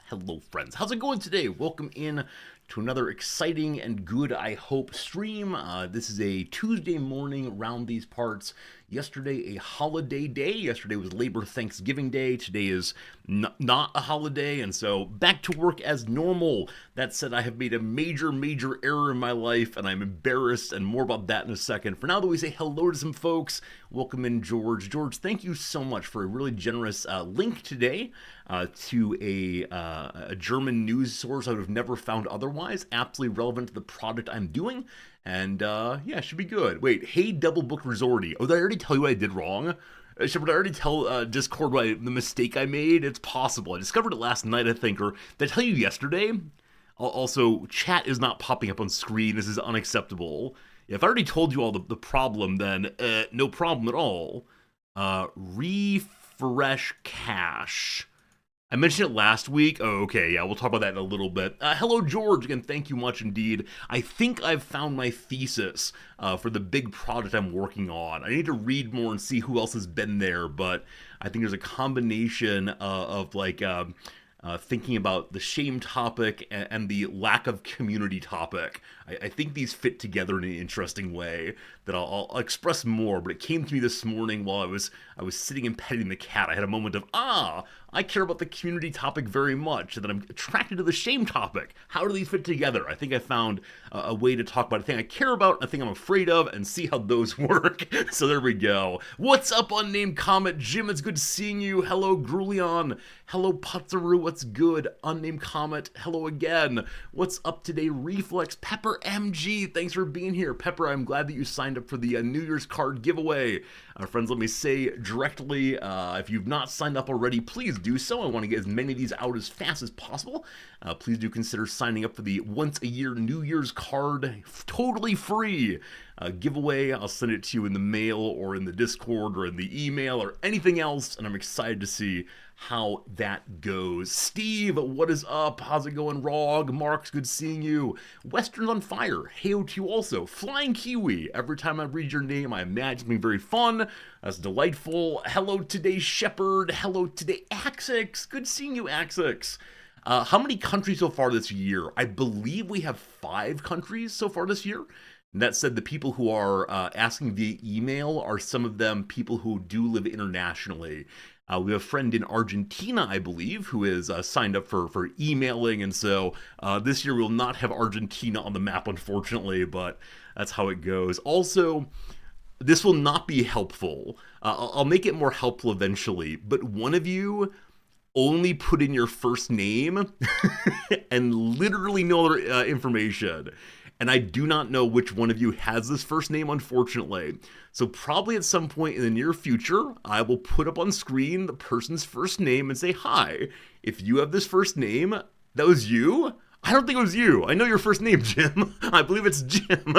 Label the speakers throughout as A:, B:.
A: Hello, friends. How's it going today? Welcome in to another exciting and good, I hope, stream. This is a Tuesday morning around these parts. Yesterday, a holiday day. Yesterday was Labor Thanksgiving Day. Today is not a holiday, and so back to work as normal. That said, I have made a major error in my life, and I'm embarrassed, and more about that in a second. For now, though, we say hello to some folks. Welcome in, George. George, thank you so much for a really generous link today to a German news source I would have never found otherwise. Absolutely relevant to the product I'm doing. And yeah, should be good. Wait, hey, Double Book Resorty. Oh, did I already tell you what I did wrong? Should I already tell Discord the mistake I made? It's possible. I discovered it last night, I think, or did I tell you yesterday? Also, chat is not popping up on screen. This is unacceptable. If I already told you all the problem, then no problem at all. Refresh cache. I mentioned it last week. Oh, okay, yeah, we'll talk about that in a little bit. Hello, George. Again, thank you much indeed. I think I've found my thesis for the big project I'm working on. I need to read more and see who else has been there, but I think there's a combination of thinking about the shame topic and the lack of community topic. I think these fit together in an interesting way that I'll express more. But it came to me this morning while I was sitting and petting the cat. I had a moment of I care about the community topic very much, and then I'm attracted to the shame topic. How do these fit together? I think I found a way to talk about a thing I care about, a thing I'm afraid of, and see how those work. So there we go. What's up, Unnamed Comet? Jim, it's good seeing you. Hello, Grulion. Hello, Putzaru. What's good? Unnamed Comet. Hello again. What's up today, Reflex? Pepper MG. Thanks for being here. Pepper, I'm glad that you signed up for the New Year's card giveaway. Friends, let me say directly, if you've not signed up already, please do so. I want to get as many of these out as fast as possible. Please do consider signing up for the once a year New Year's card, totally free giveaway. I'll send it to you in the mail or in the Discord or in the email or anything else, and I'm excited to see how that goes. Steve, what is up? How's it going? Rog, Marks, good seeing you. Western's on fire. Heyo to you also. Flying Kiwi. Every time I read your name, I imagine it being very fun. That's delightful. Hello today, Shepherd. Hello today, Axix. Good seeing you, Axix. How many countries so far this year? I believe we have 5 countries so far this year. And that said, the people who are asking via email are some of them people who do live internationally. We have a friend in Argentina, I believe, who is signed up for emailing, and so this year we'll not have Argentina on the map, unfortunately, but that's how it goes. Also, this will not be helpful. I'll make it more helpful eventually, but one of you only put in your first name and literally no other information. And I do not know which one of you has this first name, unfortunately. So probably at some point in the near future, I will put up on screen the person's first name and say, hi, if you have this first name, that was you? I don't think it was you. I know your first name, Jim. I believe it's Jim.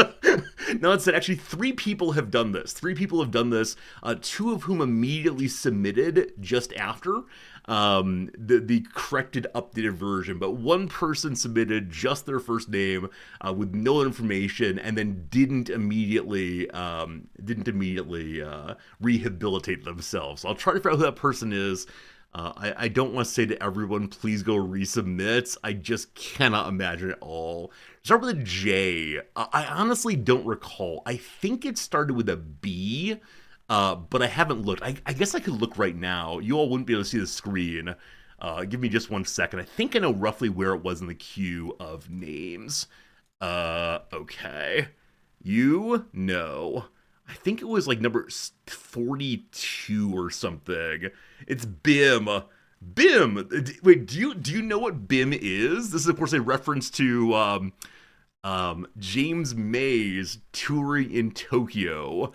A: No, it said actually 3 people have done this. 3 people have done this, 2 of whom immediately submitted just after the corrected, updated version. But one person submitted just their first name with no information, and then didn't immediately rehabilitate themselves. So I'll try to figure out who that person is. I don't want to say to everyone, please go resubmit. I just cannot imagine it all. Start with a J. I honestly don't recall. I think it started with a B, but I haven't looked. I guess I could look right now. You all wouldn't be able to see the screen. Give me just 1 second. I think I know roughly where it was in the queue of names. Okay. You know. I think it was like number 42 or something. It's Bim. Bim! Wait, do you know what Bim is? This is, of course, a reference to James May's touring in Tokyo,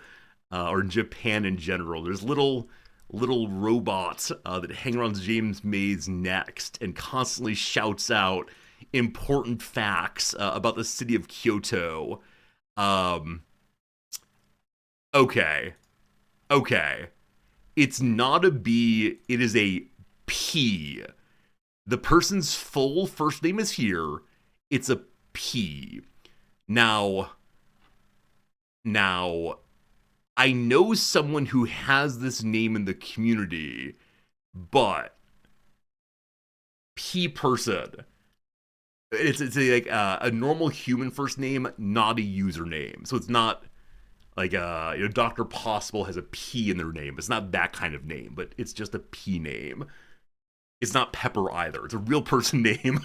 A: or in Japan in general. There's little robots that hang around James May's neck and constantly shouts out important facts about the city of Kyoto. Okay. It's not a B, it is a P. The person's full first name is here. It's a P. Now, I know someone who has this name in the community, but P person. It's like a normal human first name, not a username. So it's not like Doctor Possible has a P in their name. It's not that kind of name, but it's just a P name. It's not Pepper either. It's a real person name.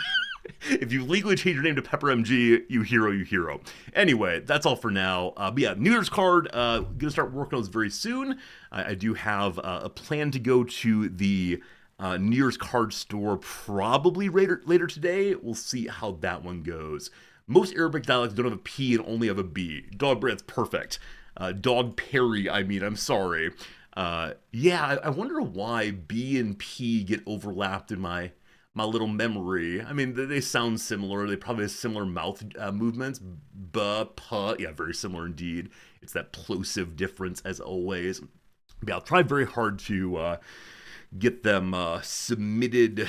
A: If you legally change your name to Pepper MG, you hero, you hero. Anyway, that's all for now. But yeah, New Year's card, gonna start working on this very soon. I do have a plan to go to the New Year's card store probably later today. We'll see how that one goes. Most Arabic dialects don't have a P and only have a B. Dog Brand's perfect. Dog Perry, I mean, I'm sorry. Yeah, I wonder why B and P get overlapped in my little memory. I mean, they sound similar. They probably have similar mouth movements. Buh, puh. Yeah, very similar indeed. It's that plosive difference as always. Yeah, I'll try very hard to get them submitted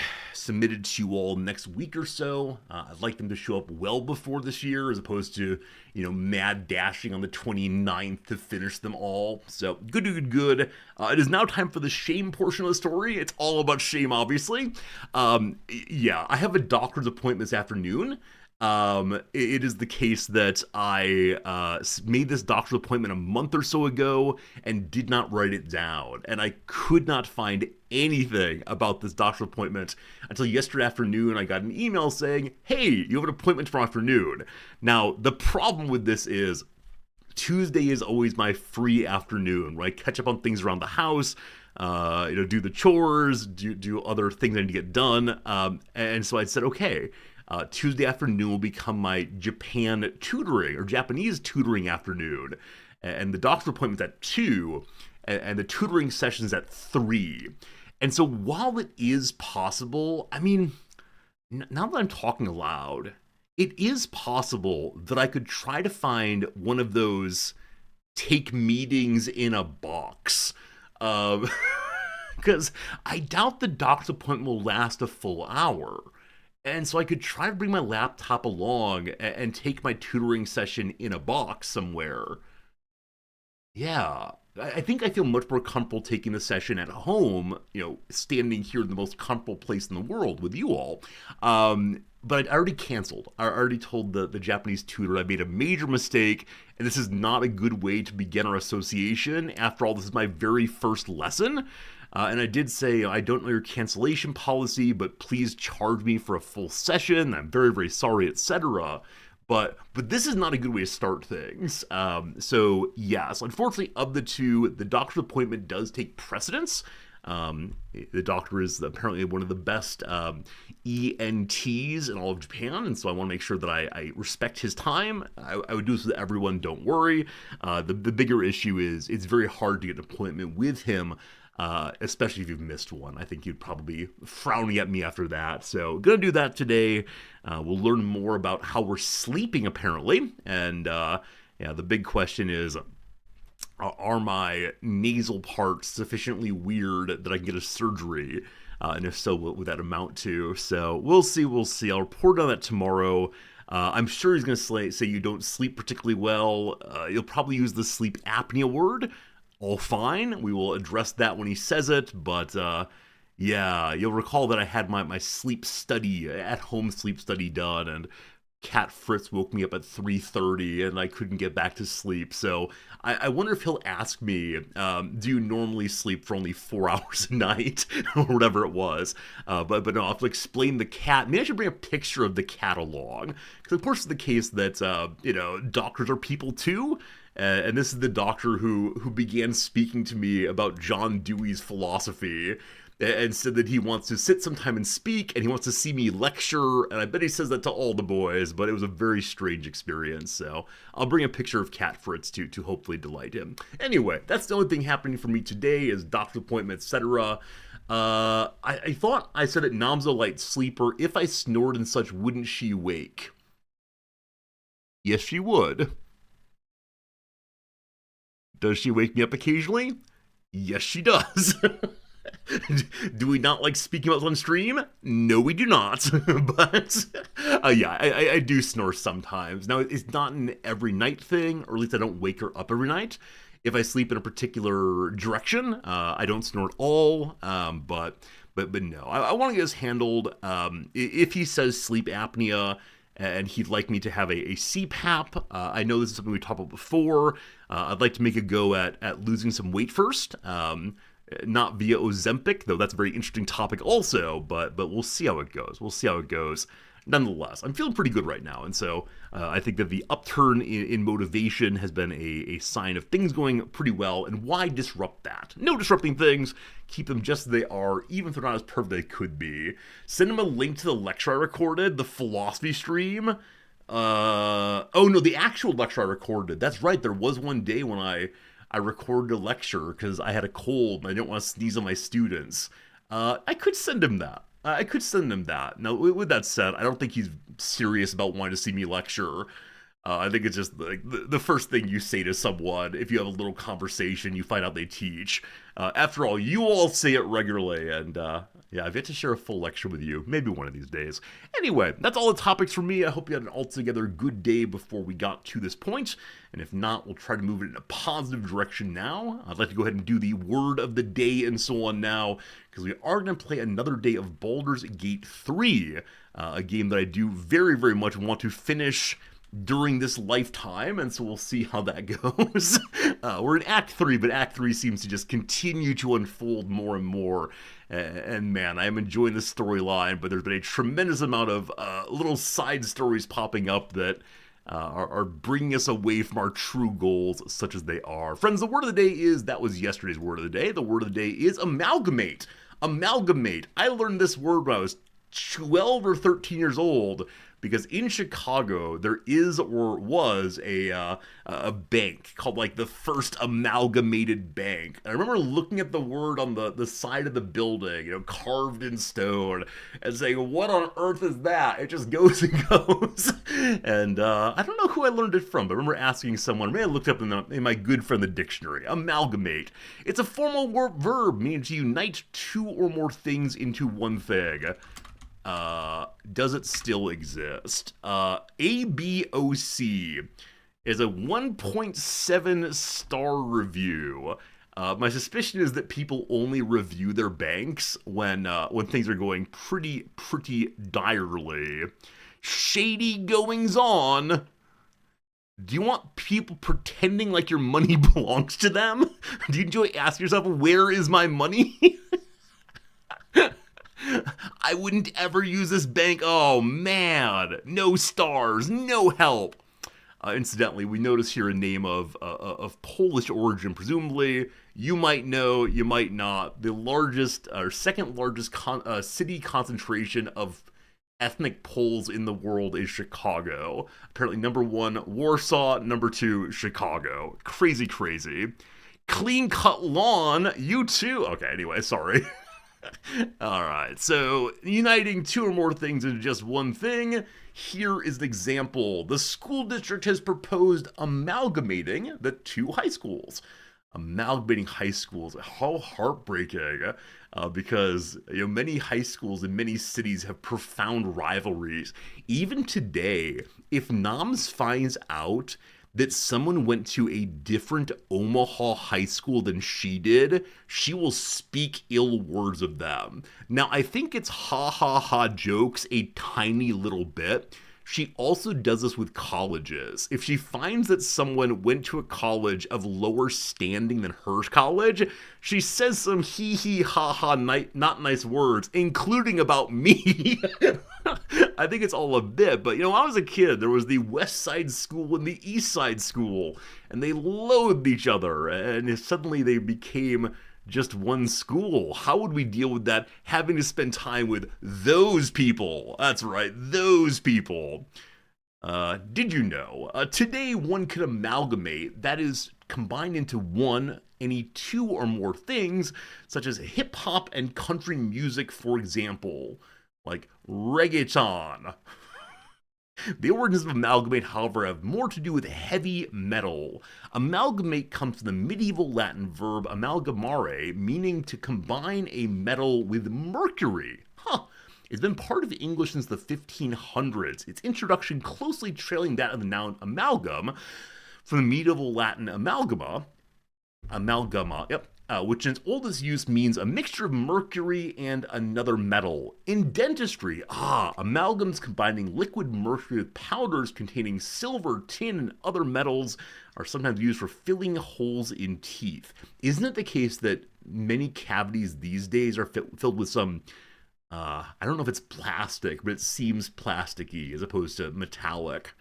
A: to you all next week or so. I'd like them to show up well before this year as opposed to, mad dashing on the 29th to finish them all. So good. It is now time for the shame portion of the story. It's all about shame, obviously. Yeah, I have a doctor's appointment this afternoon. It is the case that I made this doctor's appointment a month or so ago and did not write it down. And I could not find anything about this doctor's appointment until yesterday afternoon. I got an email saying, hey, you have an appointment tomorrow afternoon. Now, the problem with this is Tuesday is always my free afternoon, where I catch up on things around the house, do the chores, do other things I need to get done. And so I said, okay, Tuesday afternoon will become my Japan tutoring or Japanese tutoring afternoon. And the doctor's appointment's at 2, and the tutoring session's at 3. And so while it is possible, I mean, now that I'm talking aloud, it is possible that I could try to find one of those take meetings in a box. Because I doubt the doctor's appointment will last a full hour. And so I could try to bring my laptop along and take my tutoring session in a box somewhere. Yeah, I think I feel much more comfortable taking the session at home, standing here in the most comfortable place in the world with you all. But I already canceled. I already told the Japanese tutor I made a major mistake, and this is not a good way to begin our association. After all, this is my very first lesson. And I did say, I don't know your cancellation policy, but please charge me for a full session. I'm very, very sorry, etc. But this is not a good way to start things. So yes, unfortunately, of the two, the doctor's appointment does take precedence. The doctor is apparently one of the best ENTs in all of Japan, and so I want to make sure that I respect his time. I would do this with everyone, don't worry. The bigger issue is it's very hard to get an appointment with him, especially if you've missed one. I think you'd probably be frowning at me after that. So gonna do that today. We'll learn more about how we're sleeping, apparently. And the big question is, are my nasal parts sufficiently weird that I can get a surgery? And if so, what would that amount to? So we'll see. I'll report on that tomorrow. I'm sure he's going to say you don't sleep particularly well. You'll probably use the sleep apnea word. All fine. We will address that when he says it. But yeah, you'll recall that I had my sleep study, at-home sleep study done, and Cat Fritz woke me up at 3:30 and I couldn't get back to sleep. So I wonder if he'll ask me, do you normally sleep for only 4 hours a night or whatever it was? But no, I'll have to explain the cat. Maybe I should bring a picture of the cat along. Because of course it's the case that, doctors are people too. And this is the doctor who began speaking to me about John Dewey's philosophy and said that he wants to sit sometime and speak, and he wants to see me lecture, and I bet he says that to all the boys, but it was a very strange experience, so I'll bring a picture of Cat Fritz to hopefully delight him. Anyway, that's the only thing happening for me today is doctor appointment, etc. I thought I said that Nam's a light sleeper. If I snored and such, wouldn't she wake? Yes, she would. Does she wake me up occasionally? Yes, she does. Do we not like speaking about on stream? No, we do not. But yeah, I do snore sometimes. Now, it's not an every night thing, or at least I don't wake her up every night. If I sleep in a particular direction, I don't snore at all. But but no, I want to get this handled. If he says sleep apnea and he'd like me to have a CPAP, I know this is something we talked about before. I'd like to make a go at losing some weight first. Not via Ozempic, though that's a very interesting topic also, but we'll see how it goes. We'll see how it goes. Nonetheless, I'm feeling pretty good right now, and so I think that the upturn in motivation has been a sign of things going pretty well, and why disrupt that? No disrupting things, keep them just as they are, even if they're not as perfect as they could be. Send them a link to the lecture I recorded, the philosophy stream. Oh no, the actual lecture I recorded. That's right, there was one day when I recorded a lecture because I had a cold and I didn't want to sneeze on my students. I could send him that. I could send him that. Now, with that said, I don't think he's serious about wanting to see me lecture. I think it's just like the first thing you say to someone if you have a little conversation, you find out they teach. After all, you all say it regularly, and yeah, I've yet to share a full lecture with you. Maybe one of these days. Anyway, that's all the topics for me. I hope you had an altogether good day before we got to this point. And if not, we'll try to move it in a positive direction now. I'd like to go ahead and do the word of the day and so on now, because we are going to play another day of Baldur's Gate 3, a game that I do very, very much want to finish during this lifetime, and so we'll see how that goes. We're in Act 3, but Act 3 seems to just continue to unfold more and more, and man, I am enjoying the storyline, but there's been a tremendous amount of little side stories popping up that are bringing us away from our true goals, such as they are. Friends, the word of the day is, that was yesterday's word of the day. The word of the day is amalgamate. Amalgamate. I learned this word when I was 12 or 13 years old, because in Chicago there is or was a bank called like the First Amalgamated Bank. And I remember looking at the word on the side of the building, you know, carved in stone, and saying, "What on earth is that?" It just goes and goes. And I don't know who I learned it from, but I remember asking someone. Maybe I looked up in my good friend the dictionary. Amalgamate. It's a formal verb meaning to unite two or more things into one thing. Does it still exist? ABOC is a 1.7 star review. My suspicion is that people only review their banks when things are going pretty direly. Shady goings on. Do you want people pretending like your money belongs to them? Do you enjoy asking yourself, where is my money? I wouldn't ever use this bank. Oh man, no stars, no help. Incidentally, we notice here a name of Polish origin, presumably. You might know, you might not. The largest or second largest city concentration of ethnic Poles in the world is Chicago. Apparently, number 1, Warsaw. Number 2, Chicago. Crazy. Clean cut lawn. You too. Okay. Anyway, sorry. Alright, so uniting two or more things into just one thing. Here is an example. The school district has proposed amalgamating the two high schools. Amalgamating high schools, how heartbreaking, because many high schools in many cities have profound rivalries. Even today, if NOMS finds out that someone went to a different Omaha high school than she did, she will speak ill words of them. Now, I think it's ha jokes a tiny little bit. She also does this with colleges. If she finds that someone went to a college of lower standing than her college, she says some ha not nice words, including about me. I think it's all a bit, but when I was a kid, there was the West Side School and the East Side School, and they loathed each other, and suddenly they became just one school. How would we deal with that, having to spend time with those people? That's right, those people. Did you know? Today, one could amalgamate, that is, combine into one, any two or more things, such as hip-hop and country music, for example. Like reggaeton. The origins of amalgamate, however, have more to do with heavy metal. Amalgamate comes from the medieval Latin verb amalgamare, meaning to combine a metal with mercury. It's been part of English since the 1500s, its introduction closely trailing that of the noun amalgam, from the medieval Latin amalgama, which in its oldest use means a mixture of mercury and another metal. In dentistry, amalgams combining liquid mercury with powders containing silver, tin, and other metals are sometimes used for filling holes in teeth. Isn't it the case that many cavities these days are filled with some, I don't know if it's plastic, but it seems plasticky as opposed to metallic?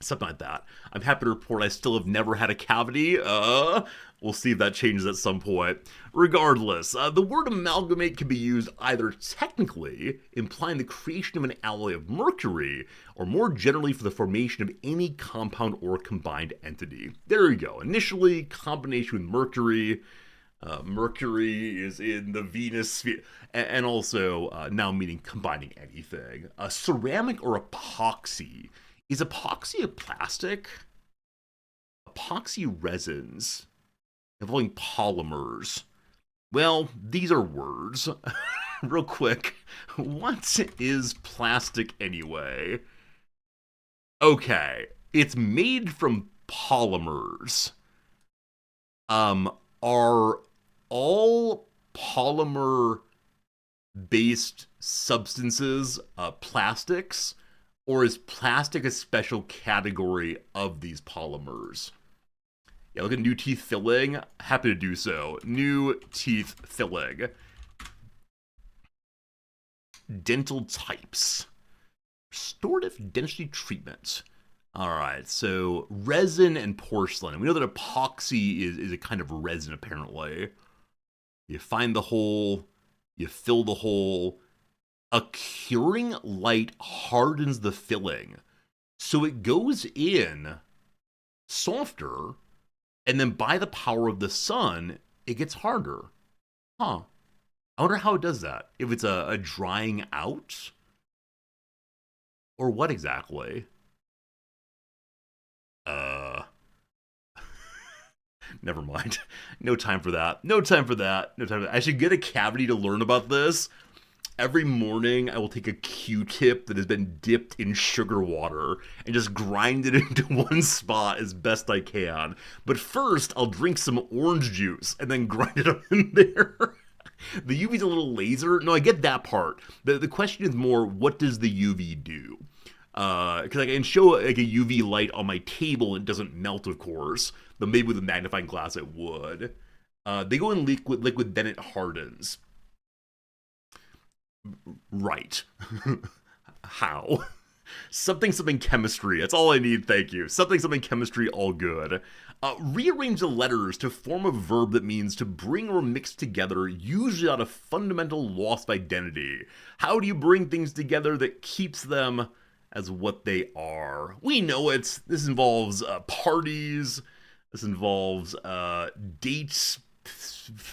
A: Something like that. I'm happy to report I still have never had a cavity. We'll see if that changes at some point. Regardless, the word amalgamate can be used either technically, implying the creation of an alloy of mercury, or more generally for the formation of any compound or combined entity. There you go. Initially, combination with mercury. Mercury is in the Venus sphere, and also now meaning combining anything. Ceramic or epoxy. Is epoxy a plastic? Epoxy resins involving polymers. Well, these are words. Real quick, what is plastic anyway? Okay, it's made from polymers. Are all polymer-based substances plastics? Or is plastic a special category of these polymers? Yeah, look at new teeth filling. Happy to do so. New teeth filling. Dental types. Restorative dentistry treatment. Alright, so resin and porcelain. We know that epoxy is a kind of resin, apparently. You find the hole, you fill the hole. A curing light hardens the filling, so it goes in softer, and then by the power of the sun, it gets harder. I wonder how it does that. If it's a drying out? Or what exactly? Never mind. No time for that. No time for that. I should get a cavity to learn about this. Every morning, I will take a Q-tip that has been dipped in sugar water and just grind it into one spot as best I can. But first, I'll drink some orange juice and then grind it up in there. The UV's a little laser. No, I get that part. The question is more, what does the UV do? Because I can show like a UV light on my table and it doesn't melt, of course. But maybe with a magnifying glass it would. They go in liquid, then it hardens. Right. How? Something chemistry. That's all I need, thank you. Something chemistry, all good. Rearrange the letters to form a verb that means to bring or mix together, usually out of fundamental loss of identity. How do you bring things together that keeps them as what they are? We know it. This involves parties. This involves dates,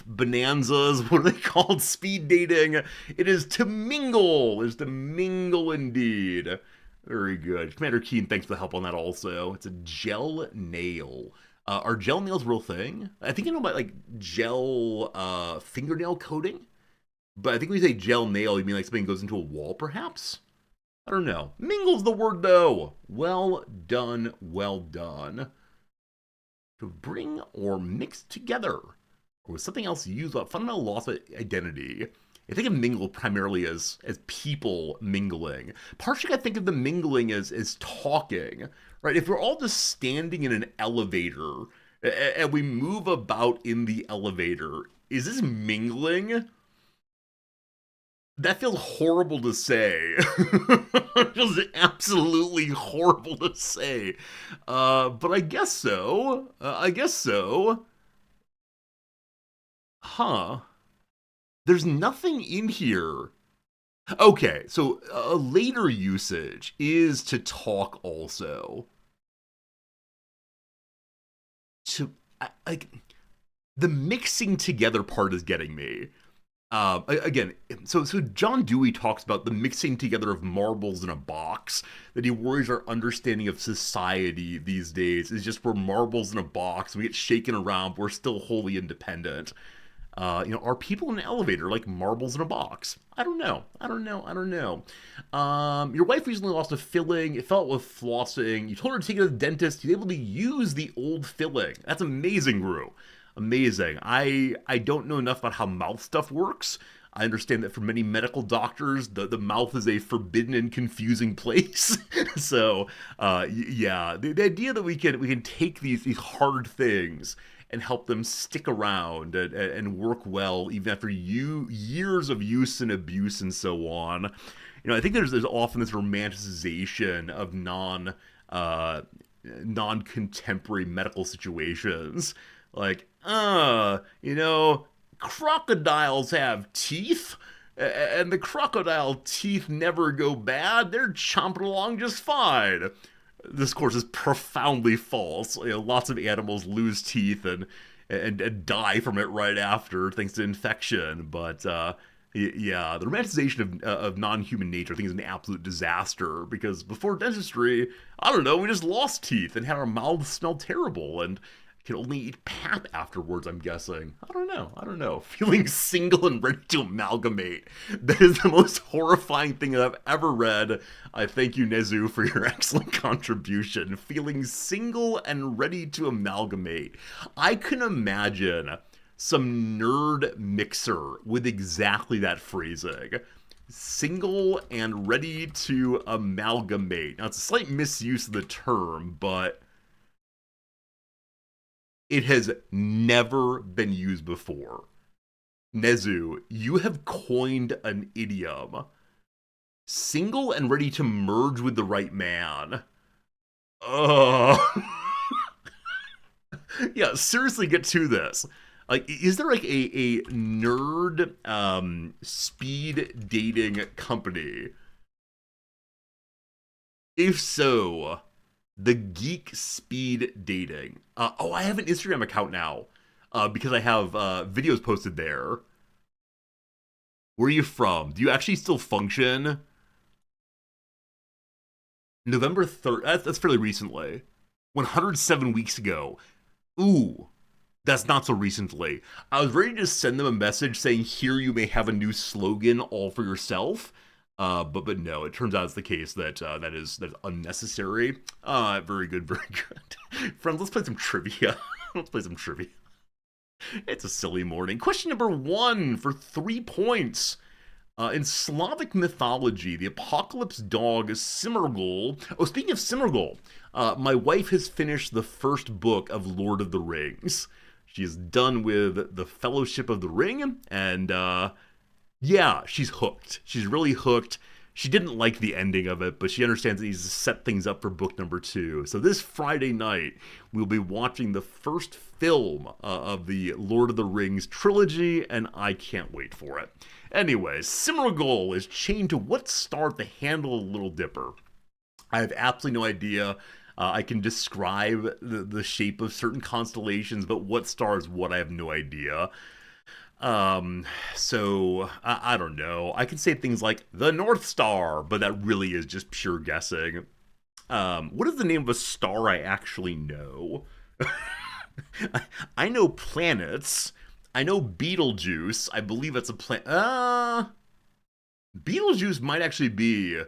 A: bonanzas, what are they called? Speed dating. It is to mingle. It is to mingle indeed. Very good. Commander Keen, thanks for the help on that also. It's a gel nail. Are gel nails a real thing? I think you know about like gel fingernail coating. But I think when you say gel nail, you mean like something goes into a wall perhaps? I don't know. Mingle's the word though. Well done, well done. To bring or mix together. Or with something else used without fundamental loss of identity. I think of mingle primarily as people mingling. Partially, I think of the mingling as talking, right? If we're all just standing in an elevator and we move about in the elevator, is this mingling? That feels horrible to say. It feels absolutely horrible to say. But I guess so. Huh. There's nothing in here. Okay, so a later usage is to talk also. Like, the mixing together part is getting me. Again, so John Dewey talks about the mixing together of marbles in a box, that he worries our understanding of society these days is just we're marbles in a box, we get shaken around, but we're still wholly independent. Are people in an elevator like marbles in a box? I don't know. Your wife recently lost a filling. It felt with flossing. You told her to take it to the dentist. You're able to use the old filling. That's amazing, Rue. Amazing. I don't know enough about how mouth stuff works. I understand that for many medical doctors, the mouth is a forbidden and confusing place. So, yeah, the idea that we can take these hard things and help them stick around and work well even after years of use and abuse and so on. I think there's often this romanticization of non-contemporary medical situations, like, crocodiles have teeth, and the crocodile teeth never go bad. They're chomping along just fine. This, of course, is profoundly false. Lots of animals lose teeth and die from it right after, thanks to infection. But yeah, the romanticization of non-human nature, I think, is an absolute disaster. Because before dentistry, I don't know, we just lost teeth and had our mouths smell terrible and can only eat pap afterwards, I'm guessing. I don't know. Feeling single and ready to amalgamate. That is the most horrifying thing that I've ever read. I thank you, Nezu, for your excellent contribution. Feeling single and ready to amalgamate. I can imagine some nerd mixer with exactly that phrasing. Single and ready to amalgamate. Now, it's a slight misuse of the term, but it has never been used before. Nezu, you have coined an idiom. Single and ready to merge with the right man. Ugh. Yeah, seriously, get to this. Like, is there like a nerd speed dating company? If so, the Geek Speed Dating. I have an Instagram account now because I have videos posted there. Where are you from? Do you actually still function? November 3rd. That's fairly recently. 107 weeks ago. Ooh, that's not so recently. I was ready to send them a message saying, here you may have a new slogan all for yourself. But no, it turns out it's the case that that's unnecessary. Very good, very good. Friends, let's play some trivia. Let's play some trivia. It's a silly morning. Question number 1 for 3 points. In Slavic mythology, the apocalypse dog Simurgul. Oh, speaking of Simurgul, my wife has finished the first book of Lord of the Rings. She is done with the Fellowship of the Ring, and yeah, she's hooked. She's really hooked. She didn't like the ending of it, but she understands that he needs to set things up for book number 2. So this Friday night, we'll be watching the first film of the Lord of the Rings trilogy, and I can't wait for it. Anyways, Simurgul is chained to what star at the handle of the Little Dipper? I have absolutely no idea. I can describe the shape of certain constellations, but what star is what, I have no idea. So I don't know. I can say things like the North Star, but that really is just pure guessing. What is the name of a star I actually know? I know planets. I know Betelgeuse. I believe it's a planet. Betelgeuse might actually be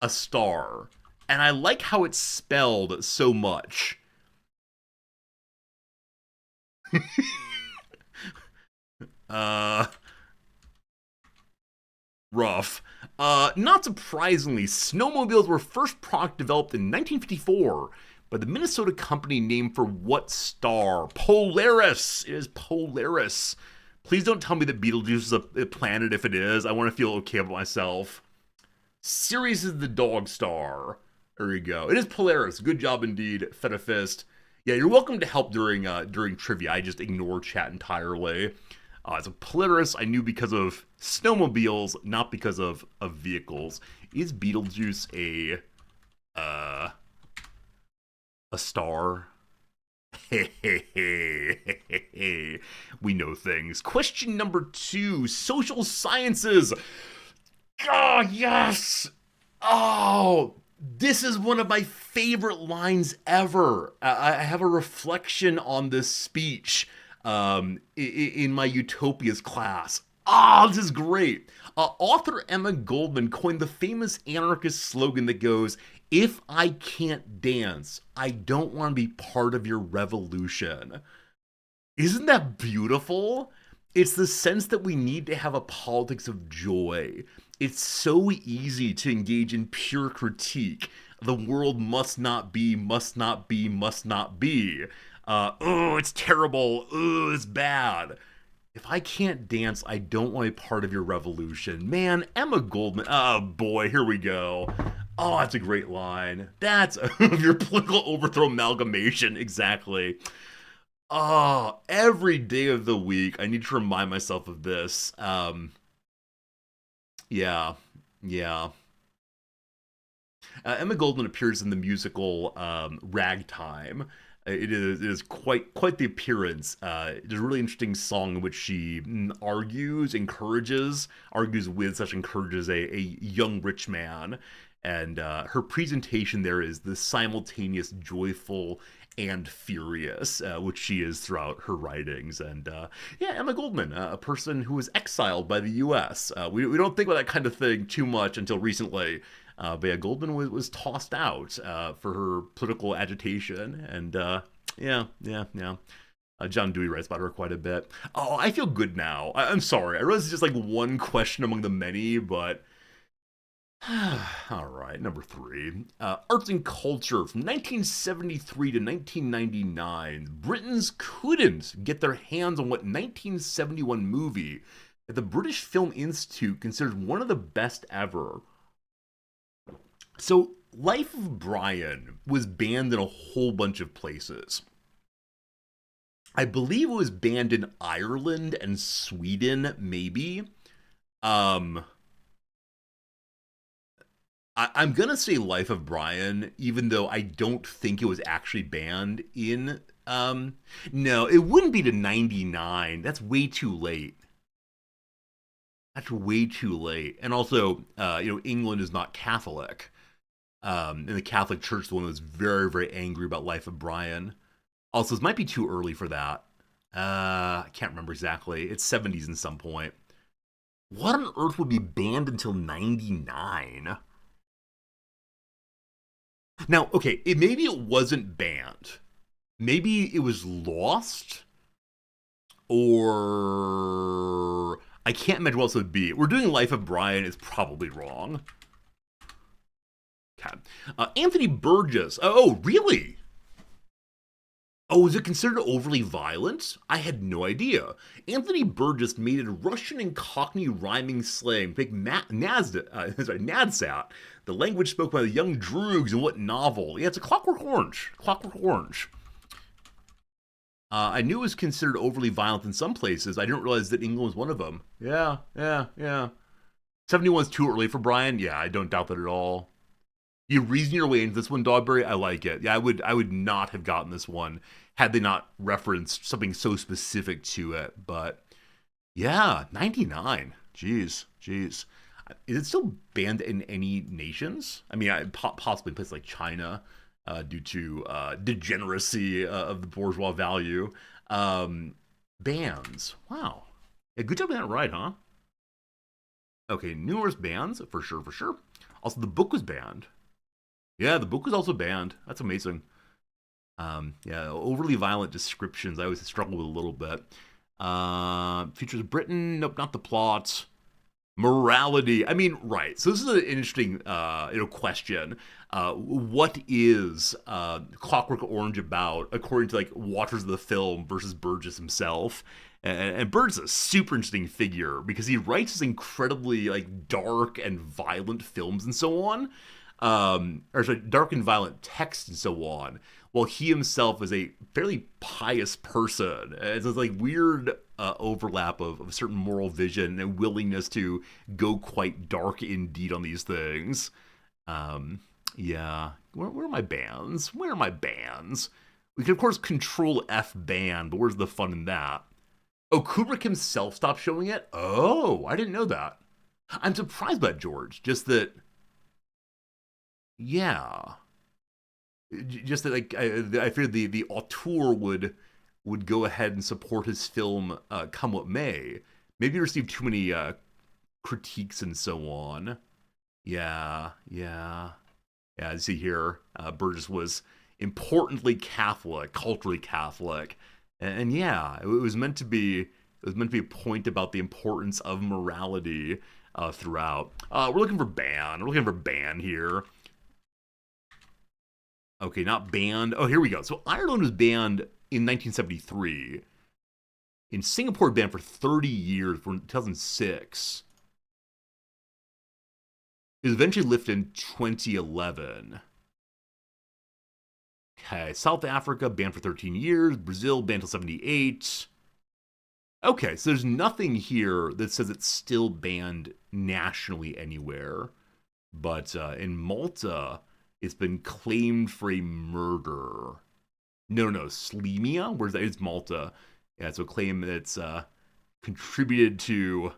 A: a star. And I like how it's spelled so much. Rough. Not surprisingly, snowmobiles were first product developed in 1954 by the Minnesota company named for what star? Polaris. It is Polaris. Please don't tell me that Betelgeuse is a planet if it is. I want to feel okay about myself. Sirius is the dog star. There you go. It is Polaris. Good job indeed, Fetafist. Yeah, you're welcome to help during trivia. I just ignore chat entirely. As a Polaris, I knew because of snowmobiles, not because of vehicles. Is Betelgeuse a star? We know things. Question number 2, social sciences. Oh, yes! Oh, this is one of my favorite lines ever. I have a reflection on this speech in my Utopias class. This is great. Author Emma Goldman coined the famous anarchist slogan that goes, "If I can't dance, I don't want to be part of your revolution." Isn't that beautiful? It's the sense that we need to have a politics of joy. It's so easy to engage in pure critique. The world must not be, must not be, must not be. Oh, it's terrible. Oh, it's bad. If I can't dance, I don't want to be part of your revolution. Man, Emma Goldman. Oh boy, here we go. Oh, that's a great line. That's your political overthrow amalgamation. Exactly. Oh, every day of the week, I need to remind myself of this. Yeah, yeah. Emma Goldman appears in the musical Ragtime. It is quite the appearance. There's a really interesting song in which she argues with such encourages a young rich man, and her presentation there is the simultaneous joyful and furious, which she is throughout her writings. And yeah, Emma Goldman, a person who was exiled by the U.S. We don't think about that kind of thing too much until recently. But yeah, Goldman was tossed out for her political agitation, and yeah. John Dewey writes about her quite a bit. Oh, I feel good now. I'm sorry. I realize it's just like one question among the many, but all right, number three. Arts and culture from 1973 to 1999. Britons couldn't get their hands on what 1971 movie that the British Film Institute considers one of the best ever. So, Life of Brian was banned in a whole bunch of places. I believe it was banned in Ireland and Sweden, maybe. Um, I'm gonna say Life of Brian, even though I don't think it was actually banned in. No, it wouldn't be to '99. That's way too late. That's way too late. And also, England is not Catholic. And the Catholic Church, the one that was very, very angry about Life of Brian. Also, this might be too early for that. I can't remember exactly. It's 70s in some point. What on earth would be banned until 99? Now, okay, maybe it wasn't banned. Maybe it was lost, or I can't imagine what else it would be. We're doing Life of Brian is probably wrong. Okay. Anthony Burgess. Oh, really? Oh, is it considered overly violent? I had no idea. Anthony Burgess made a Russian and Cockney rhyming slang, big Nadsat, the language spoken by the young droogs in what novel? Yeah, it's a Clockwork Orange. Clockwork Orange. I knew it was considered overly violent in some places. I didn't realize that England was one of them. Yeah. 71's too early for Brian? Yeah, I don't doubt that at all. You reason your way into this one, Dogberry. I like it. Yeah, I would not have gotten this one had they not referenced something so specific to it. But yeah, 99. Jeez. Is it still banned in any nations? I mean, possibly in places like China, due to degeneracy of the bourgeois value. Bans. Wow. Yeah, good job getting that right, huh? Okay, numerous bans for sure. Also, the book was banned. Yeah, the book was also banned. That's amazing. Yeah, overly violent descriptions. I always struggle with a little bit. Features Britain. Nope, not the plot. Morality. I mean, right. So this is an interesting, question. What is Clockwork Orange about, according to like watchers of the film versus Burgess himself? And Burgess is a super interesting figure because he writes this incredibly like dark and violent films and so on. Or sorry, dark and violent text and so on, while he himself is a fairly pious person. It's this like weird overlap of a certain moral vision and willingness to go quite dark indeed on these things. Yeah. Where are my bands? Where are my bands? We can, of course, control F ban, but where's the fun in that? Oh, Kubrick himself stopped showing it? Oh, I didn't know that. I'm surprised by that, George. Just that, yeah. Just that, like, I feared the auteur would go ahead and support his film, come what may. Maybe he received too many critiques and so on. Yeah. I see here, Burgess was importantly Catholic, culturally Catholic, And yeah, it was meant to be. It was meant to be a point about the importance of morality throughout. We're looking for ban. We're looking for ban here. Okay, not banned. Oh, here we go. So Ireland was banned in 1973. In Singapore, banned for 30 years from 2006. It was eventually lifted in 2011. Okay, South Africa banned for 13 years. Brazil banned until 78. Okay, so there's nothing here that says it's still banned nationally anywhere. But in Malta, it's been claimed for a murder. No, Slemia? Where's that? It's Malta. Yeah, so claim that it's contributed to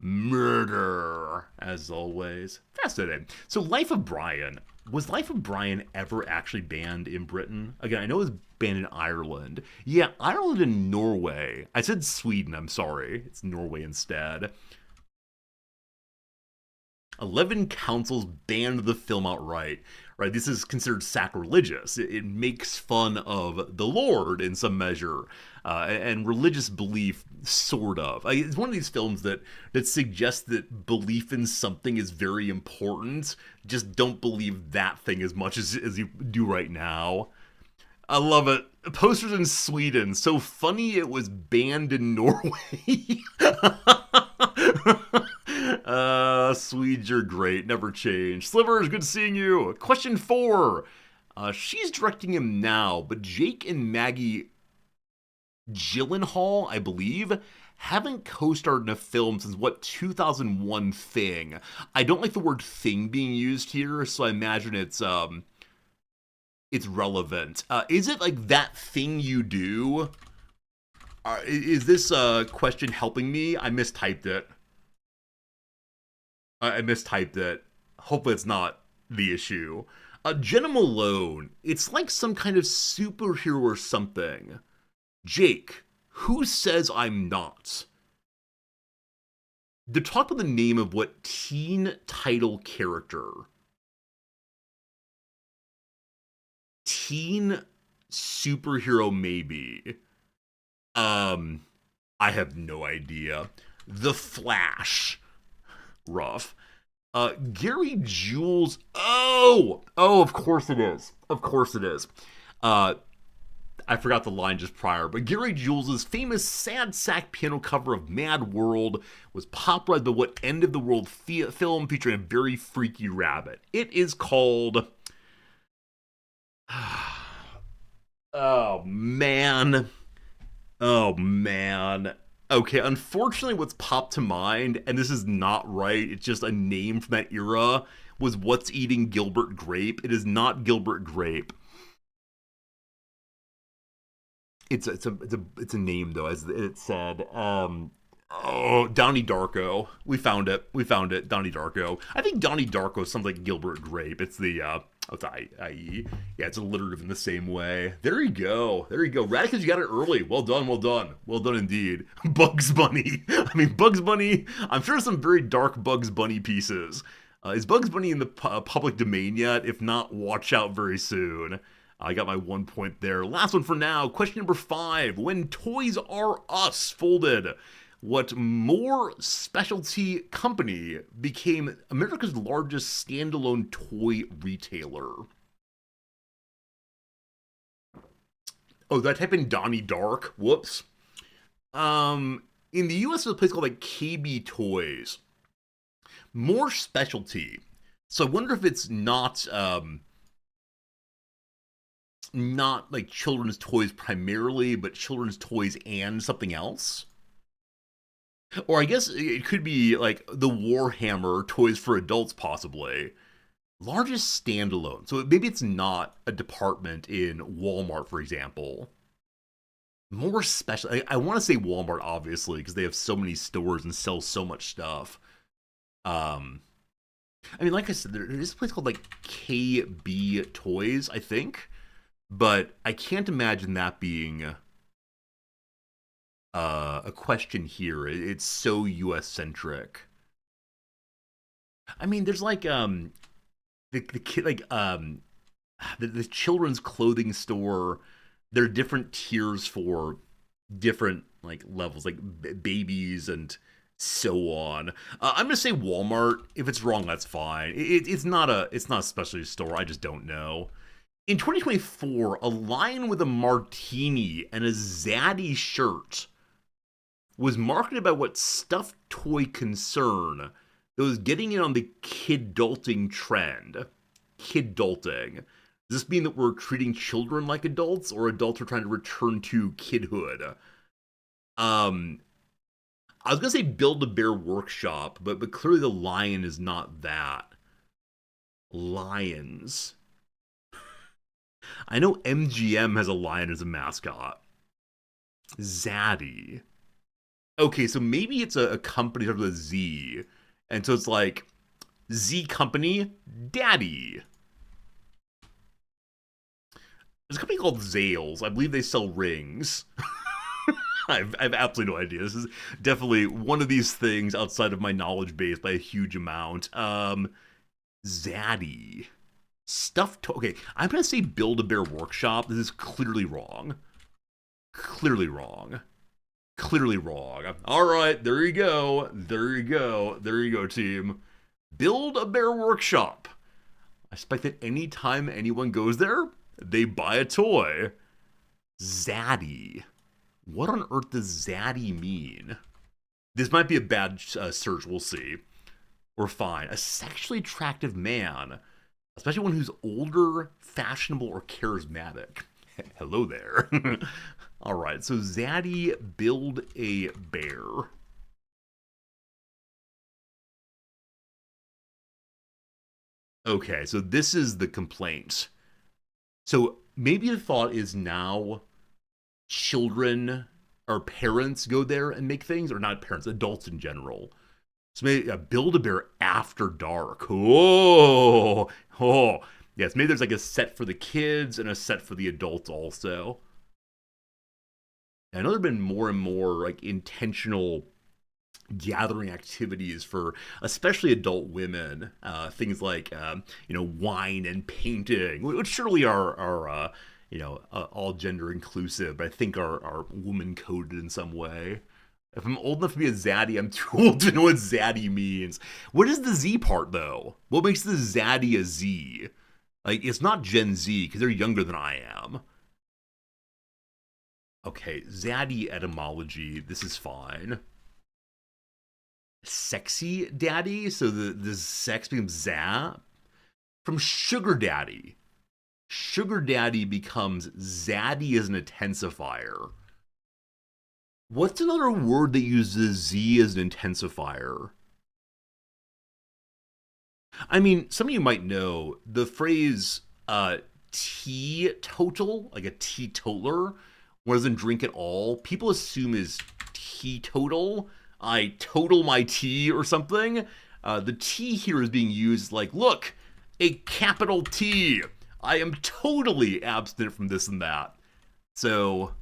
A: murder, as always. Fascinating. So Life of Brian. Was Life of Brian ever actually banned in Britain? Again, I know it was banned in Ireland. Yeah, Ireland and Norway. I said Sweden, I'm sorry. It's Norway instead. 11 councils banned the film outright. Right, this is considered sacrilegious. It makes fun of the Lord in some measure, and religious belief, sort of. It's one of these films that suggests that belief in something is very important. Just don't believe that thing as much as you do right now. I love it. Posters in Sweden. So funny it was banned in Norway. Swedes are great. Never change. Slivers, good seeing you. Question 4. She's directing him now, but Jake and Maggie Gyllenhaal, I believe, haven't co-starred in a film since, 2001 Thing. I don't like the word thing being used here, so I imagine it's relevant. Is it like that thing you do? Is this question helping me? I mistyped it. I mistyped it. Hopefully it's not the issue. Jenna Malone. It's like some kind of superhero or something. Jake, who says I'm not? To talk about the name of what teen title character? Teen superhero maybe. I have no idea. The Flash. Rough. Gary Jules. Oh, of course it is. Of course it is. I forgot the line just prior, but Gary Jules' famous sad sack piano cover of Mad World was popularized by what end of the world film featuring a very freaky rabbit. It is called. Oh man. Okay, unfortunately, what's popped to mind, and this is not right, it's just a name from that era, was What's Eating Gilbert Grape. It is not Gilbert Grape. It's a name though, as it said. Donnie Darko. We found it. Donnie Darko. I think Donnie Darko sounds like Gilbert Grape. It's the it's IE. Yeah, it's alliterative in the same way. There you go. Radicus, you got it early. Well done indeed. Bugs Bunny. Bugs Bunny. I'm sure some very dark Bugs Bunny pieces. Is Bugs Bunny in the public domain yet? If not, watch out very soon. I got my 1 point there. Last one for now. Question number 5. When Toys R Us folded, what more specialty company became America's largest standalone toy retailer? Oh, did I type in Donnie Dark? Whoops. In the US, there's a place called like KB Toys. More specialty. So I wonder if it's not like children's toys primarily, but children's toys and something else. Or I guess it could be like the Warhammer toys for adults, possibly. Largest standalone. So maybe it's not a department in Walmart, for example. More special. I want to say Walmart, obviously, because they have so many stores and sell so much stuff. Like I said, there is a place called like KB Toys, I think. But I can't imagine that being a question here. It's so US centric. There's like the kid like the children's clothing store. There are different tiers for different like levels, like babies and so on. I'm gonna say Walmart. If it's wrong, that's fine. It's not a specialty store. I just don't know. In 2024, a lion with a martini and a zaddy shirt was marketed by what stuffed toy concern that was getting in on the kid-dolting trend. Kid-dolting. Does this mean that we're treating children like adults, or adults are trying to return to kidhood? Um, I was gonna say Build-A-Bear Workshop, but clearly the lion is not that. Lions. I know MGM has a lion as a mascot. Zaddy. Okay, so maybe it's a company started with a Z, and so it's like Z Company Daddy. There's a company called Zales. I believe they sell rings. I've absolutely no idea. This is definitely one of these things outside of my knowledge base by a huge amount. Zaddy. Okay, I'm gonna say Build-A-Bear Workshop. This is clearly wrong. Clearly wrong. Clearly wrong. Alright, there you go. There you go. There you go, team. Build-A-Bear Workshop. I expect that anytime anyone goes there, they buy a toy. Zaddy. What on earth does zaddy mean? This might be a bad search, we'll see. We're fine. A sexually attractive man, especially one who's older, fashionable, or charismatic. Hello there. All right, so zaddy build a bear. Okay, so this is the complaint. So maybe the thought is now children or parents go there and make things, or not parents, adults in general. So maybe Build-A-Bear After Dark. Oh. Yes, maybe there's like a set for the kids and a set for the adults also. I know there have been more and more like intentional gathering activities for especially adult women, things like wine and painting, which surely are all gender inclusive, but I think are woman coded in some way. If I'm old enough to be a zaddy, I'm too old to know what zaddy means. What is the Z part though? What makes the zaddy a Z? Like, it's not Gen Z because they're younger than I am. Okay, zaddy etymology. This is fine. Sexy daddy, so the sex becomes za. From sugar daddy. Sugar daddy becomes zaddy as an intensifier. What's another word that uses Z as an intensifier? I mean, some of you might know the phrase teetotal, like a teetotaler, one doesn't drink at all. People assume is teetotal. I total my tea or something. The T here is being used like, look, a capital T. I am totally abstinent from this and that. So,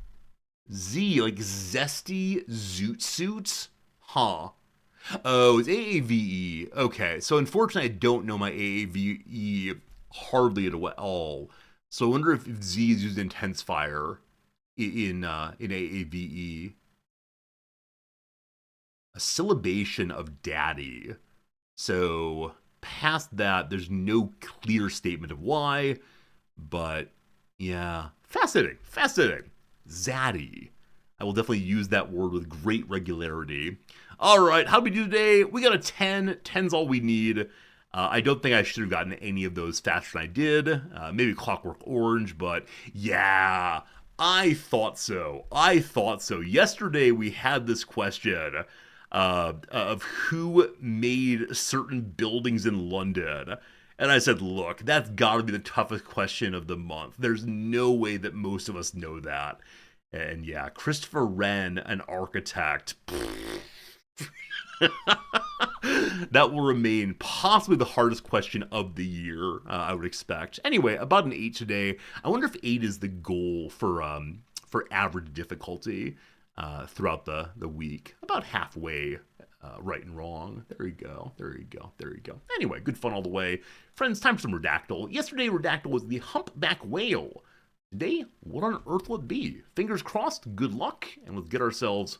A: Z, like zesty zoot suits? Huh. Oh, it's AAVE. Okay, so unfortunately, I don't know my AAVE hardly at all. So I wonder if Z is used in intensifier in AAVE. A syllabation of daddy. So past that, there's no clear statement of why, but yeah, fascinating. Zaddy. I will definitely use that word with great regularity. All right, how do we do today? We got a 10. 10's all we need. I don't think I should have gotten any of those faster than I did. Maybe Clockwork Orange, but yeah, I thought so. Yesterday we had this question of who made certain buildings in London. And I said, look, that's got to be the toughest question of the month. There's no way that most of us know that. And yeah, Christopher Wren, an architect. That will remain possibly the hardest question of the year, I would expect. Anyway, about an 8 today. I wonder if 8 is the goal for average difficulty throughout the week. About halfway, right and wrong. There you go. Anyway, good fun all the way. Friends, time for some Redactyl. Yesterday, Redactyl was the humpback whale. Today, what on earth will it be? Fingers crossed, good luck, and let's get ourselves...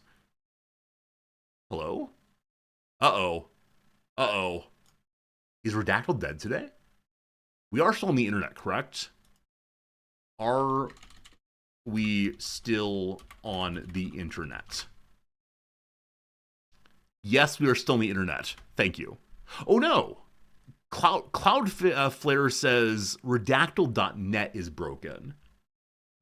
A: Hello? Uh-oh. Uh-oh. Is Redactyl dead today? We are still on the internet, correct? Are we still on the internet? Yes, we are still on the internet. Thank you. Oh no! Cloudflare says redactyl.net is broken.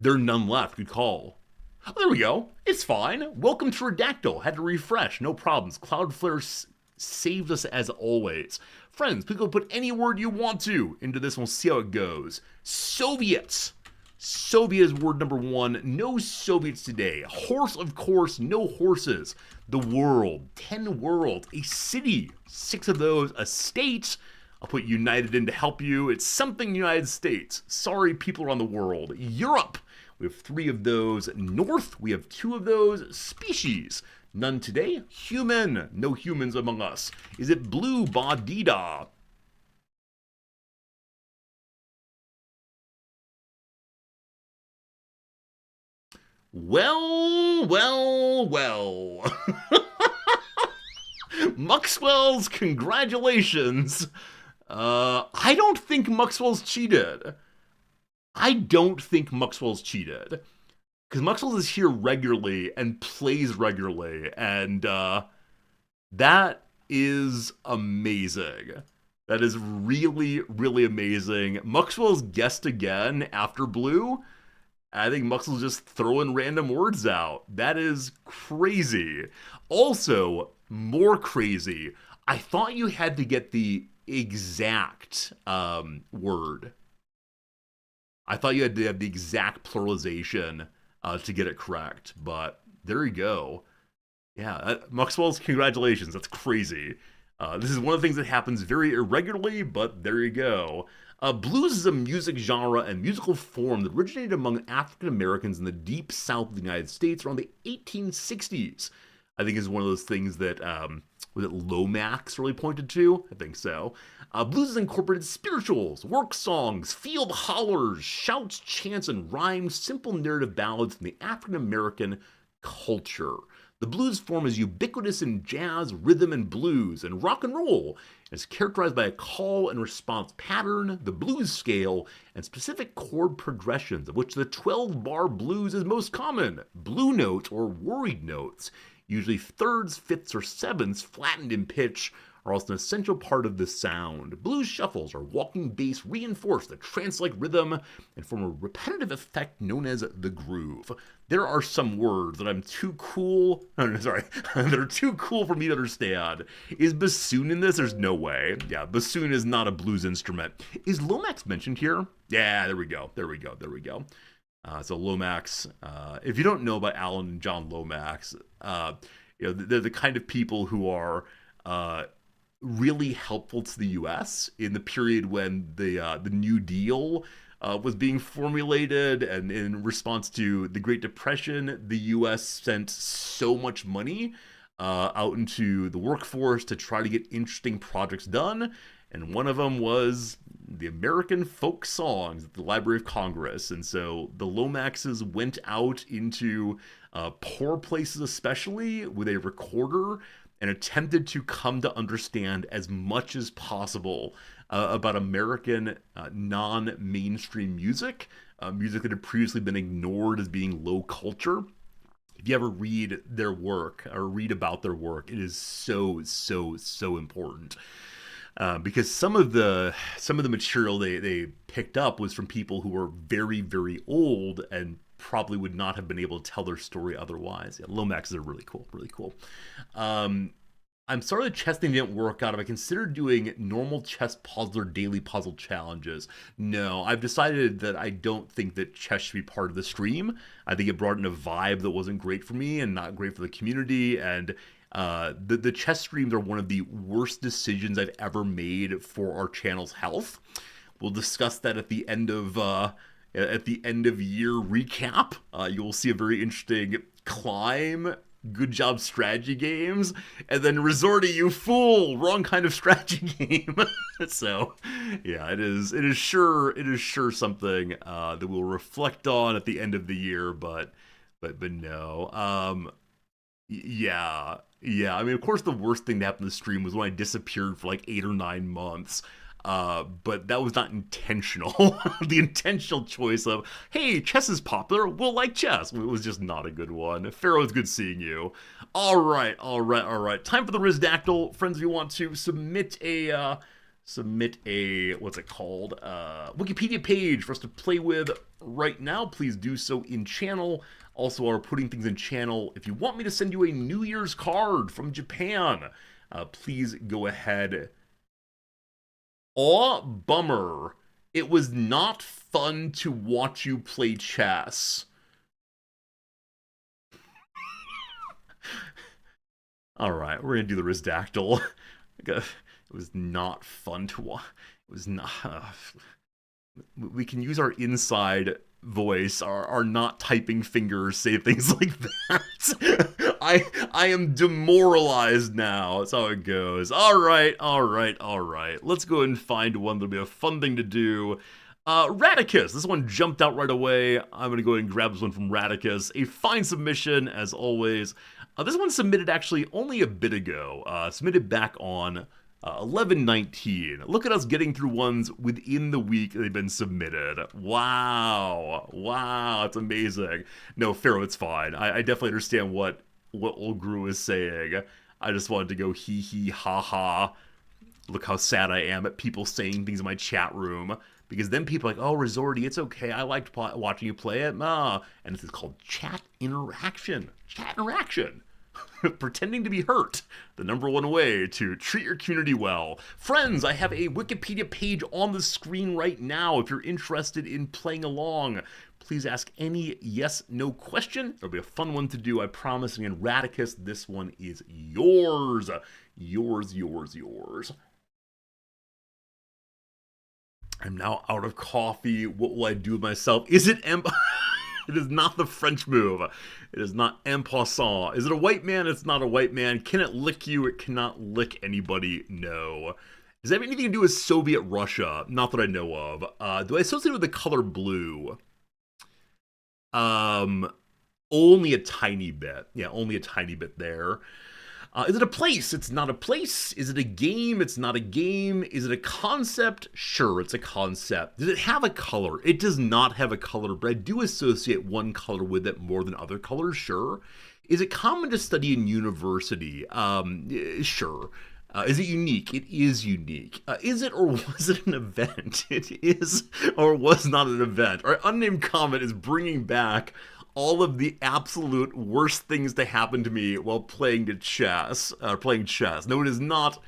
A: There are none left. Good call. Oh, there we go. It's fine. Welcome to Redactyl. Had to refresh. No problems. Cloudflare saved us as always. Friends, please go put any word you want to into this and we'll see how it goes. Soviets. Soviet is word number one. No Soviets today. Horse, of course, no horses. The world. 10 worlds. A city. 6 of those. A state. I'll put United in to help you. It's something United States. Sorry, people around the world. Europe. We have 3 of those. North. We have 2 of those. Species. None today. Human. No humans among us. Is it blue? Ba-dee-da. Well. Muxwell's, congratulations. I don't think Muxwell's cheated. Because Muxwell is here regularly and plays regularly, and that is amazing. That is really, really amazing. Muxwell's guessed again after Blue. I think Muxwell's just throwing random words out. That is crazy. Also, more crazy, I thought you had to get the exact word. I thought you had to have the exact pluralization to get it correct, but there you go. Yeah, Muxwell's, congratulations. That's crazy. This is one of the things that happens very irregularly, but there you go. Blues is a music genre and musical form that originated among African Americans in the deep south of the United States around the 1860s. I think is one of those things that, was it Lomax really pointed to? I think so. Blues has incorporated spirituals, work songs, field hollers, shouts, chants, and rhymes, simple narrative ballads from the African American culture. The blues form is ubiquitous in jazz, rhythm and blues, and rock and roll. It's characterized by a call and response pattern, the blues scale, and specific chord progressions, of which the 12-bar blues is most common. Blue notes, or worried notes, usually thirds, fifths, or sevenths, flattened in pitch, are also an essential part of the sound. Blues shuffles or walking bass reinforce the trance-like rhythm and form a repetitive effect known as the groove. There are some words that I'm too cool, that are too cool for me to understand. Is bassoon in this? There's no way. Yeah, bassoon is not a blues instrument. Is Lomax mentioned here? Yeah, there we go. So Lomax, if you don't know about Alan and John Lomax, they're the kind of people who are really helpful to the U.S. in the period when the New Deal was being formulated, and in response to the Great Depression, the U.S. sent so much money out into the workforce to try to get interesting projects done, and one of them was the American folk songs at the Library of Congress. And so the Lomaxes went out into poor places, especially with a recorder, and attempted to come to understand as much as possible about American non-mainstream music, music that had previously been ignored as being low culture. If you ever read their work or read about their work, it is so important. Because some of the material they picked up was from people who were very old and probably would not have been able to tell their story otherwise. Yeah, Lomax are really cool. I'm sorry the chess thing didn't work out. Have I considered doing normal chess puzzle or daily puzzle challenges? No, I've decided that I don't think that chess should be part of the stream. I think it brought in a vibe that wasn't great for me and not great for the community, and the chess streams are one of the worst decisions I've ever made for our channel's health. We'll discuss that at the end of year recap. You will see a very interesting climb good job strategy games, and then Resorty, you fool, wrong kind of strategy game. So, yeah, it is sure something that we'll reflect on at the end of the year, but no. Yeah, yeah. I mean, of course, the worst thing that happened to the stream was when I disappeared for like 8 or 9 months. But that was not intentional. The intentional choice of, hey, chess is popular, we'll like chess, it was just not a good one. Pharaoh, it's good seeing you. All right, all right, all right. Time for the Rizdactyl. Friends, if you want to submit a what's it called, Wikipedia page for us to play with right now, please do so in channel. Also, are putting things in channel. If you want me to send you a New Year's card from Japan, please go ahead. Aw, bummer. It was not fun to watch you play chess. Alright, we're gonna do the Rizdactyl. It was not fun to watch. It was not. We can use our inside voice, our not typing fingers, say things like that. I am demoralized now. That's how it goes. All right. Let's go ahead and find one that'll be a fun thing to do. Radicus. This one jumped out right away. I'm gonna go ahead and grab this one from Radicus. A fine submission as always. This one submitted actually only a bit ago. Submitted back on 11/19. Look at us getting through ones within the week they've been submitted. Wow, it's amazing. No, Pharaoh, it's fine. I definitely understand what old Gru is saying. I just wanted to go hee hee ha ha. Look how sad I am at people saying things in my chat room, because then people are like, oh, Resorty, it's okay. I liked watching you play it. And this is called chat interaction. Chat interaction. Pretending to be hurt, the #1 way to treat your community well. Friends, I have a Wikipedia page on the screen right now. If you're interested in playing along, please ask any yes/no question. It'll be a fun one to do, I promise. And again, Radicus, this one is yours. Yours. I'm now out of coffee. What will I do with myself? Is it It is not the French move. It is not en passant. Is it a white man? It's not a white man. Can it lick you? It cannot lick anybody. No. Does that have anything to do with Soviet Russia? Not that I know of. Do I associate it with the color blue? Only a tiny bit. Yeah, only a tiny bit there. Is it a place? It's not a place. Is it a game? It's not a game. Is it a concept? Sure, it's a concept. Does it have a color? It does not have a color, but I do associate one color with it more than other colors, sure. Is it common to study in university? Sure. Is it unique? It is unique. Is it or was it an event? It is or was not an event. Our unnamed comment is bringing back all of the absolute worst things to happen to me while playing chess. No, it is not.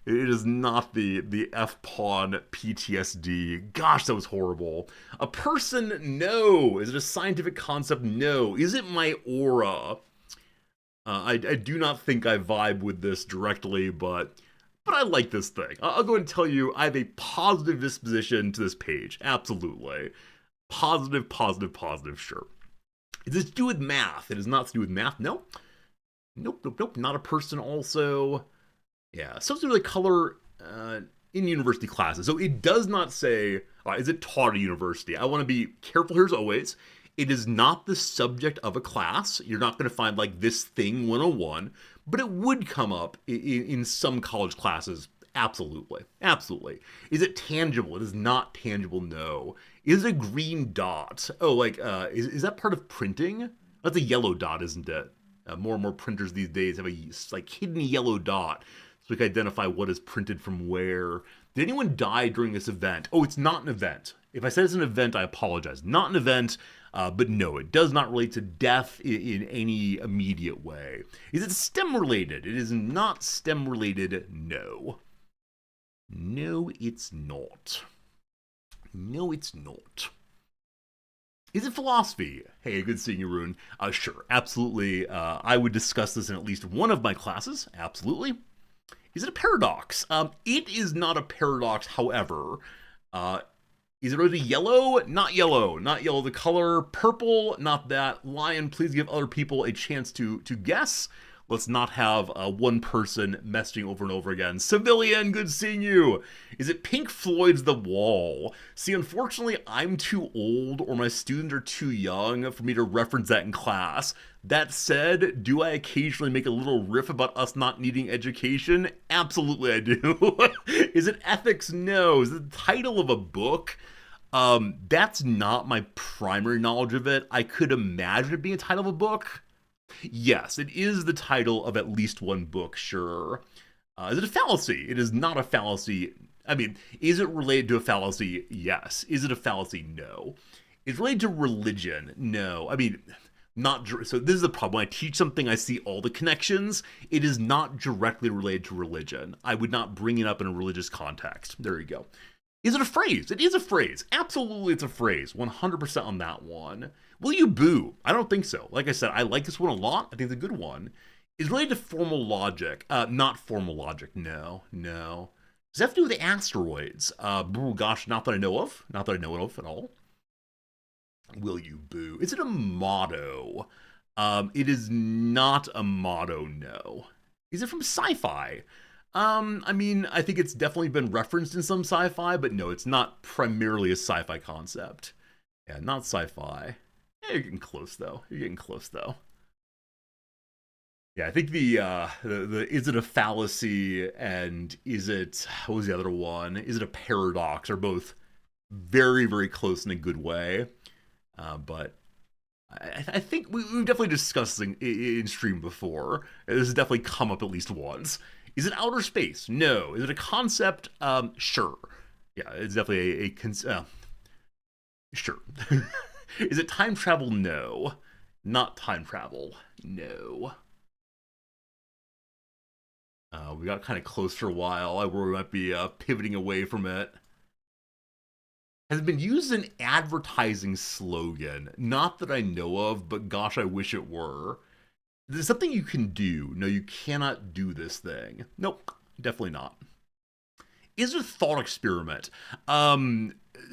A: It is not the F-pawn PTSD. Gosh, that was horrible. A person? No. Is it a scientific concept? No. Is it my aura? I do not think I vibe with this directly, but I like this thing. I'll go and tell you, I have a positive disposition to this page. Absolutely. Positive, sure. Is this to do with math? It is not to do with math. No. Nope. Not a person also. Yeah, something with a color in university classes. So it does not say, is it taught at university? I want to be careful here as always. It is not the subject of a class. You're not going to find like this thing 101, but it would come up in some college classes. Absolutely. Is it tangible? It is not tangible, no. Is it a green dot? Oh, like, is that part of printing? That's a yellow dot, isn't it? More and more printers these days have a like hidden yellow dot, so we can identify what is printed from where. Did anyone die during this event? Oh, it's not an event. If I said it's an event, I apologize. Not an event, but no, it does not relate to death in any immediate way. Is it STEM related? It is not STEM related, no. No, it's not. Is it philosophy? Hey, good seeing you, Rune. Sure, absolutely. I would discuss this in at least one of my classes. Absolutely. Is it a paradox? It is not a paradox, however. Is it really yellow? Not yellow. Not yellow the color. Purple? Not that. Lion, please give other people a chance to guess. Let's not have one person messing over and over again. Civilian, good seeing you. Is it Pink Floyd's The Wall? See, unfortunately, I'm too old or my students are too young for me to reference that in class. That said, do I occasionally make a little riff about us not needing education? Absolutely I do. Is it ethics? No. Is it the title of a book? That's not my primary knowledge of it. I could imagine it being a title of a book. Yes, it is the title of at least one book, sure. Is it a fallacy? It is not a fallacy. I mean, is it related to a fallacy? Yes. Is it a fallacy? No. Is it related to religion? No. I mean, not. So this is the problem. When I teach something, I see all the connections. It is not directly related to religion. I would not bring it up in a religious context. There you go. Is it a phrase? It is a phrase. Absolutely, it's a phrase. 100% on that one. Will you boo? I don't think so. Like I said, I like this one a lot. I think it's a good one. Is related to formal logic. Not formal logic. No. Does that have to do with the asteroids? Gosh, not that I know of. Not that I know of at all. Will you boo? Is it a motto? It is not a motto, no. Is it from sci-fi? I mean, I think it's definitely been referenced in some sci-fi, but no, it's not primarily a sci-fi concept. Yeah, not sci-fi. Yeah, you're getting close though. Yeah, I think the is it a fallacy and is it, what was the other one? Is it a paradox? Are both very, very close in a good way. But I think we've definitely discussed this in stream before. This has definitely come up at least once. Is it outer space? No. Is it a concept? Sure. Yeah, it's definitely sure. Is it time travel? No. Not time travel. No. We got kind of close for a while. I worry we might be pivoting away from it. Has been used as an advertising slogan. Not that I know of, but gosh, I wish it were. There's something you can do. No, you cannot do this thing. Nope, definitely not. Is it a thought experiment?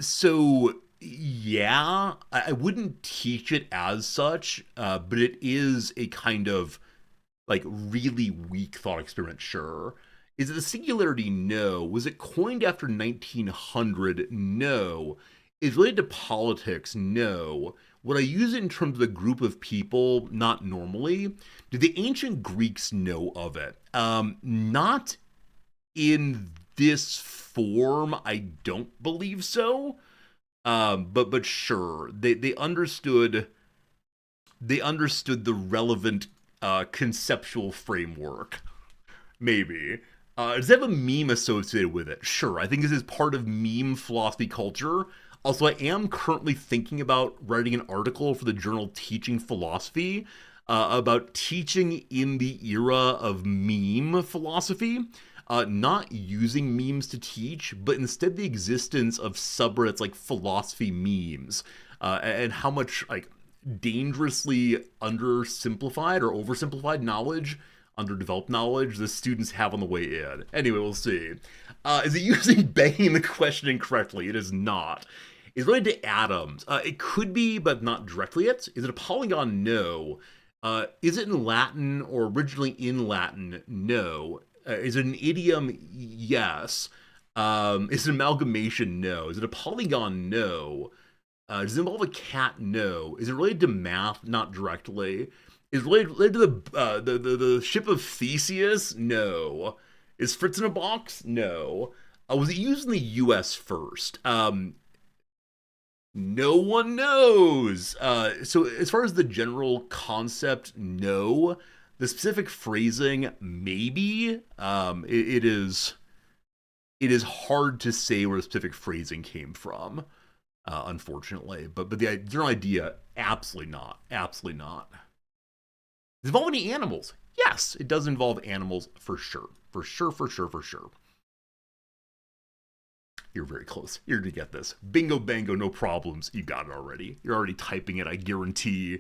A: So yeah, I wouldn't teach it as such, but it is a kind of like really weak thought experiment, sure. Is it a singularity? No. Was it coined after 1900? No. Is it related to politics? No. Would I use it in terms of a group of people? Not normally. Did the ancient Greeks know of it? Not in this form. I don't believe so. But sure, they understood the relevant conceptual framework. Maybe. Does it have a meme associated with it? Sure, I think this is part of meme philosophy culture. Also, I am currently thinking about writing an article for the journal Teaching Philosophy about teaching in the era of meme philosophy. Not using memes to teach, but instead the existence of subreddits like philosophy memes, and how much like dangerously undersimplified or oversimplified knowledge, underdeveloped knowledge the students have on the way in. Anyway, we'll see. Is it using begging the question incorrectly? It is not. Is it related to atoms? It could be, but not directly it. Is it a polygon? No. Is it in Latin or originally in Latin? No. Is it an idiom? Yes. Is it an amalgamation? No. Is it a polygon? No. Does it involve a cat? No. Is it related to math? Not directly. Is it related to the ship of Theseus? No. Is Fritz in a box? No. Was it used in the U.S. first? No one knows. So as far as the general concept, no. The specific phrasing, maybe. It is hard to say where the specific phrasing came from, unfortunately. But the general idea, absolutely not. Absolutely not. Does it involve any animals? Yes, it does involve animals for sure. For sure. You're very close. You're going to get this. Bingo bango, no problems. You got it already. You're already typing it, I guarantee.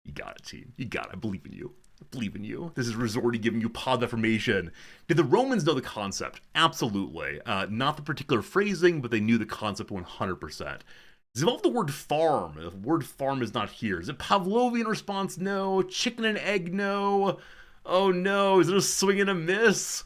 A: You got it, team. You got it. I believe in you. Believe in you. This is Resorty giving you pod information. Did the Romans know the concept? Absolutely. Not the particular phrasing, but they knew the concept 100%. Does it involve the word farm? The word farm is not here. Is it Pavlovian response? No. Chicken and egg? No. Oh no, is it a swing and a miss?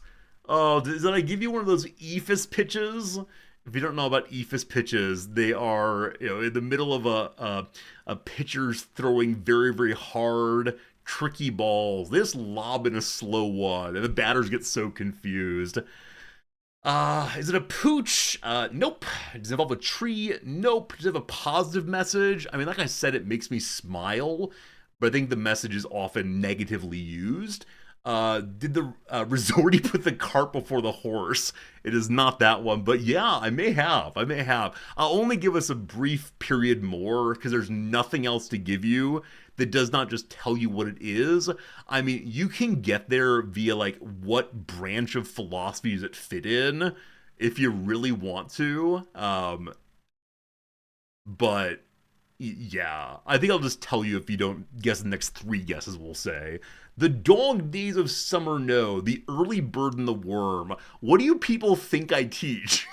A: Oh, did I give you one of those ephus pitches? If you don't know about ephus pitches, they are, in the middle of a pitcher's throwing very, very hard, tricky balls. They just lob in a slow one, and the batters get so confused. Is it a pooch? Nope. Does it involve a tree? Nope. Does it have a positive message? I mean, like I said, it makes me smile, but I think the message is often negatively used. Did the Resorty put the cart before the horse? It is not that one, but yeah, I may have. I'll only give us a brief period more because there's nothing else to give you that does not just tell you what it is. I mean, you can get there via like what branch of philosophy does it fit in if you really want to. But yeah, I think I'll just tell you if you don't guess the next 3 guesses, we'll say. The dog days of summer know, the early bird and the worm. What do you people think I teach?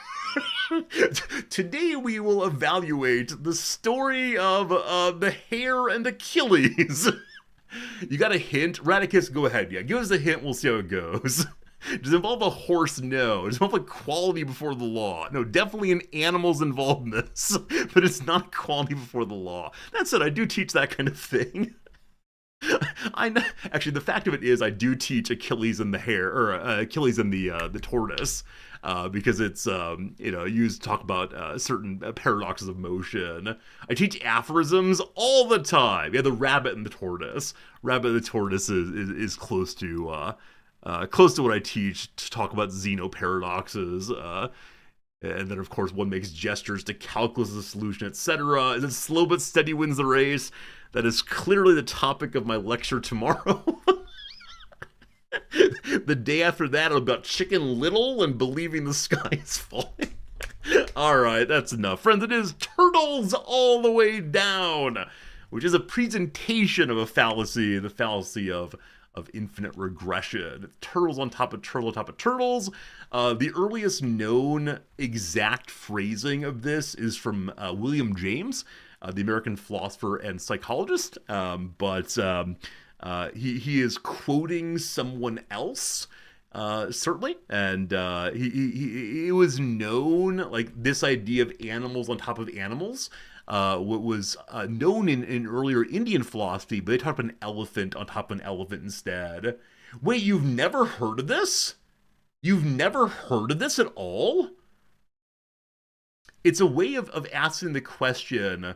A: Today we will evaluate the story of the hare and Achilles. You got a hint? Radicus, go ahead. Yeah, give us a hint, we'll see how it goes. Does it involve a horse? No. Does it involve equality before the law? No, definitely an animal's involvement, but it's not equality before the law. That said, I do teach that kind of thing. I know, actually, the fact of it is I do teach Achilles and the hare, or Achilles and the tortoise, because it's, used to talk about certain paradoxes of motion. I teach aphorisms all the time. Yeah, the rabbit and the tortoise. Rabbit and the tortoise is close to what I teach to talk about xenoparadoxes. And then, of course, one makes gestures to calculus as a solution, etc. And then slow but steady wins the race. That is clearly the topic of my lecture tomorrow. The day after that, it'll be about Chicken Little and believing the sky is falling. All right, that's enough. Friends, it is Turtles All the Way Down, which is a presentation of a fallacy, the fallacy of infinite regression. Turtles on top of turtle on top of turtles. The earliest known exact phrasing of this is from William James, the American philosopher and psychologist, but he is quoting someone else, certainly, and he was known, like this idea of animals on top of animals, what was known in earlier Indian philosophy, but they talked about an elephant on top of an elephant instead. Wait, you've never heard of this? You've never heard of this at all? It's a way of asking the question.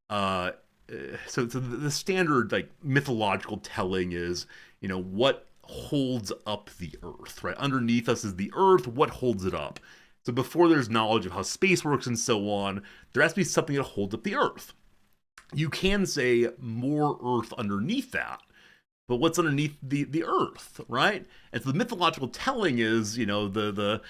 A: So the standard like mythological telling is, what holds up the earth, right? Underneath us is the earth. What holds it up? So before there's knowledge of how space works and so on, there has to be something that holds up the earth. You can say more earth underneath that, but what's underneath the earth, right? And so the mythological telling is, the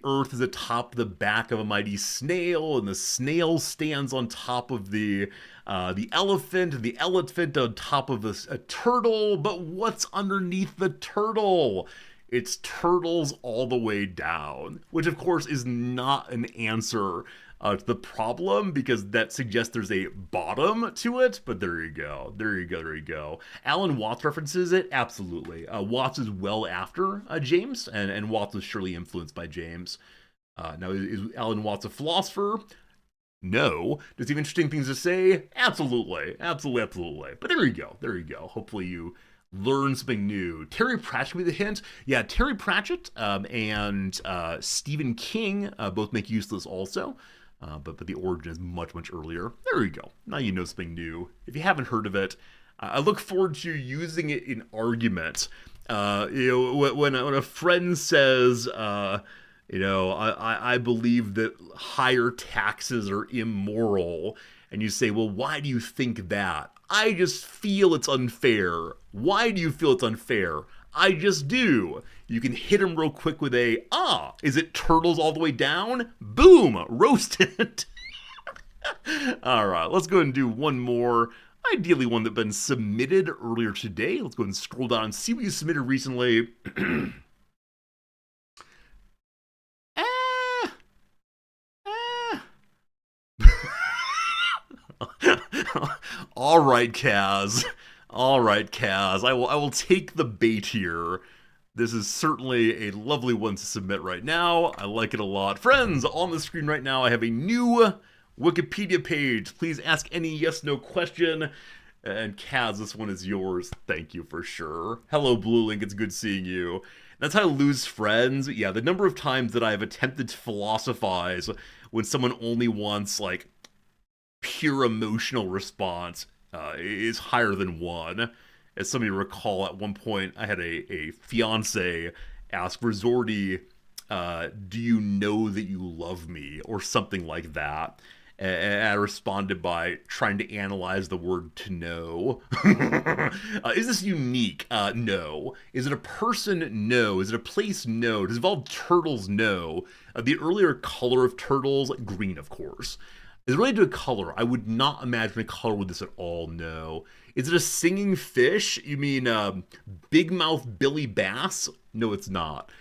A: earth is atop the back of a mighty snail, and the snail stands on top of the elephant, and the elephant on top of a turtle. But what's underneath the turtle? It's turtles all the way down, which of course is not an answer to the problem, because that suggests there's a bottom to it, but there you go. Alan Watts references it, absolutely. Watts is well after James, and Watts was surely influenced by James. Now, is Alan Watts a philosopher? No. Does he have interesting things to say? Absolutely. But there you go. Hopefully you learn something new. Terry Pratchett would be the hint. Yeah, Terry Pratchett and Stephen King both make use of this also. But the origin is much, much earlier. There you go. Now you know something new. If you haven't heard of it, I look forward to using it in argument. When a friend says, I believe that higher taxes are immoral, and you say, well, why do you think that? I just feel it's unfair. Why do you feel it's unfair? I just do. You can hit him real quick with is it turtles all the way down? Boom, roasted. All right, let's go ahead and do one more. ideally one that's been submitted earlier today. Let's go ahead and scroll down and see what you submitted recently. All right, Kaz. All right, Kaz. I will take the bait here. This is certainly a lovely one to submit right now. I like it a lot. Friends, on the screen right now, I have a new Wikipedia page. Please ask any yes/no question. And Kaz, this one is yours. Thank you for sure. Hello, Blue Link. It's good seeing you. That's how I lose friends. Yeah, the number of times that I've attempted to philosophize when someone only wants, like, pure emotional response is higher than one. As some of you recall, at one point I had a fiance ask Resorty, do you know that you love me? Or something like that. And I responded by trying to analyze the word to know. Is this unique? No. Is it a person? No. Is it a place? No. Does it involve turtles? No. The earlier color of turtles, green, of course. Is it related to a color? I would not imagine a color with this at all, no. Is it a singing fish? You mean big mouth Billy Bass? No, it's not.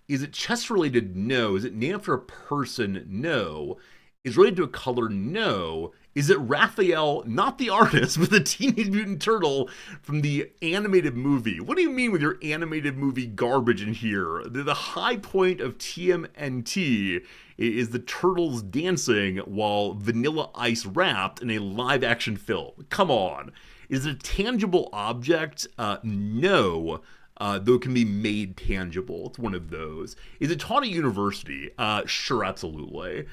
A: Is it chess related? No. Is it named after a person? No. Is it related to a color? No. Is it Raphael, not the artist, but the Teenage Mutant Turtle from the animated movie? What do you mean with your animated movie garbage in here? The high point of TMNT is the turtles dancing while Vanilla Ice rapped in a live-action film. Come on. Is it a tangible object? No. Though it can be made tangible. It's one of those. Is it taught at university? Sure, absolutely.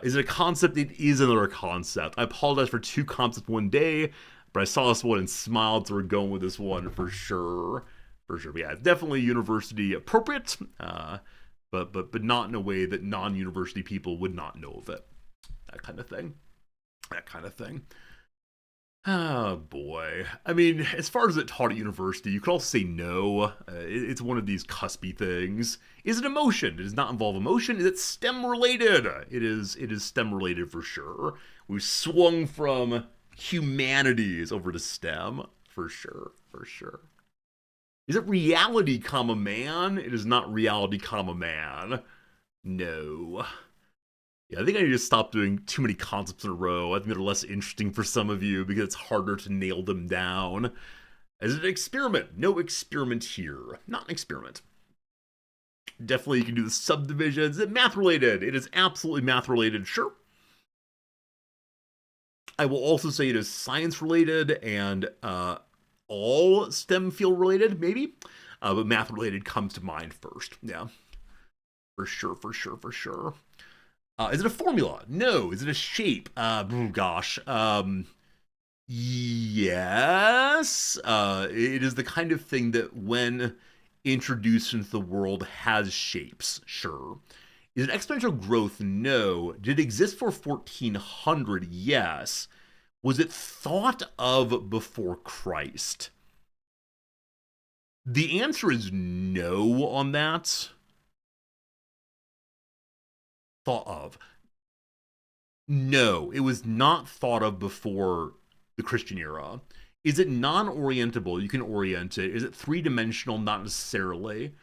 A: Is it a concept? It is another concept. I apologize for two concepts one day, but I saw this one and smiled, so we're going with this one for sure. For sure. But yeah, it's definitely university appropriate, but not in a way that non-university people would not know of it. That kind of thing. That kind of thing. Oh boy. I mean, as far as it taught at university, you could also say no. It's one of these cuspy things. Is it emotion? It does not involve emotion. Is it STEM related? It is STEM related for sure. We've swung from humanities over to STEM for sure, for sure. Is it reality, comma, man? It is not reality, comma, man. No. Yeah, I think I need to stop doing too many concepts in a row. I think they're less interesting for some of you because it's harder to nail them down. Is it an experiment? No experiment here. Not an experiment. Definitely you can do the subdivisions. Is it math related? It is absolutely math related, sure. I will also say it is science related and all STEM field related, maybe. But math related comes to mind first. Yeah. For sure, for sure, for sure. Is it a formula? No. Is it a shape? Gosh. Yes. It is the kind of thing that when introduced into the world has shapes. Sure. Is it exponential growth? No. Did it exist for 1400? Yes. Was it thought of before Christ? The answer is no on that. Thought of. No, it was not thought of before the Christian era. Is it non-orientable? You can orient it. Is it three-dimensional? Not necessarily.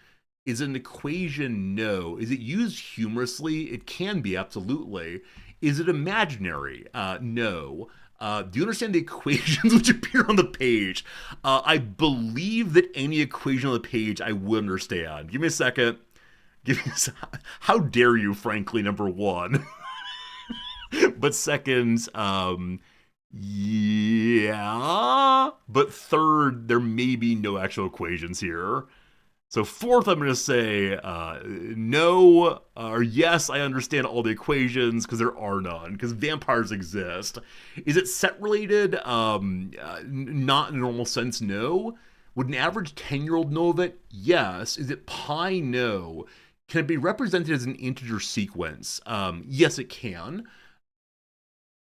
A: Is it an equation? No. Is it used humorously? It can be, absolutely. Is it imaginary? No. Do you understand the equations which appear on the page? I believe that any equation on the page I would understand. Give me a second. How dare you, frankly, number one. But second, yeah. But third, there may be no actual equations here. So fourth, I'm going to say no or yes, I understand all the equations because there are none, because vampires exist. Is it set related? Not in a normal sense, no. Would an average 10-year-old know of it? Yes. Is it pi? No. Can it be represented as an integer sequence? Yes, it can.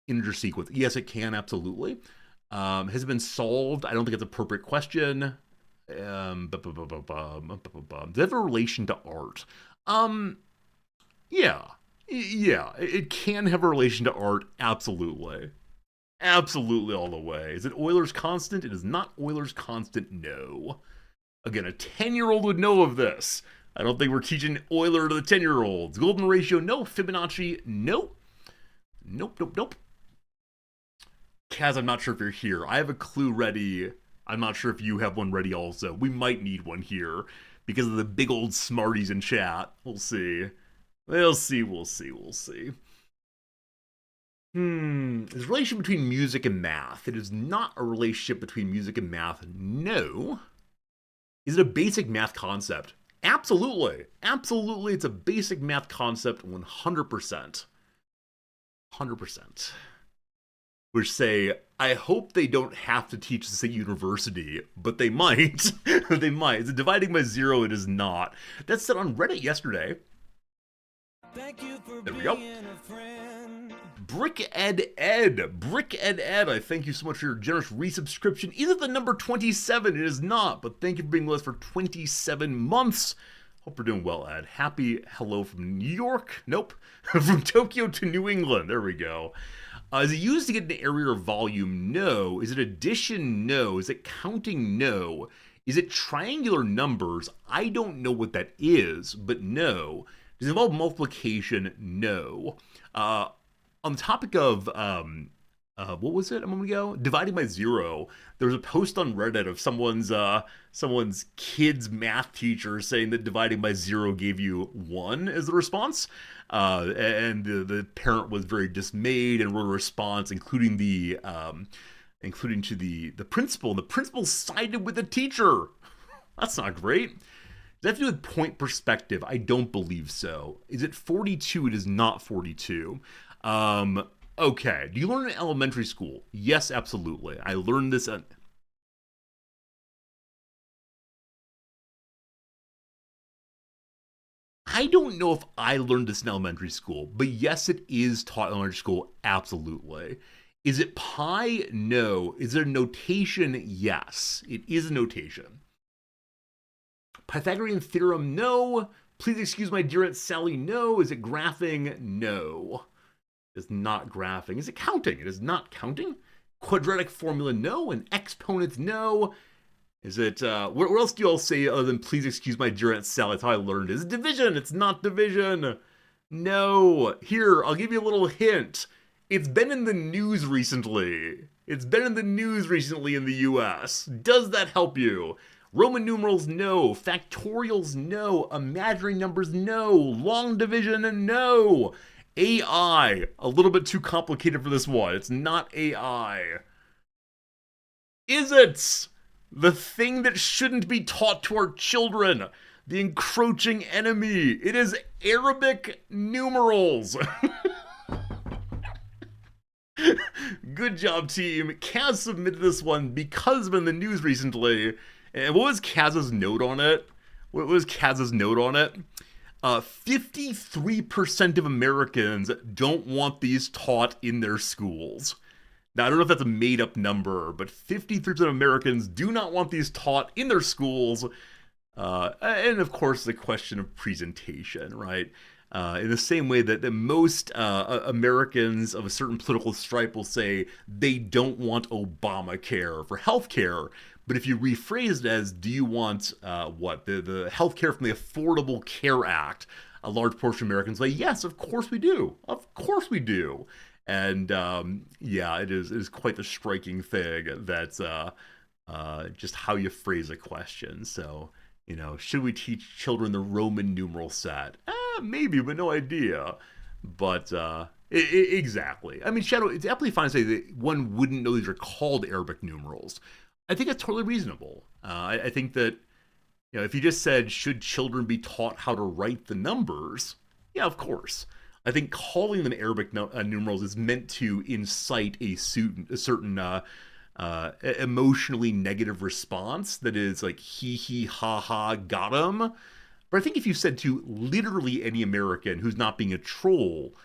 A: Integer sequence. Yes, it can, absolutely. Has it been solved? I don't think it's an appropriate question. Does it have a relation to art? Yeah. Yeah, it can have a relation to art, absolutely. Absolutely all the way. Is it Euler's constant? It is not Euler's constant, no. Again, a 10-year-old would know of this. I don't think we're teaching Euler to the 10-year-olds. Golden ratio, no. Fibonacci, nope. Nope, nope, nope. Kaz, I'm not sure if you're here. I have a clue ready. I'm not sure if you have one ready also. We might need one here because of the big old smarties in chat. We'll see. We'll see, we'll see, we'll see. There's a relationship between music and math. It is not a relationship between music and math, no. Is it a basic math concept? Absolutely. Absolutely, it's a basic math concept 100%. 100%. Which say, I hope they don't have to teach this at university, but they might. They might. Is it dividing by zero? It is not. That's said on Reddit yesterday.
B: Thank you for
A: there we
B: being
A: go.
B: a friend.
A: Brick Ed, I thank you so much for your generous resubscription. Is it the number 27? It is not, but thank you for being with us for 27 months. Hope we're doing well, Ed. Happy hello from New York. Nope. From Tokyo to New England. There we go. Is it used to get an area or volume? No. Is it addition? No. Is it counting? No. Is it triangular numbers? I don't know what that is, but no. Does it involve multiplication? No. On the topic of, what was it a moment ago? Dividing by zero. There was a post on Reddit of someone's kid's math teacher saying that dividing by zero gave you 1 as the response. And the parent was very dismayed and wrote a response, including to the principal. And the principal sided with the teacher. That's not great. Does that have to do with point perspective? I don't believe so. Is it 42? It is not 42. Okay. Do you learn in elementary school? Yes, absolutely. I learned this at... I don't know if I learned this in elementary school, but yes, it is taught in elementary school. Absolutely. Is it pi? No. Is it a notation? Yes. It is a notation. Pythagorean theorem? No. Please excuse my dear Aunt Sally? No. Is it graphing? No. It's not graphing. Is it counting? It is not counting. Quadratic formula? No. And exponents? No. Is it, what else do you all say other than please excuse my dear Aunt Sally? That's how I learned it. Is it division? It's not division. No. Here, I'll give you a little hint. It's been in the news recently. It's been in the news recently in the US. Does that help you? Roman numerals, no. Factorials, no. Imaginary numbers, no. Long division, no. AI, a little bit too complicated for this one. It's not AI. Is it? The thing that shouldn't be taught to our children. The encroaching enemy. It is Arabic numerals. Good job, team. Kaz submitted this one because of in the news recently. And what was Kaz's note on it? 53% of Americans don't want these taught in their schools. Now, I don't know if that's a made-up number, but 53% of Americans do not want these taught in their schools. And, of course, the question of presentation, right? In the same way that most Americans of a certain political stripe will say they don't want Obamacare for healthcare. But if you rephrase it as, do you want the healthcare from the Affordable Care Act? A large portion of Americans say, yes, of course we do. Of course we do. And yeah, it is quite the striking thing that's just how you phrase a question. So, you know, should we teach children the Roman numeral set? Maybe, but no idea. But exactly. I mean, Shadow, it's absolutely fine to say that one wouldn't know these are called Arabic numerals. I think that's totally reasonable. I think that, you know, if you just said, should children be taught how to write the numbers? Yeah, of course. I think calling them Arabic numerals is meant to incite a certain emotionally negative response that is like, hee, ha, ha, got him. But I think if you said to literally any American who's not being a troll,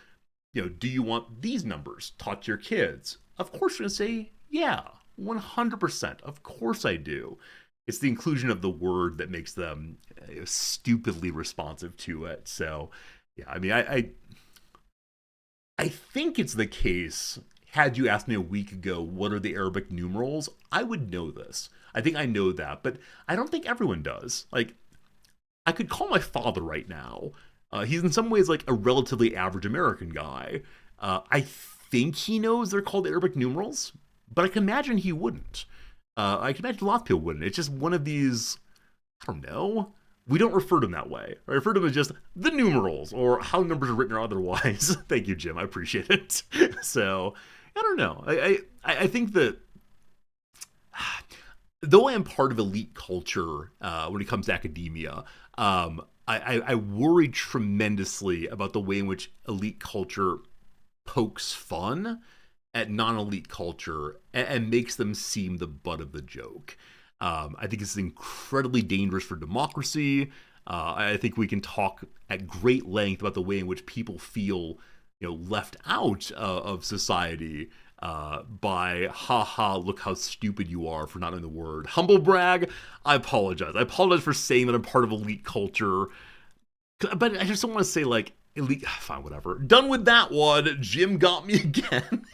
A: you know, do you want these numbers taught to your kids? Of course you're going to say, yeah, 100%. Of course I do. It's the inclusion of the word that makes them stupidly responsive to it. So, yeah, I mean, I think it's the case. had you asked me a week ago, what are the Arabic numerals, I would know this. I think I know that, but I don't think everyone does. Like, I could call my father right now. He's in some ways like a relatively average American guy. I think he knows they're called Arabic numerals, but I can imagine he wouldn't. I can imagine a lot of people wouldn't. It's just one of these, I don't know. We don't refer to them that way. I refer to them as just the numerals or how numbers are written or otherwise. Thank you, Jim. I appreciate it. So, I don't know. I think that though I am part of elite culture when it comes to academia, I worry tremendously about the way in which elite culture pokes fun at non-elite culture and makes them seem the butt of the joke. I think it's incredibly dangerous for democracy. I think we can talk at great length about the way in which people feel, left out of society by, haha, look how stupid you are for not knowing the word. Humble brag, I apologize. I apologize for saying that I'm part of elite culture. But I just don't want to say, like, elite, fine, whatever. Done with that one. Jim got me again.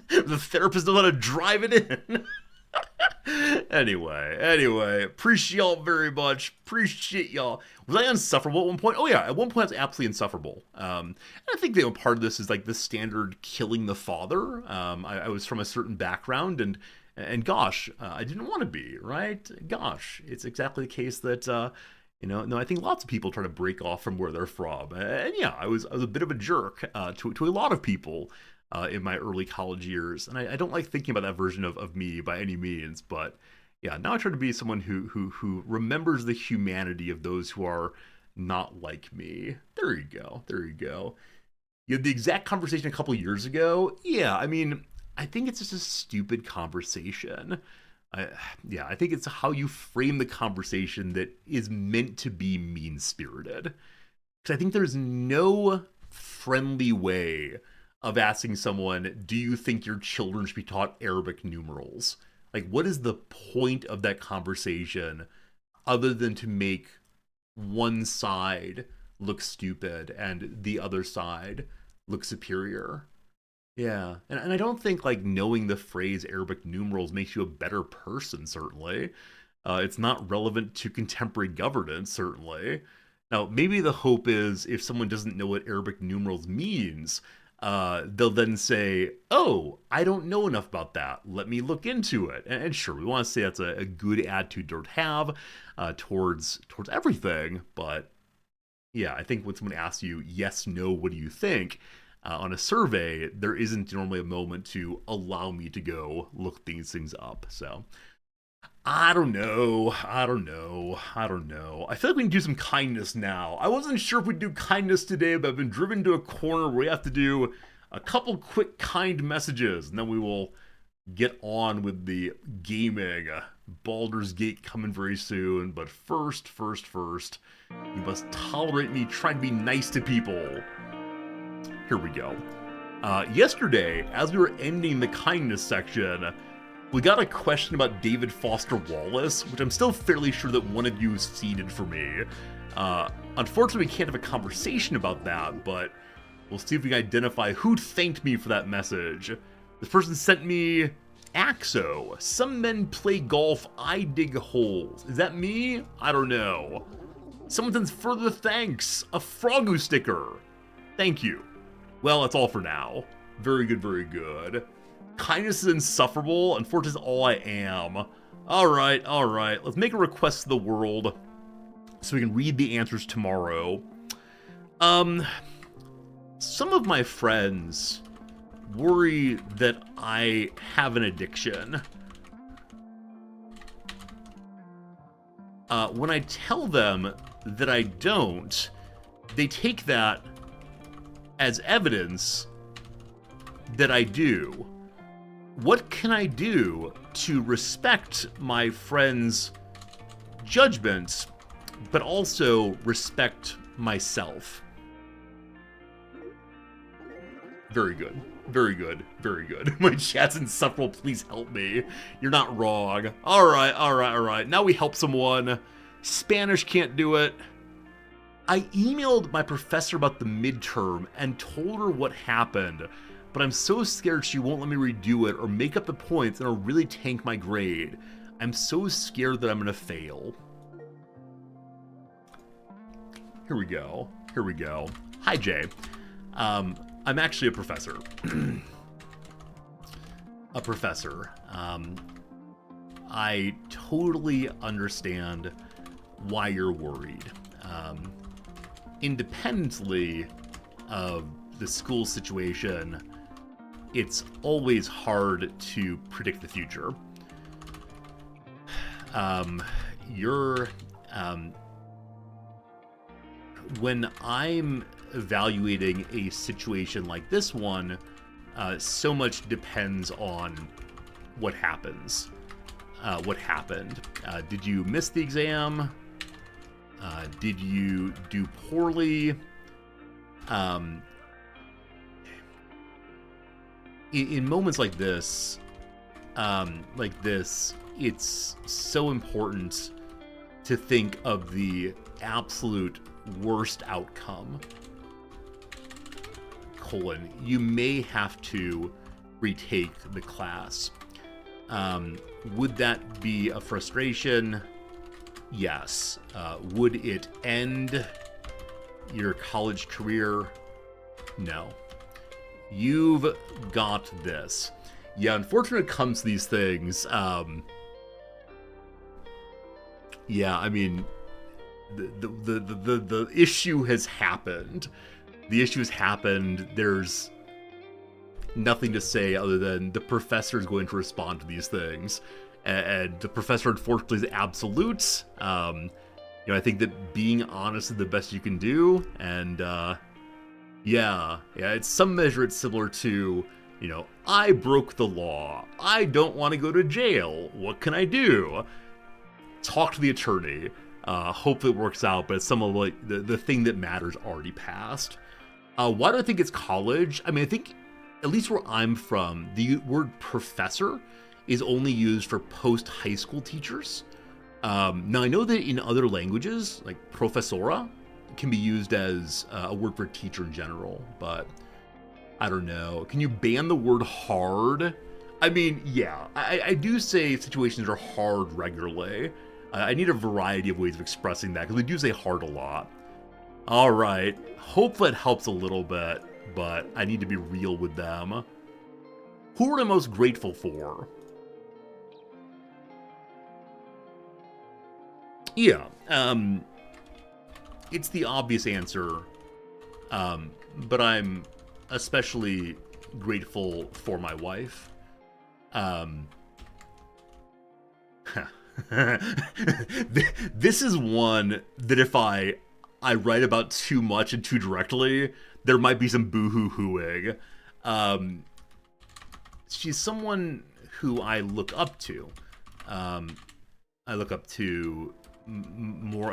A: The therapist knows how to drive it in. Anyway, appreciate y'all very much. Appreciate y'all. Was I insufferable at one point? Oh yeah, at one point I was absolutely insufferable. And I think part of this is like the standard killing the father. I was from a certain background, and gosh, I didn't want to be, right? Gosh, it's exactly the case that no, I think lots of people try to break off from where they're from. And yeah, I was a bit of a jerk to a lot of people in my early college years, and I don't like thinking about that version of me by any means, but yeah, now I try to be someone who remembers the humanity of those who are not like me. There you go. You had the exact conversation a couple years ago. Yeah, I mean, I think it's just a stupid conversation. I think it's how you frame the conversation that is meant to be mean-spirited. Because I think there's no friendly way of asking someone, do you think your children should be taught Arabic numerals? Like, what is the point of that conversation other than to make one side look stupid and the other side look superior? Yeah, and I don't think, like, knowing the phrase Arabic numerals makes you a better person, certainly. It's not relevant to contemporary governance, certainly. Now, maybe the hope is if someone doesn't know what Arabic numerals means, they'll then say, oh, I don't know enough about that. Let me look into it. And sure, we want to say that's a good attitude to have towards everything. But yeah, I think when someone asks you, yes, no, what do you think? On a survey, there isn't normally a moment to allow me to go look these things up. So I don't know. I feel like we can do some kindness now. I wasn't sure if we'd do kindness today, but I've been driven to a corner where we have to do a couple quick kind messages, and then we will get on with the gaming. Baldur's Gate coming very soon, but first, you must tolerate me trying to be nice to people. Here we go. Yesterday, as we were ending the kindness section, we got a question about David Foster Wallace, which I'm still fairly sure that one of you seeded for me. Unfortunately, we can't have a conversation about that, but we'll see if we can identify who thanked me for that message. This person sent me Axo. Some men play golf, I dig holes. Is that me? I don't know. Someone sends further thanks. A Frogu sticker. Thank you. Well, that's all for now. Very good. Kindness is insufferable. Unfortunately, it's all I am. Alright. Let's make a request to the world so we can read the answers tomorrow. Some of my friends worry that I have an addiction. When I tell them that I don't, they take that as evidence that I do. What can I do to respect my friends' judgments, but also respect myself? Very good. My chat's insufferable, please help me. You're not wrong. Alright. Now we help someone. Spanish can't do it. I emailed my professor about the midterm and told her what happened, but I'm so scared she won't let me redo it or make up the points and it'll really tank my grade. I'm so scared that I'm gonna fail. Here we go. Here we go. Hi, Jay. I'm actually a professor. A professor. I totally understand why you're worried. Independently of the school situation, it's always hard to predict the future. When I'm evaluating a situation like this one, so much depends on what happens. What happened? Did you miss the exam? Did you do poorly? In moments like this, it's so important to think of the absolute worst outcome. You may have to retake the class. Would that be a frustration? Yes. Would it end your college career? No. You've got this. Yeah, unfortunately, it comes to these things. Yeah, I mean, the issue has happened. The issue has happened. There's nothing to say other than the professor is going to respond to these things, and the professor, unfortunately, is absolute. I think that being honest is the best you can do, and yeah, it's some measure. It's similar to, I broke the law. I don't want to go to jail. What can I do? Talk to the attorney. Hope it works out, but it's some of the thing that matters already passed. Why do I think it's college? I mean, I think, at least where I'm from, the word professor is only used for post-high school teachers. Now, I know that in other languages, like professora, can be used as a word for teacher in general, but I don't know. Can you ban the word hard? I mean, yeah, I do say situations are hard regularly. I need a variety of ways of expressing that, because we do say hard a lot. All right, hopefully it helps a little bit, but I need to be real with them. Who are I most grateful for? Yeah, it's the obvious answer, but I'm especially grateful for my wife. This is one that if I write about too much and too directly, there might be some boo-hoo-hooing. She's someone who I look up to. I look up to more.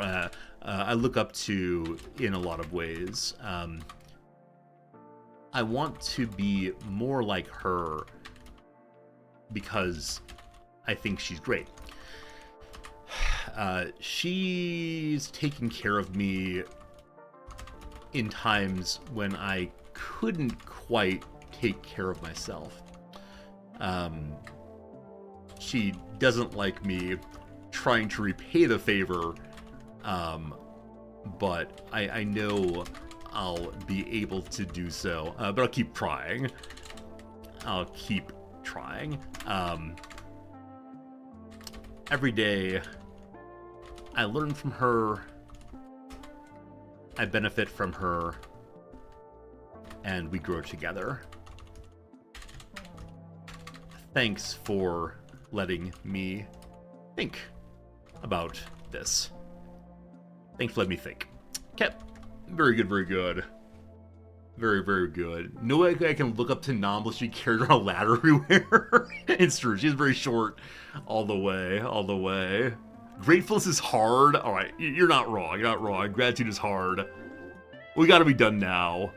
A: I look up to in a lot of ways. I want to be more like her because I think she's great. She's taken care of me in times when I couldn't quite take care of myself. She doesn't like me trying to repay the favor, but I know I'll be able to do so. But I'll keep trying. Every day, I learn from her, I benefit from her, and we grow together. Thanks for letting me think about this. Thanks for letting me think. Okay. Very good, very good. Very, very good. No way I can look up to Nom unless she carried on a ladder everywhere. It's true, she's very short all the way. Gratefulness is hard. Alright, you're not wrong, Gratitude is hard. We gotta be done now.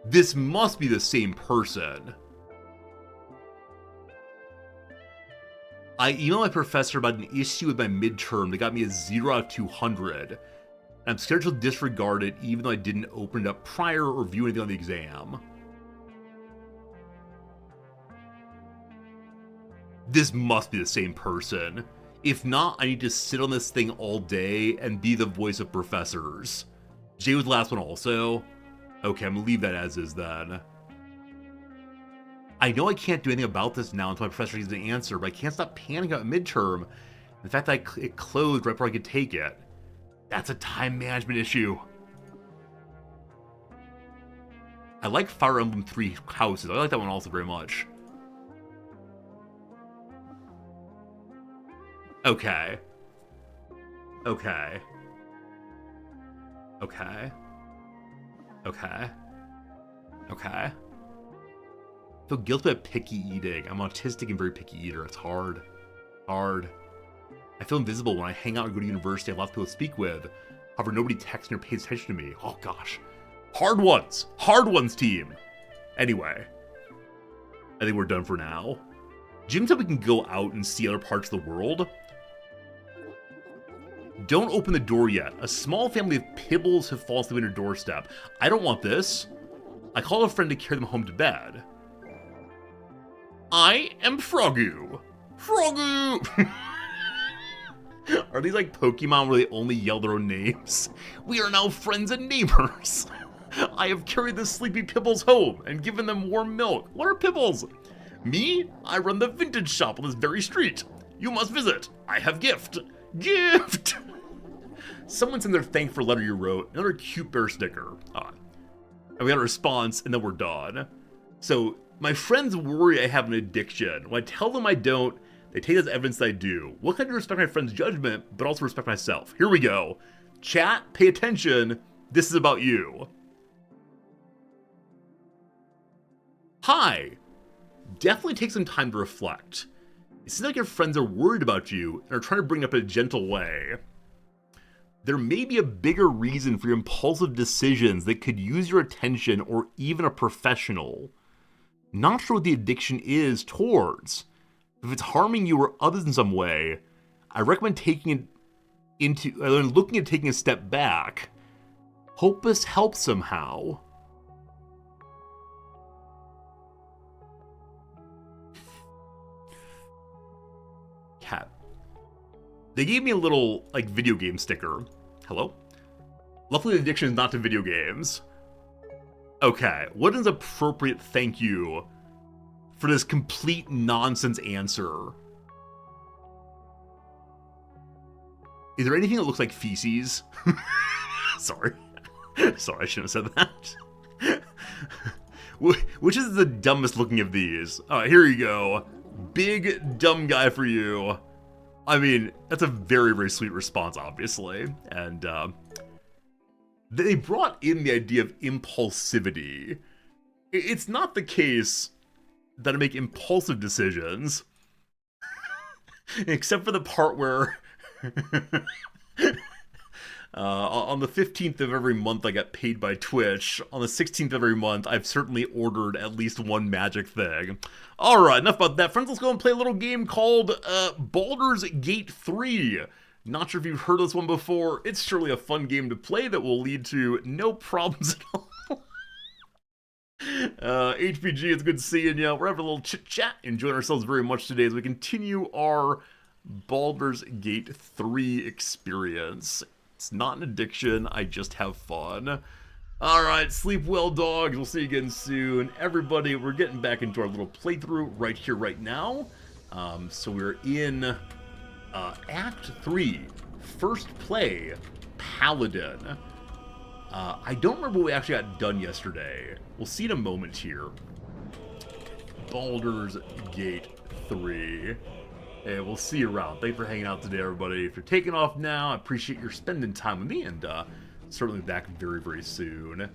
A: This must be the same person. I emailed my professor about an issue with my midterm that got me a 0 out of 200. I'm scared she'll disregard it even though I didn't open it up prior or view anything on the exam. This must be the same person. If not, I need to sit on this thing all day and be the voice of professors. Jay was the last one also. Okay, I'm gonna leave that as is then. I know I can't do anything about this now until my professor gives the answer, but I can't stop panicking about midterm. The fact that it closed right before I could take it. That's a time management issue. I like Fire Emblem 3 Houses. I like that one also very much. Okay. Okay. Okay. Okay. Okay. I feel guilty about picky eating. I'm autistic and very picky eater. It's hard. Hard. I feel invisible when I hang out or go to university. I have lots of people to speak with. However, nobody texts me or pays attention to me. Oh gosh. Hard ones. Hard ones, team. Anyway. I think we're done for now. Jim said we can go out and see other parts of the world. Don't open the door yet. A small family of pibbles have fallen asleep on your doorstep. I don't want this. I called a friend to carry them home to bed. I am Frogu. Frogu! Are these like Pokemon where they only yell their own names? We are now friends and neighbors. I have carried the sleepy pibbles home and given them warm milk. What are pibbles? Me? I run the vintage shop on this very street. You must visit. I have gift. Gift! Someone sent their thankful letter you wrote. Another cute bear sticker. And we got a response, and then we're done. So, my friends worry I have an addiction. When I tell them I don't, they take it as evidence that I do. What can I do to respect my friend's judgment, but also respect myself? Here we go. Chat, pay attention. This is about you. Hi. Definitely take some time to reflect. It seems like your friends are worried about you and are trying to bring it up in a gentle way. There may be a bigger reason for your impulsive decisions that could use your attention or even a professional. Not sure what the addiction is towards. If it's harming you or others in some way, I recommend looking at taking a step back. Hope this helps somehow. Cat. They gave me a little, like, video game sticker. Hello? Luckily the addiction is not to video games. Okay, what is appropriate thank you for this complete nonsense answer? Is there anything that looks like feces? Sorry. Sorry, I shouldn't have said that. Which is the dumbest looking of these? Alright, here you go. Big dumb guy for you. I mean, that's a very, very sweet response, obviously. And they brought in the idea of impulsivity. It's not the case that I make impulsive decisions. Except for the part where on the 15th of every month I get paid by Twitch. On the 16th of every month, I've certainly ordered at least one magic thing. Alright, enough about that. Friends, let's go and play a little game called Baldur's Gate 3. Not sure if you've heard of this one before. It's surely a fun game to play that will lead to no problems at all. HPG, it's good seeing you. We're having a little chit-chat, enjoying ourselves very much today as we continue our Baldur's Gate 3 experience. It's not an addiction, I just have fun. Alright, sleep well, dogs. We'll see you again soon. Everybody, we're getting back into our little playthrough right here, right now. So we're in Act 3, First Play, Paladin. I don't remember what we actually got done yesterday. We'll see in a moment here. Baldur's Gate 3. Hey, we'll see you around. Thanks for hanging out today, everybody. If you're taking off now, I appreciate your spending time with me, and certainly back very, very soon.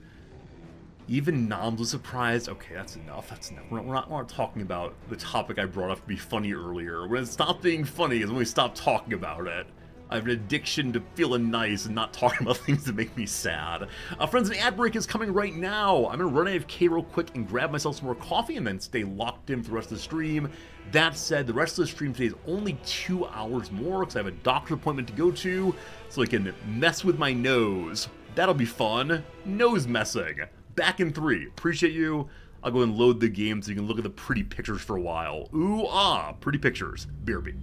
A: Even Noms was surprised. Okay, that's enough. That's enough. We're not talking about the topic I brought up to be funny earlier. When it stopped being funny is when we stopped talking about it. I have an addiction to feeling nice and not talking about things that make me sad. Friends, an ad break is coming right now. I'm gonna run AFK real quick and grab myself some more coffee and then stay locked in for the rest of the stream. That said, the rest of the stream today is only 2 hours more because I have a doctor's appointment to go to, so I can mess with my nose. That'll be fun. Nose messing. Back in 3. Appreciate you. I'll go and load the game so you can look at the pretty pictures for a while. Ooh, ah, pretty pictures. BRB.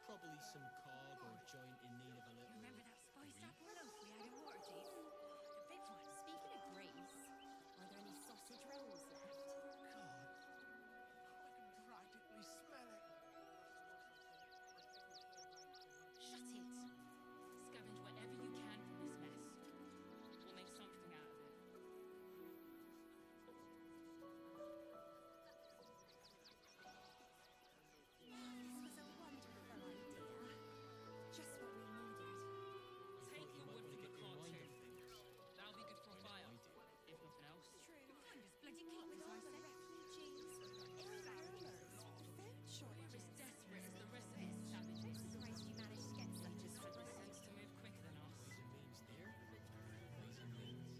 C: Probably some cog or joint in need of a little...
D: You remember that spiced apple loaf we had in Waterdeep? The big one.
E: Speaking of Greece, are there any sausage rolls left?
B: God, I can practically smell it.
D: Shut it. Scavenge whatever you can from this mess. We'll make something out of it.
E: This was a wonderful idea. Just what we needed.
D: Take the wood from the cart too. That'll be good for a fire, if nothing else.
E: True. I'm just bloody keep with all the refugees. Food shortages.
D: We're as desperate as the rest of these savages.
E: Surprised you managed to get such a
D: Just had the
E: surprise.
D: sense to move quicker than us.
C: Ways and means there. Ways and means.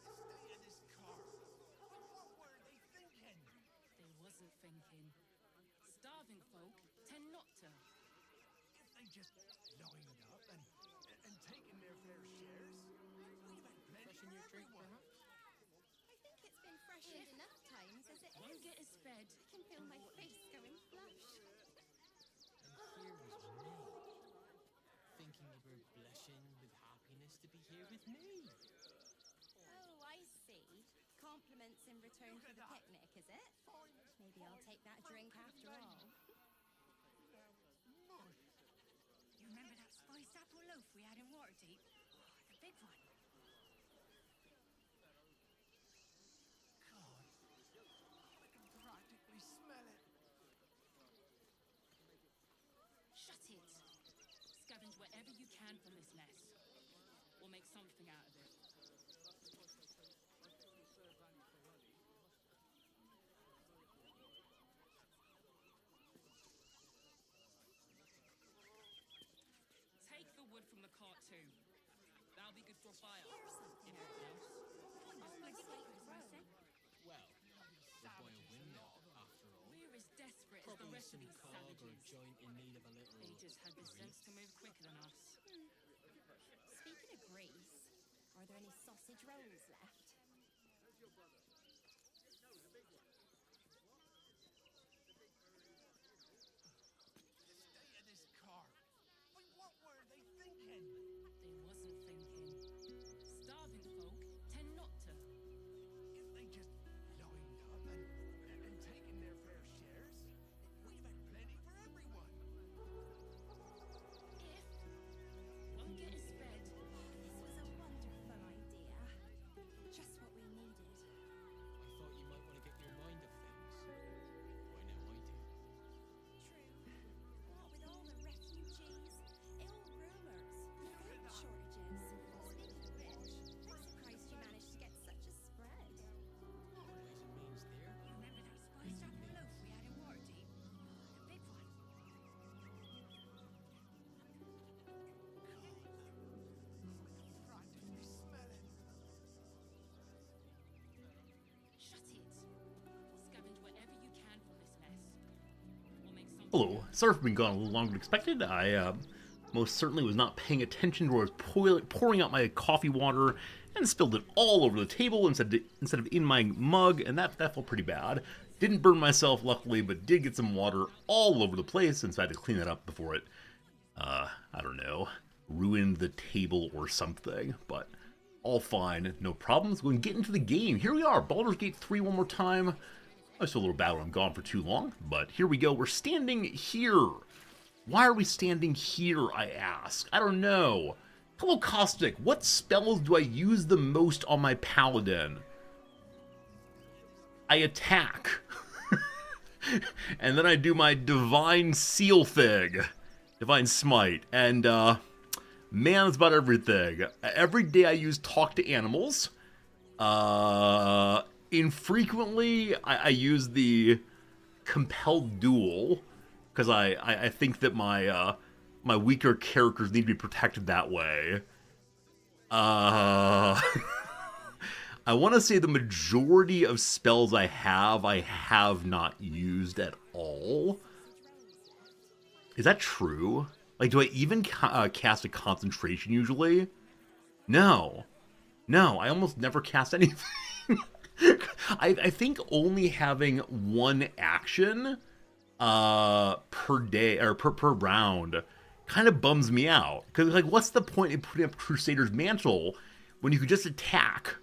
B: Stay in this car. What were they thinking?
D: They wasn't thinking. Starving folk tend not to.
B: If they just lined up and taken their fair shares, we'd have plenty
C: Fresh in
B: for
C: your drink,
B: everyone.
C: perhaps?
E: I think it's been freshened enough times as it
D: Won't
E: is.
D: get us fed.
E: I can feel my face going flush.
C: And here was me, thinking you were blushing with happiness to be here with me.
E: Oh, I see. Compliments in return for the picnic, is it? Maybe I'll take that drink after all.
D: You remember that spiced apple loaf we had in Waterdeep? The big one.
B: God, I can practically smell it.
D: Shut it. Scavenge whatever you can from this mess. We'll make something out of it. Take the wood from the cart too. That'll be good for a fire.
E: Here's something.
D: If nothing else.
E: Almost like Rome.
C: Well, we're by a windmill, after all.
D: We're as desperate as the
C: Probably
D: rest of
C: some
D: these
C: cog or
D: savages.
C: joint in need of a little...
D: They just had the sense to move quicker than us.
E: Speaking of Greece, are there any sausage rolls left?
A: Hello. Sorry for being gone a little longer than expected. I most certainly was not paying attention to where I was pouring out my coffee water and spilled it all over the table instead of in my mug, and that felt pretty bad. Didn't burn myself, luckily, but did get some water all over the place, and so I had to clean that up before it, I don't know, ruined the table or something, but all fine, no problems. We're going to get into the game. Here we are, Baldur's Gate 3 one more time. I was a little bad when I'm gone for too long, but here we go. We're standing here. Why are we standing here, I ask? I don't know. Hello, Caustic. What spells do I use the most on my paladin? I attack. And then I do my Divine Seal thing. Divine Smite. And, man, that's about everything. Every day I use Talk to Animals. Infrequently, I use the Compelled Duel, because I think that my weaker characters need to be protected that way. I want to say the majority of spells I have not used at all. Is that true? Like, do I even cast a concentration usually? No. No, I almost never cast anything. I think only having one action per day or per round kind of bums me out, because like, what's the point in putting up Crusader's Mantle when you could just attack?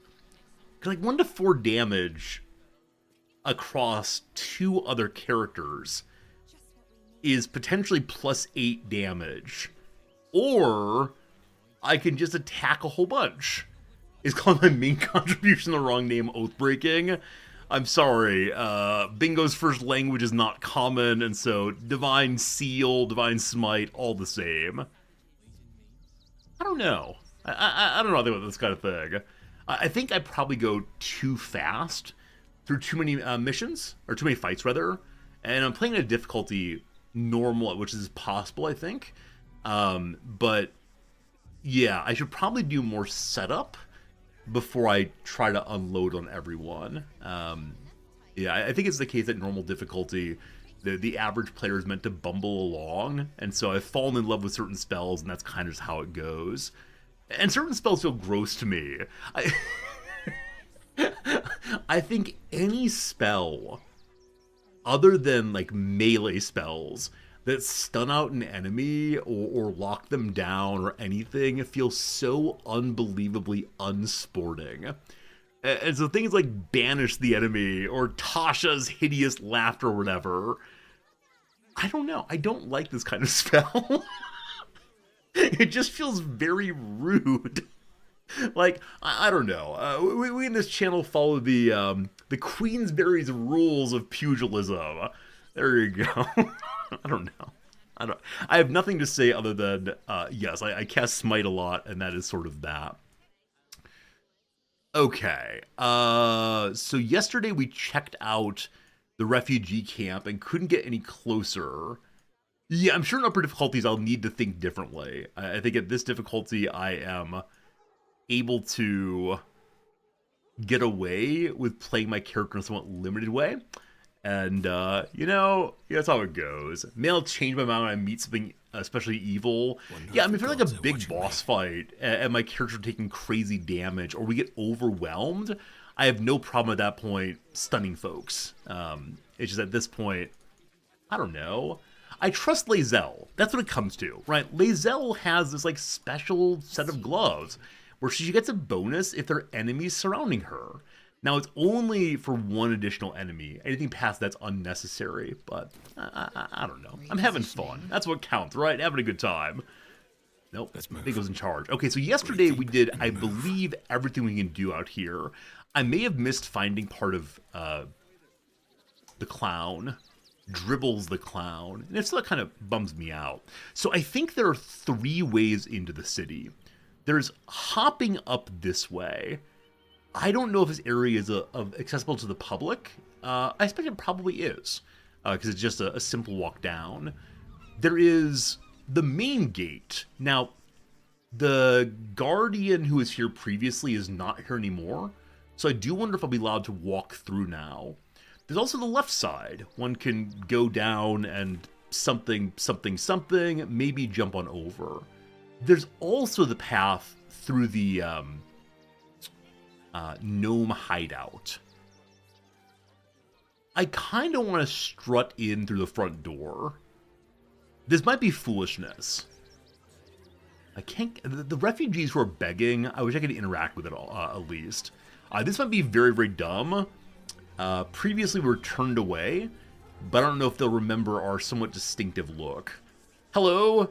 A: Because like 1 to 4 damage across 2 other characters is potentially plus 8 damage, or I can just attack a whole bunch. Is calling my main contribution the wrong name, Oathbreaking. I'm sorry, Bingo's first language is not common, and so Divine Seal, Divine Smite, all the same. I don't know. I don't know about this kind of thing. I think I probably go too fast through too many missions, or too many fights, rather, and I'm playing at a difficulty normal, which is possible, I think. But, yeah, I should probably do more setup before I try to unload on everyone. Yeah, I think it's the case that normal difficulty, the average player is meant to bumble along, and so I've fallen in love with certain spells, and that's kind of just how it goes. And certain spells feel gross to me. I think any spell other than like melee spells that stun out an enemy or lock them down or anything feels so unbelievably unsporting. And so things like Banish the Enemy or Tasha's Hideous Laughter or whatever, I don't know. I don't like this kind of spell. It just feels very rude. Like, I don't know. We in this channel follow the Queensberry's rules of pugilism. There you go. I don't know. I have nothing to say other than, yes, I cast Smite a lot, and that is sort of that. Okay. So yesterday we checked out the refugee camp and couldn't get any closer. Yeah, I'm sure in upper difficulties I'll need to think differently. I think at this difficulty I am able to get away with playing my character in a somewhat limited way. And, you know, that's how it goes. Maybe I'll change my mind when I meet something especially evil. Yeah, I mean, if it's like a big boss fight and my character taking crazy damage, or we get overwhelmed, I have no problem at that point stunning folks. It's just at this point, I don't know. I trust Lae'zel. That's what it comes to, right? Lae'zel has this, like, special set of gloves where she gets a bonus if there are enemies surrounding her. Now, it's only for one additional enemy. Anything past that's unnecessary, but I don't know. I'm having fun. That's what counts, right? Having a good time. Nope, I think it was in charge. Okay, so yesterday we did, I believe, everything we can do out here. I may have missed finding part of the clown. Dribbles the clown. And if so, that kind of bums me out. So I think there are 3 ways into the city. There's hopping up this way. I don't know if this area is accessible to the public. I expect it probably is, because it's just a simple walk down. There is the main gate. Now, the guardian who was here previously is not here anymore, so I do wonder if I'll be allowed to walk through now. There's also the left side. One can go down and something, something, something, maybe jump on over. There's also the path through the gnome hideout. I kind of want to strut in through the front door. This might be foolishness. I can't... The refugees who are begging, I wish I could interact with it all, at least. This might be very, very dumb. Previously we were turned away, but I don't know if they'll remember our somewhat distinctive look. Hello?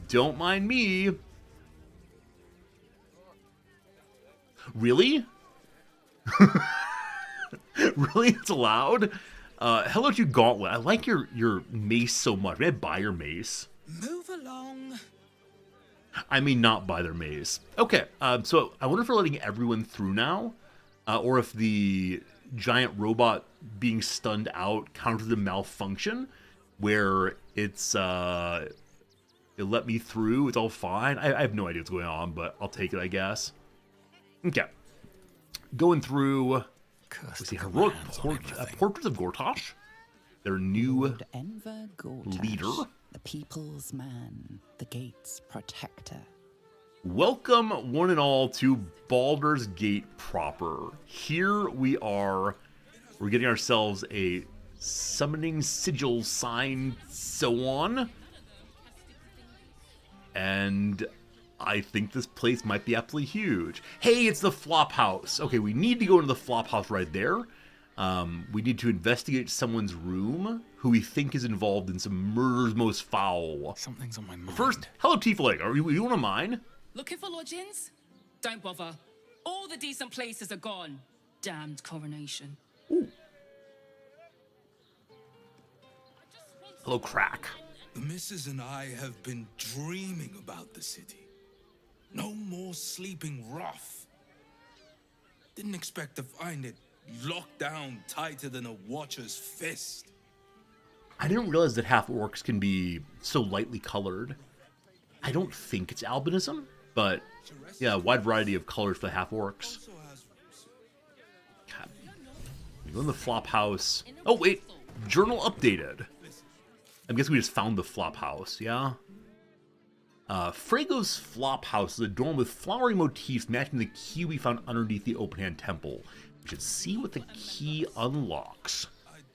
A: Don't mind me. Really? Really? It's allowed? Hello to you, Gauntlet. I like your mace so much. May I buy your mace?
C: Move along.
A: I may not buy their mace. Okay, so I wonder if we're letting everyone through now, or if the giant robot being stunned out counted the malfunction, where it's it let me through. It's all fine. I have no idea what's going on, but I'll take it, I guess. Okay, going through. Let's see, heroic portraits of Gortash, their new
F: Lord Enver Gortash,
A: leader.
F: the people's man, the gate's protector.
A: Welcome, one and all, to Baldur's Gate proper. Here we are. We're getting ourselves a summoning sigil sign, so on. And I think this place might be absolutely huge. Hey, it's the flop house. Okay, we need to go into the flop house right there. We need to investigate someone's room who we think is involved in some murders most foul.
C: Something's on my mind.
A: First, hello Tiefling. Are you one of mine?
D: Looking for lodgings? Don't bother. All the decent places are gone. Damned coronation.
A: Hello, Crack.
B: The missus and I have been dreaming about the city. No more sleeping rough. Didn't expect to find it locked down tighter than a watcher's fist.
A: I didn't realize that half orcs can be so lightly colored. I don't think it's albinism, but yeah, a wide variety of colors for the half orcs.
B: Also has
A: God. We go in the flop house. Oh wait, journal updated. I guess we just found the flop house, yeah? Frago's flop house is adorned with flowery motifs matching the key we found underneath the open-hand temple. We should see what the key unlocks.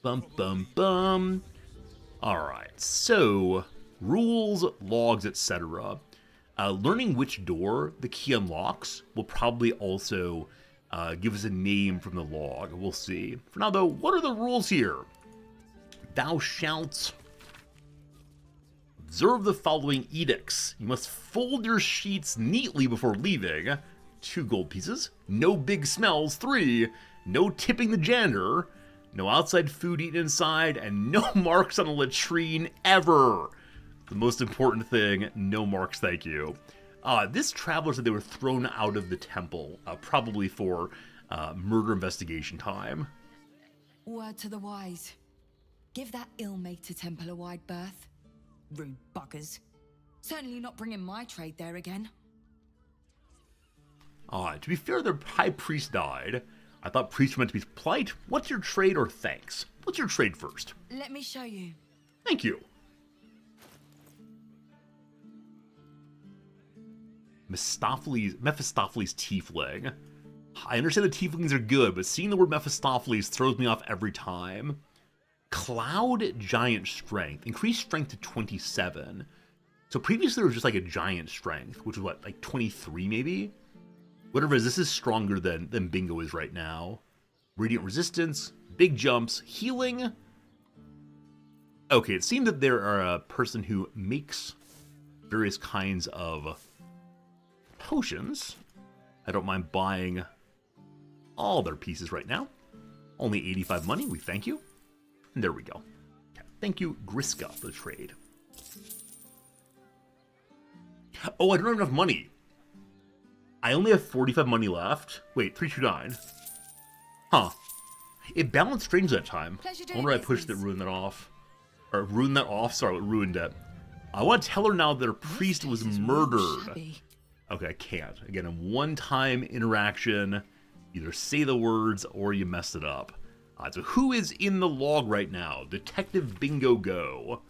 A: Bum bum bum. Alright, so rules, logs, etc. Learning which door the key unlocks will probably also give us a name from the log. We'll see. For now, though, what are the rules here? Thou shalt observe the following edicts. You must fold your sheets neatly before leaving. 2 gold pieces. No big smells. 3. No tipping the janitor. No outside food eaten inside. And no marks on a latrine ever. The most important thing, no marks, thank you. This traveler said they were thrown out of the temple, probably for murder investigation time.
G: Word to the wise. Give that ill-mated temple a wide berth. Rude buggers. Certainly not bringing my trade there again.
A: To be fair, their high priest died. I thought priests were meant to be polite. What's your trade or thanks? What's your trade first?
G: Let me show you.
A: Thank you. Mephistopheles tiefling. I understand the tieflings are good, but seeing the word Mephistopheles throws me off every time. Cloud giant strength. Increased strength to 27. So previously there was just like a giant strength, which was what, like 23 maybe? Whatever it is, this is stronger than Bingo is right now. Radiant resistance, big jumps, healing. Okay, it seemed that there are a person who makes various kinds of potions. I don't mind buying all their pieces right now. Only 85 money, we thank you. And there we go. Okay. Thank you, Griska, for the trade. Oh, I don't have enough money. I only have 45 money left. Wait, 329. Huh. It balanced strangely that time. I wonder I pushed it, ruined that off. Or ruined that off? Sorry, what ruined it? I want to tell her now that her priest was murdered. Okay, I can't. Again, a one-time interaction. Either say the words or you messed it up. So who is in the log right now? Detective Bingo Go.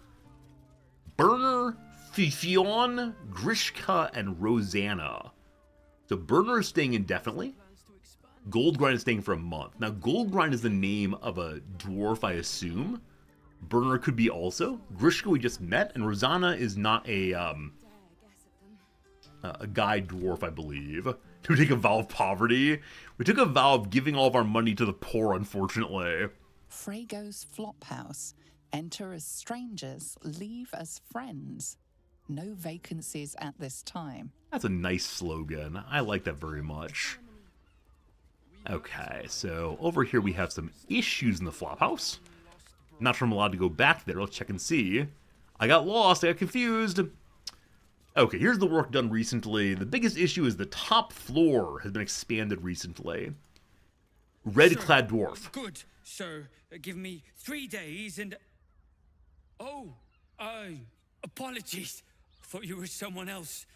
A: Burner, Fifion, Grishka, and Rosanna. So Burner is staying indefinitely. Goldgrind is staying for a month. Now, Goldgrind is the name of a dwarf, I assume. Burner could be also. Grishka we just met, and Rosanna is not a guy dwarf, I believe. Do we take a vow of poverty? We took a vow of giving all of our money to the poor, unfortunately.
F: Frago's Flophouse. Enter as strangers, leave as friends. No vacancies at this time.
A: That's a nice slogan. I like that very much. Okay, so over here we have some issues in the Flophouse. Not sure I'm allowed to go back there. Let's check and see. I got lost. I got confused. Okay, here's the work done recently. The biggest issue is the top floor has been expanded recently. Red-clad dwarf.
H: Good, sir. Give me 3 days and... Oh, apologies. Thought you were someone else.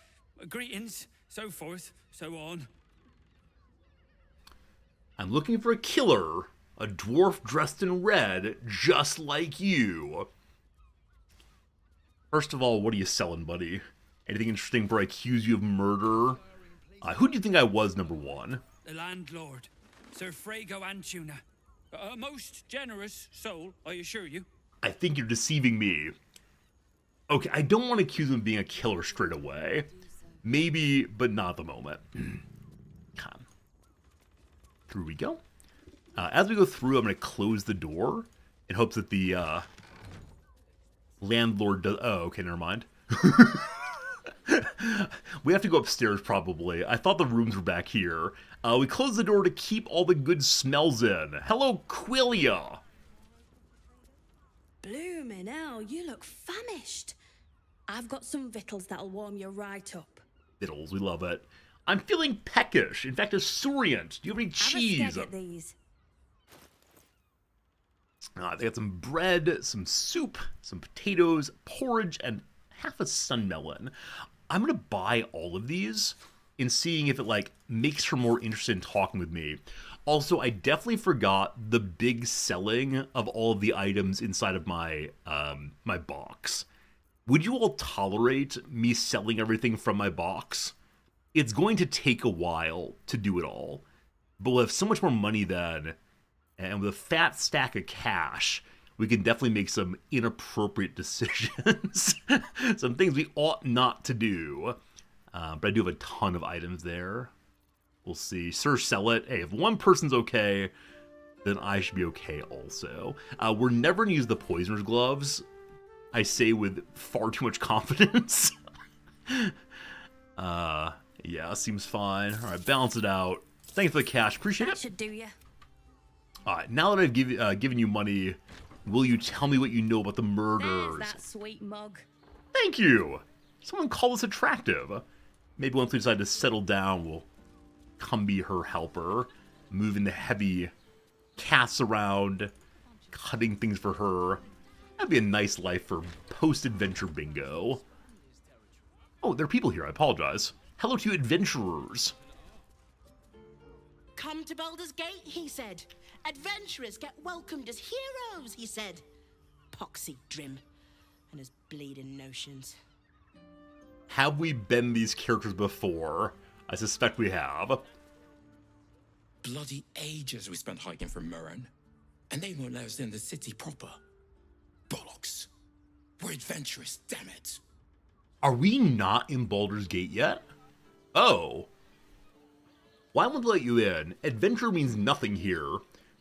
H: Greetings, so forth, so on.
A: I'm looking for a killer. A dwarf dressed in red, just like you. First of all, what are you selling, buddy? Anything interesting before I accuse you of murder? Who do you think I was, number one?
H: The landlord, Sir Frago Antuna. A most generous soul, I assure you.
A: I think you're deceiving me. Okay, I don't want to accuse him of being a killer straight away. Maybe, but not at the moment. Come. Through we go. As we go through, I'm going to close the door in hopes that the landlord does... Oh, okay, never mind. We have to go upstairs, probably. I thought the rooms were back here. We close the door to keep all the good smells in. Hello, Quillia.
I: Bloomin' hell, you look famished. I've got some victuals that'll warm you right up.
A: Victuals, we love it. I'm feeling peckish. In fact, esurient. Do you have any cheese?
I: Have a at these.
A: They got some bread, some soup, some potatoes, porridge, and half a sunmelon. I'm going to buy all of these and seeing if it, like, makes her more interested in talking with me. Also, I definitely forgot the big selling of all of the items inside of my my box. Would you all tolerate me selling everything from my box? It's going to take a while to do it all, but we'll have so much more money then, and with a fat stack of cash, we can definitely make some inappropriate decisions. Some things we ought not to do. But I do have a ton of items there. We'll see. Sir, sell it. Hey, if one person's okay, then I should be okay also. We're never going to use the poisoner's gloves. I say with far too much confidence. Yeah, seems fine. All right, balance it out. Thanks for the cash. Appreciate it.
I: That should do you.
A: All right, now that I've given you money, will you tell me what you know about the murders?
I: There's that sweet mug.
A: Thank you. Someone call us attractive. Maybe once we decide to settle down, we'll come be her helper, moving the heavy cats around, cutting things for her. That'd be a nice life for post-adventure bingo. Oh, there are people here. I apologize. Hello to you, adventurers.
J: Come to Baldur's Gate, he said. Adventurers get welcomed as heroes, he said. Poxy Drim and his bleeding notions.
A: Have we been these characters before? I suspect we have.
B: Bloody ages we spent hiking from Murren, and they won't let us in the city proper. Bollocks. We're adventurous, damn it.
A: Are we not in Baldur's Gate yet? Oh. Why won't they let you in? Adventure means nothing here.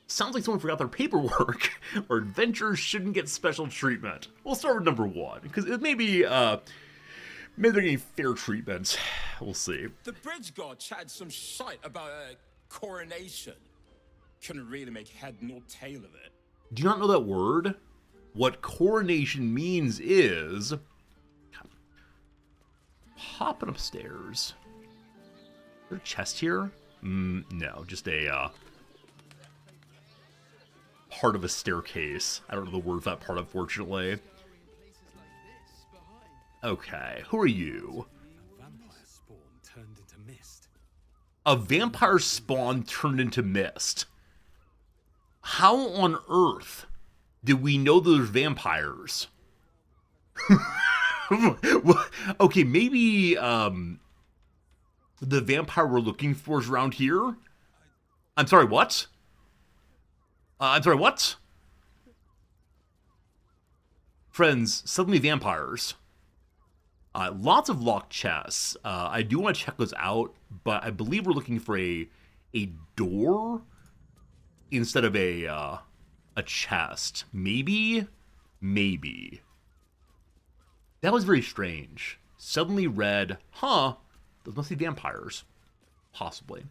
A: Sounds like someone forgot their paperwork, or adventurers shouldn't get special treatment. We'll start with number one, because it may be, maybe they're getting fair treatment. We'll see.
B: The bridge god chatted some shite about a coronation. Couldn't really make head nor tail of it.
A: Do you not know that word? What coronation means is... Popping upstairs. Is there a chest here? No, just a, part of a staircase. I don't know the word for that part, unfortunately. Okay, who are you? A vampire spawn turned into mist. How on earth did we know those vampires? Okay, maybe the vampire we're looking for is around here. I'm sorry, what? I'm sorry, what? Friends, suddenly vampires. Lots of locked chests. I do want to check those out, but I believe we're looking for a door instead of a chest. Maybe. That was very strange. Suddenly red. Huh. Those must be vampires. Possibly.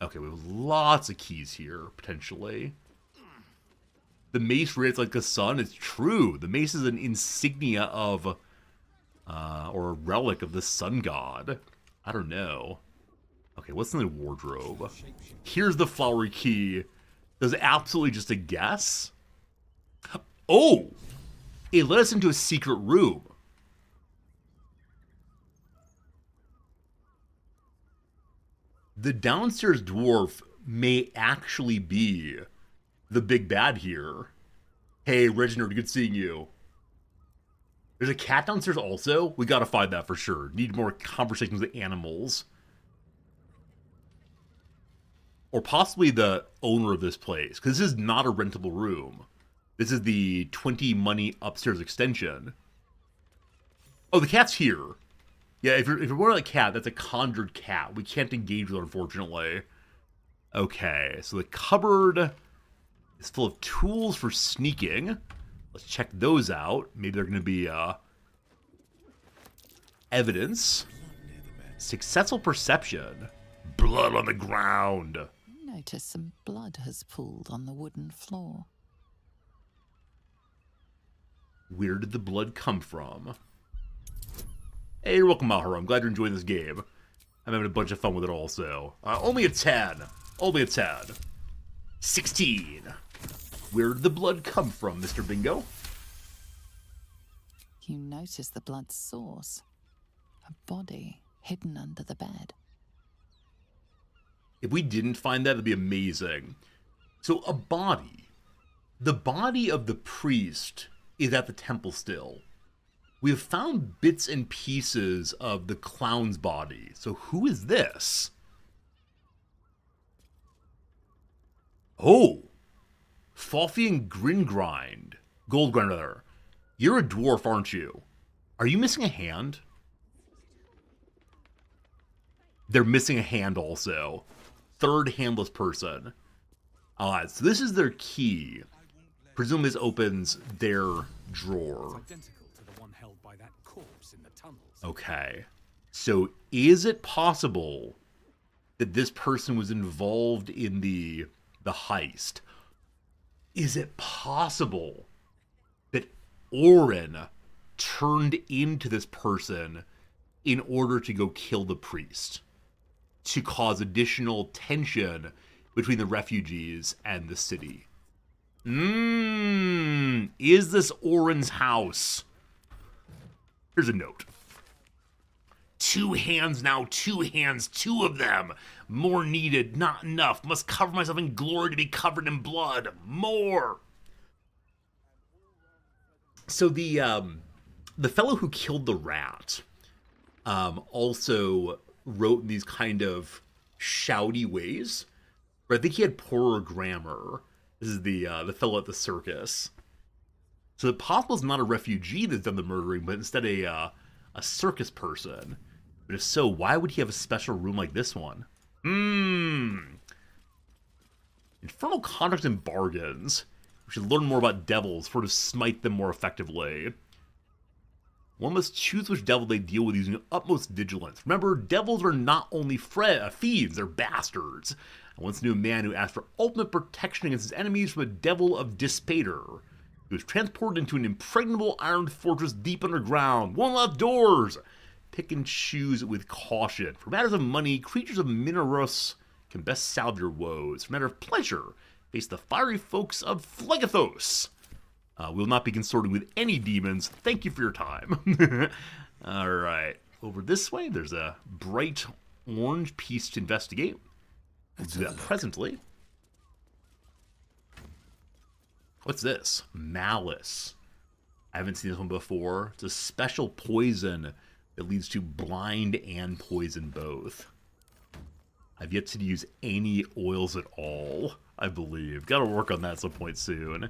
A: Okay, we have lots of keys here, potentially. The mace radiates like the sun. It's true. The mace is an insignia of, or a relic of the sun god. I don't know. Okay, what's in the wardrobe? Here's the flowery key. Does absolutely just a guess? Oh! It led us into a secret room. The downstairs dwarf may actually be the big bad here. Hey, Reginald, good seeing you. There's a cat downstairs also? We gotta find that for sure. Need more conversations with animals. Or possibly the owner of this place, because this is not a rentable room. This is the 20 money upstairs extension. Oh, the cat's here. Yeah, if you're wearing a cat, that's a conjured cat. We can't engage with it, unfortunately. Okay, so the cupboard is full of tools for sneaking. Let's check those out. Maybe they're going to be evidence. Successful perception. Blood on the ground.
F: Notice some blood has pooled on the wooden floor.
A: Where did the blood come from? Hey, you're welcome, Maharu. I'm glad you're enjoying this game. I'm having a bunch of fun with it also. Only a 10. Only a 10. 16. Where did the blood come from, Mr. Bingo?
F: You notice the blood's source. A body hidden under the bed.
A: If we didn't find that, it'd be amazing. So, a body. The body of the priest is at the temple still. We have found bits and pieces of the clown's body. So who is this? Oh! Falfian Gringrind. Goldgrind, rather. You're a dwarf, aren't you? Are you missing a hand? They're missing a hand also. Third handless person. Alright, so this is their key. Presumably this opens their drawer. Okay. So is it possible that this person was involved in the heist? Is it possible that Orin turned into this person in order to go kill the priest? To cause additional tension between the refugees and the city? Is this Orin's house? Here's a note. 2 hands now, 2 hands, 2 of them. More needed, not enough. Must cover myself in glory to be covered in blood. More. So the fellow who killed the rat also wrote in these kind of shouty ways. But I think he had poorer grammar. This is the fellow at the circus. So the possible is not a refugee that's done the murdering, but instead a circus person. But if so, why would he have a special room like this one? Infernal contracts and bargains. We should learn more about devils, sort of smite them more effectively. One must choose which devil they deal with using utmost vigilance. Remember, devils are not only thieves, they're bastards. I once knew a man who asked for ultimate protection against his enemies from a devil of Dispater. He was transported into an impregnable iron fortress deep underground. Won't let doors. Pick and choose with caution. For matters of money, creatures of Minorus can best salve your woes. For matter of pleasure, face the fiery folks of Phlegathos. We will not be consorting with any demons. Thank you for your time. Alright. Over this way, there's a bright orange piece to investigate. We'll do that presently. What's this? Malice. I haven't seen this one before. It's a special poison that leads to blind and poison both. I've yet to use any oils at all, I believe. Gotta work on that at some point soon.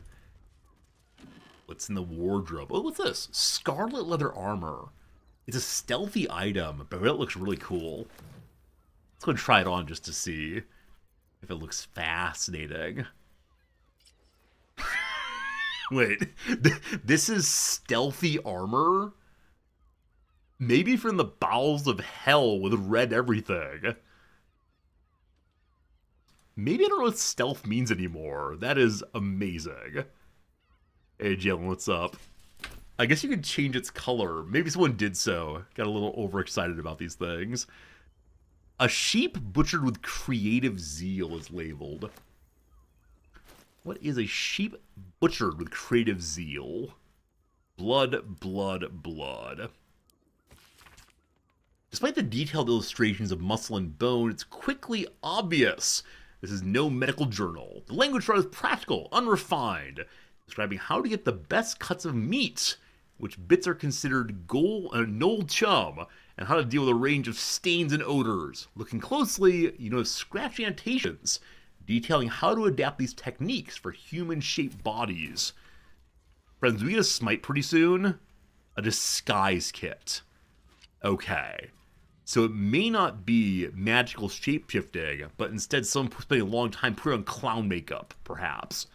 A: What's in the wardrobe? Oh, what's this? Scarlet leather armor. It's a stealthy item, but it looks really cool. Let's go and try it on just to see if it looks fascinating. Wait, this is stealthy armor? Maybe from the bowels of hell with red everything. Maybe I don't know what stealth means anymore. That is amazing. Hey, Jalen, what's up? I guess you could change its color. Maybe someone did so. Got a little overexcited about these things. A sheep butchered with creative zeal is labeled. What is a sheep butchered with creative zeal? Blood, blood, blood. Despite the detailed illustrations of muscle and bone, it's quickly obvious this is no medical journal. The language is practical, unrefined, describing how to get the best cuts of meat, which bits are considered Noel chum, and how to deal with a range of stains and odors. Looking closely, you notice scratchy annotations detailing how to adapt these techniques for human-shaped bodies. Friends, we get a smite pretty soon? A disguise kit. Okay. So it may not be magical shape-shifting, but instead someone spending a long time putting on clown makeup, perhaps.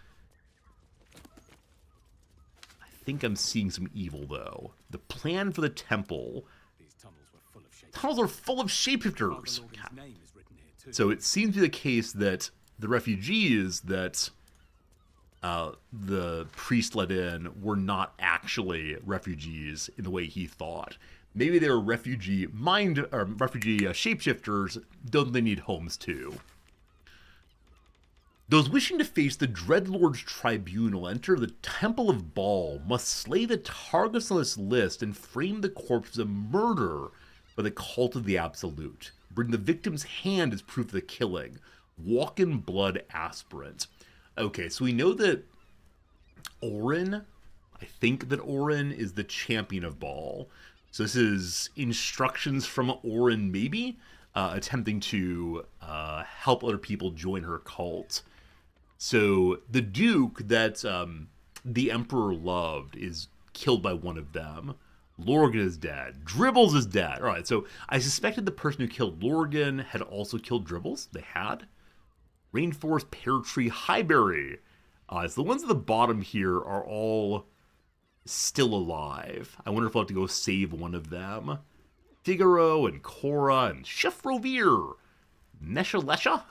A: I think I'm seeing some evil, though. The plan for the temple.
K: These
A: tunnels are full of shapeshifters. So it seems to be the case that the refugees that the priest let in were not actually refugees in the way he thought. Maybe they were refugee shapeshifters. Don't they need homes too? Those wishing to face the Dreadlord's tribunal enter the Temple of Baal must slay the targets on this list and frame the corpse of murder by the cult of the Absolute. Bring the victim's hand as proof of the killing. Walk in blood aspirant. Okay, so we know that Orin, I think that Orin is the champion of Baal. So this is instructions from Orin, maybe, attempting to help other people join her cult. So the Duke that the Emperor loved is killed by one of them. Lorgan is dead. Dribbles is dead. All right, so I suspected the person who killed Lorgan had also killed Dribbles. They had. Rainforest, Pear Tree, Highberry. So the ones at the bottom here are all still alive. I wonder if I'll have to go save one of them. Figaro and Cora and Chef Rovere. Neshalisha,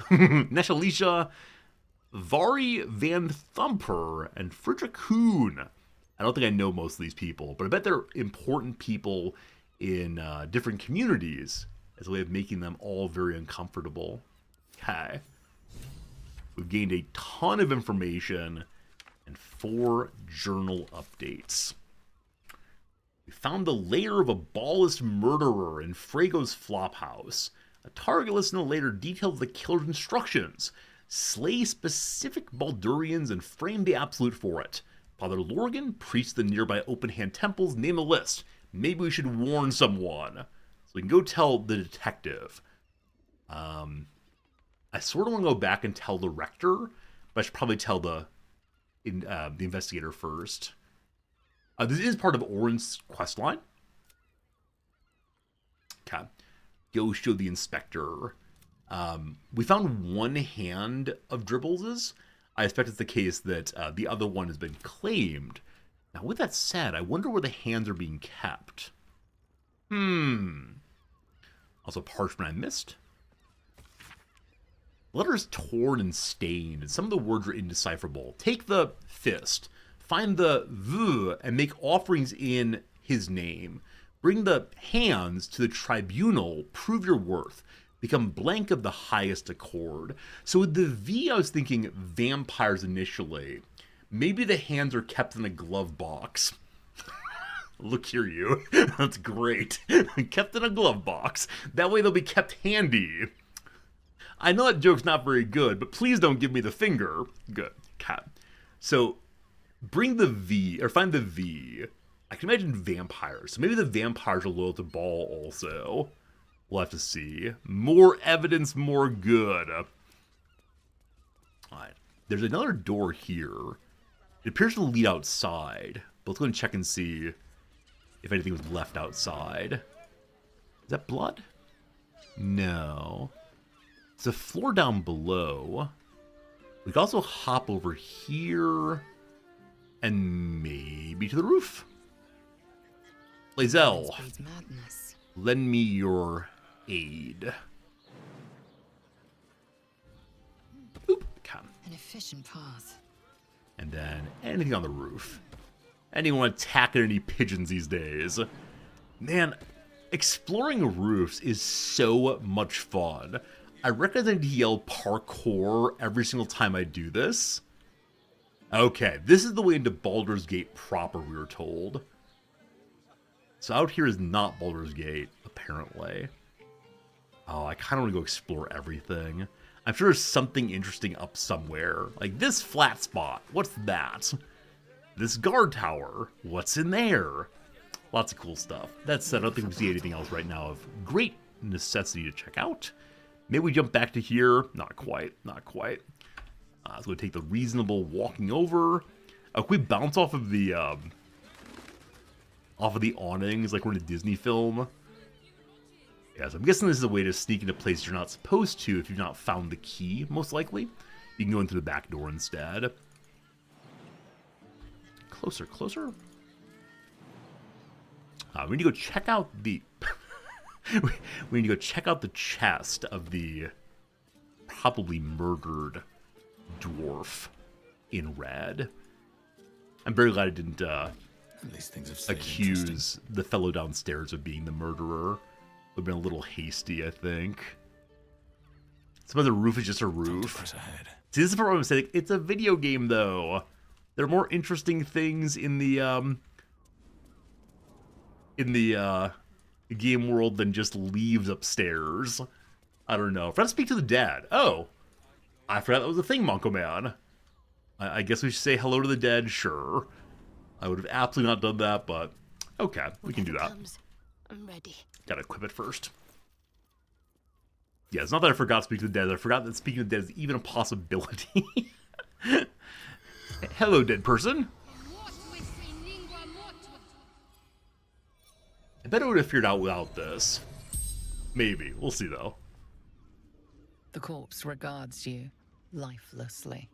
A: Vari Van Thumper, and Friedrich Kuhn. I don't think I know most of these people, but I bet they're important people in different communities as a way of making them all very uncomfortable. Okay. We've gained a ton of information and 4 journal updates. We found the lair of a Ballist murderer in Frago's Flophouse. A target list in the lair details the killer's instructions. Slay specific Baldurians and frame the Absolute for it. Father Lorgan, priest of the nearby open-hand temples, name a list. Maybe we should warn someone. So we can go tell the detective. I sort of want to go back and tell the rector, but I should probably tell the investigator first. This is part of Orin's questline. Okay. Go show the inspector. We found one hand of Dribbles's. I expect it's the case that the other one has been claimed. Now, with that said, I wonder where the hands are being kept. Also, parchment I missed. Letters torn and stained, and some of the words are indecipherable. Take the fist, find the V, and make offerings in his name. Bring the hands to the tribunal, prove your worth. Become blank of the highest accord. So with the V, I was thinking vampires initially. Maybe the hands are kept in a glove box. Look here, you. That's great. Kept in a glove box. That way they'll be kept handy. I know that joke's not very good, but please don't give me the finger. Good. Okay. So bring the V, or find the V. I can imagine vampires. So maybe the vampires are loyal to Ball also. We'll have to see. More evidence, more good. Alright. There's another door here. It appears to lead outside. But let's go and check and see if anything was left outside. Is that blood? No. It's a floor down below. We can also hop over here. And maybe to the roof. Lae'zel, lend me your aid. Oop, come.
G: An efficient path.
A: And then anything on the roof. Anyone attacking any pigeons these days? Man, exploring roofs is so much fun. I reckon I need to yell parkour every single time I do this. Okay, this is the way into Baldur's Gate proper, we were told. So out here is not Baldur's Gate, apparently. Oh, I kind of want to go explore everything. I'm sure there's something interesting up somewhere. Like this flat spot, what's that? This guard tower, what's in there? Lots of cool stuff. That said, I don't think we see anything else right now of great necessity to check out. Maybe we jump back to here. Not quite, not quite. So we'll take the reasonable walking over. Can we bounce off of the awnings like we're in a Disney film? Yeah, so I'm guessing this is a way to sneak into places you're not supposed to if you've not found the key, most likely. You can go in through the back door instead. Closer, closer. We need to go check out the... we need to go check out the chest of the probably murdered dwarf in red. I'm very glad I didn't accuse the fellow downstairs of being the murderer. Would have been a little hasty, I think. Some of the roof is just a roof. See, this is what I'm saying. It's a video game, though. There are more interesting things in the game world than just leaves upstairs. I don't know. Forgot to speak to the dead. Oh, I forgot that was a thing, Monko Man. I guess we should say hello to the dead. Sure, I would have absolutely not done that, but okay, we can do that.
J: I'm ready.
A: Gotta equip it first. Yeah, it's not that I forgot to speak to the dead. I forgot that speaking to the dead is even a possibility. Hello, dead person. I bet I would have figured out without this. Maybe. We'll see, though.
F: The corpse regards you lifelessly.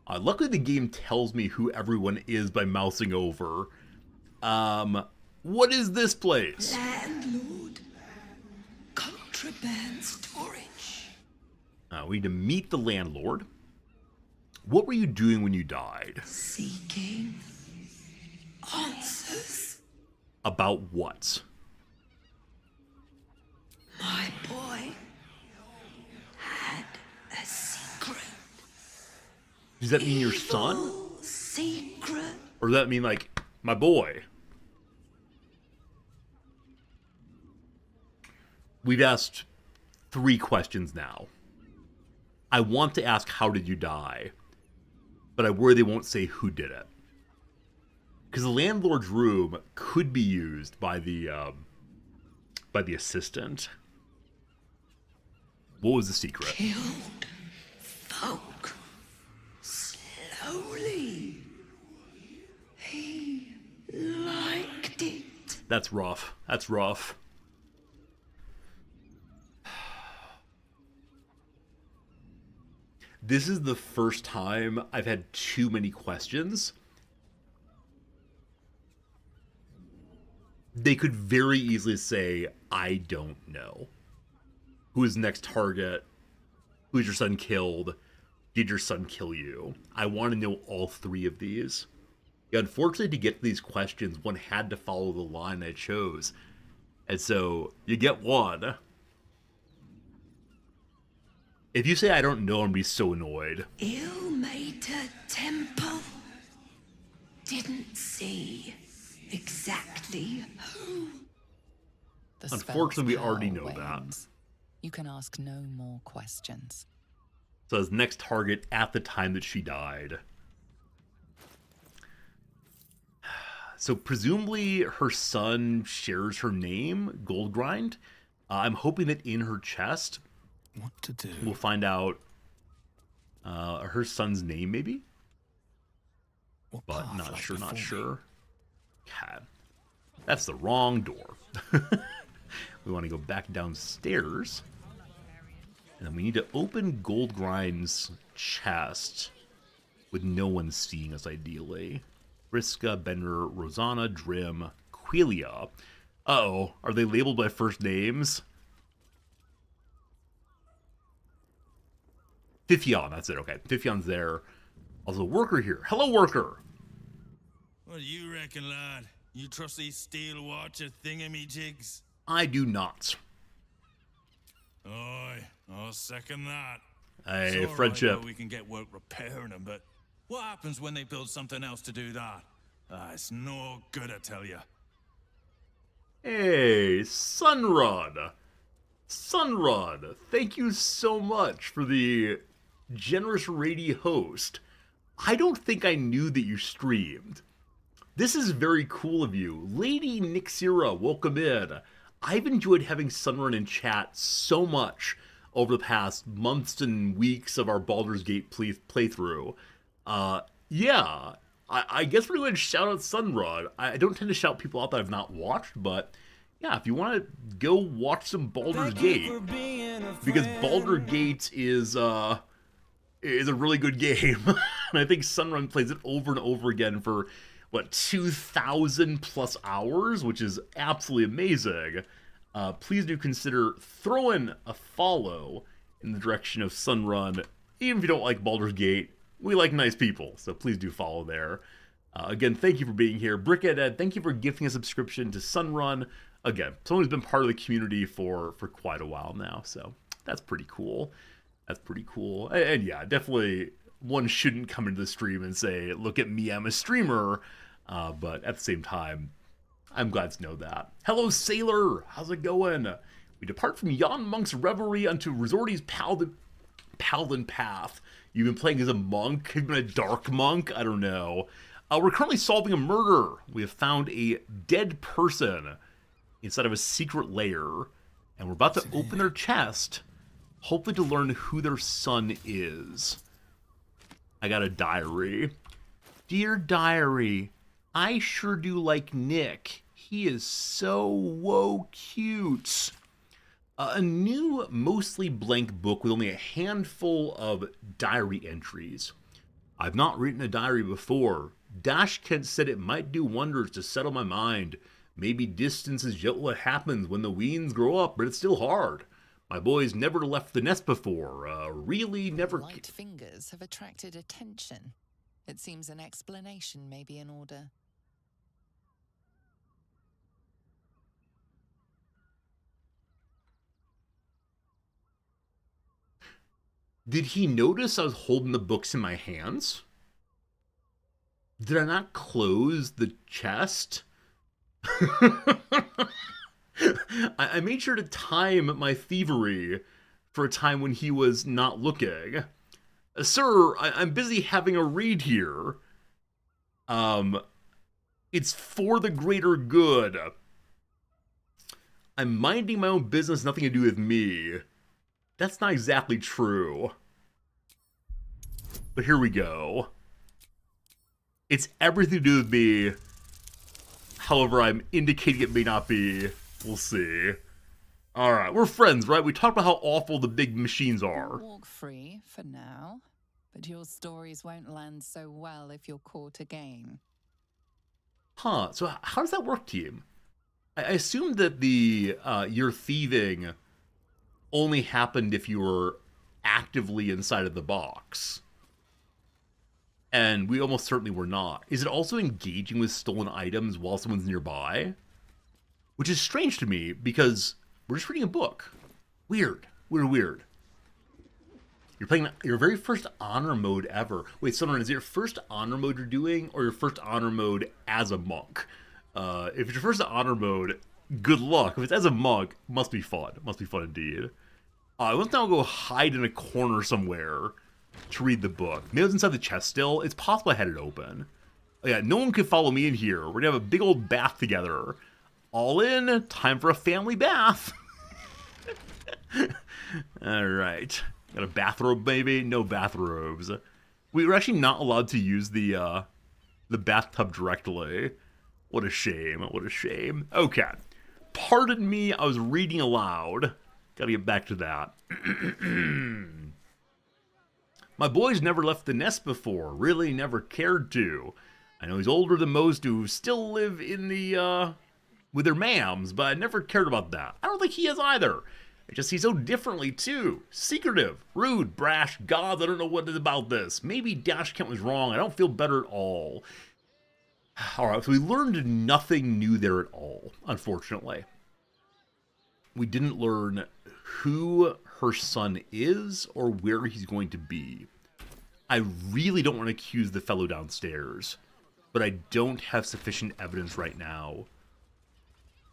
A: Luckily, the game tells me who everyone is by mousing over. What is this place?
K: Landlord. Contraband storage.
A: We need to meet the landlord. What were you doing when you died?
K: Seeking answers.
A: About what?
K: My boy had a secret.
A: Does that mean your son?
K: Secret.
A: Or does that mean, like, my boy? We've asked 3 questions now. I want to ask, how did you die? But I worry they won't say who did it. Because the landlord's room could be used by the assistant. What was the secret?
K: Killed folk slowly. He liked it.
A: That's rough. That's rough. This is the first time I've had too many questions. They could very easily say, I don't know. Who is the next target? Who's your son killed? Did your son kill you? I want to know all 3 of these. Unfortunately, to get to these questions, one had to follow the line I chose. And so, you get 1. If you say I don't know, I'm going to be so annoyed.
K: Ill-mater Temple. Didn't see exactly who.
A: Unfortunately, we already know that.
F: You can ask no more questions.
A: So his next target at the time that she died. So presumably her son shares her name, Goldgrind. I'm hoping that in her chest,
B: What to do?
A: we'll find out her son's name, maybe?
B: What
A: But
B: path
A: not
B: lies
A: sure, not
B: before me?
A: sure. God, that's the wrong door. We want to go back downstairs. And then we need to open Goldgrind's chest with no one seeing us, ideally. Briska, Bender, Rosanna, Drim, Quelia. Uh-oh, are they labeled by first names? Fifion, that's it, okay. Fifion's there. Also, Worker here. Hello, Worker!
L: What do you reckon, lad? You trust these steel watcher thingamajigs?
A: I do not.
L: Aye, I'll second that.
A: Hey,
L: It's all
A: friendship.
L: right, though, we can get work repairing them, but what happens when they build something else to do that? It's no good, I tell you.
A: Hey, Sunrun! Sunrun, thank you so much for the generous raid host. I don't think I knew that you streamed. This is very cool of you. Lady Nixira, welcome in. I've enjoyed having Sunrun in chat so much over the past months and weeks of our Baldur's Gate playthrough. Yeah, I guess we're going to shout out Sunrun. I don't tend to shout people out that I've not watched, but yeah, if you want to go watch some Baldur's Gate, because Baldur Gate is a really good game, and I think Sunrun plays it over and over again for, what, 2,000 plus hours, which is absolutely amazing. Please do consider throwing a follow in the direction of Sunrun, even if you don't like Baldur's Gate. We like nice people, so please do follow there. Again, thank you for being here. Brickhead, thank you for gifting a subscription to Sunrun. Again, someone who's been part of the community for quite a while now, so that's pretty cool. That's pretty cool. And yeah, definitely one shouldn't come into the stream and say, look at me, I'm a streamer. But at the same time, I'm glad to know that. Hello, Sailor! How's it going? We depart from yon monk's revelry unto Resorti's Paladin path. You've been playing as a monk? Have you been a dark monk? I don't know. We're currently solving a murder. We have found a dead person inside of a secret lair, and we're about to open their chest, hopefully to learn who their son is. I got a diary. Dear diary, I sure do like Nick. He is so cute. A new, mostly blank book with only a handful of diary entries. I've not written a diary before. Dashkent said it might do wonders to settle my mind. Maybe distance is just what happens when the weens grow up, but it's still hard. My boys never left the nest before. Really never...
F: Light fingers have attracted attention. It seems an explanation may be in order.
A: Did he notice I was holding the books in my hands? Did I not close the chest? I made sure to time my thievery for a time when he was not looking. Sir, I'm busy having a read here. It's for the greater good. I'm minding my own business, nothing to do with me. That's not exactly true. But here we go. It's everything to do with me. However, I'm indicating it may not be. We'll see. Alright, we're friends, right? We talked about how awful the big machines are.
F: Walk free for now, but your stories won't land so well if you're caught again.
A: Huh, so how does that work, team? I assume that the your thieving only happened if you were actively inside of the box. And we almost certainly were not. Is it also engaging with stolen items while someone's nearby? Which is strange to me, because we're just reading a book. Weird. Weird. You're playing your very first honor mode ever. Wait, Sunrun, is it your first honor mode you're doing, or your first honor mode as a monk? If it's your first honor mode, good luck. If it's as a monk, must be fun. Must be fun indeed. Let's now go hide in a corner somewhere to read the book. Maybe it's inside the chest still. It's possible I had it open. Oh yeah, no one can follow me in here. We're gonna have a big old bath together. All in, time for a family bath. Alright. Got a bathrobe, baby? No bathrobes. We were actually not allowed to use the bathtub directly. What a shame, what a shame. Okay. Pardon me, I was reading aloud. Gotta get back to that. My boy's never left the nest before. Really never cared to. I know he's older than most who still live in the, with their mams, but I never cared about that. I don't think he has either. I just see so differently, too. Secretive, rude, brash, gods, I don't know what is about this. Maybe Dash Kent was wrong. I don't feel better at all. Alright, so we learned nothing new there at all, unfortunately. We didn't learn who her son is or where he's going to be. I really don't want to accuse the fellow downstairs, but I don't have sufficient evidence right now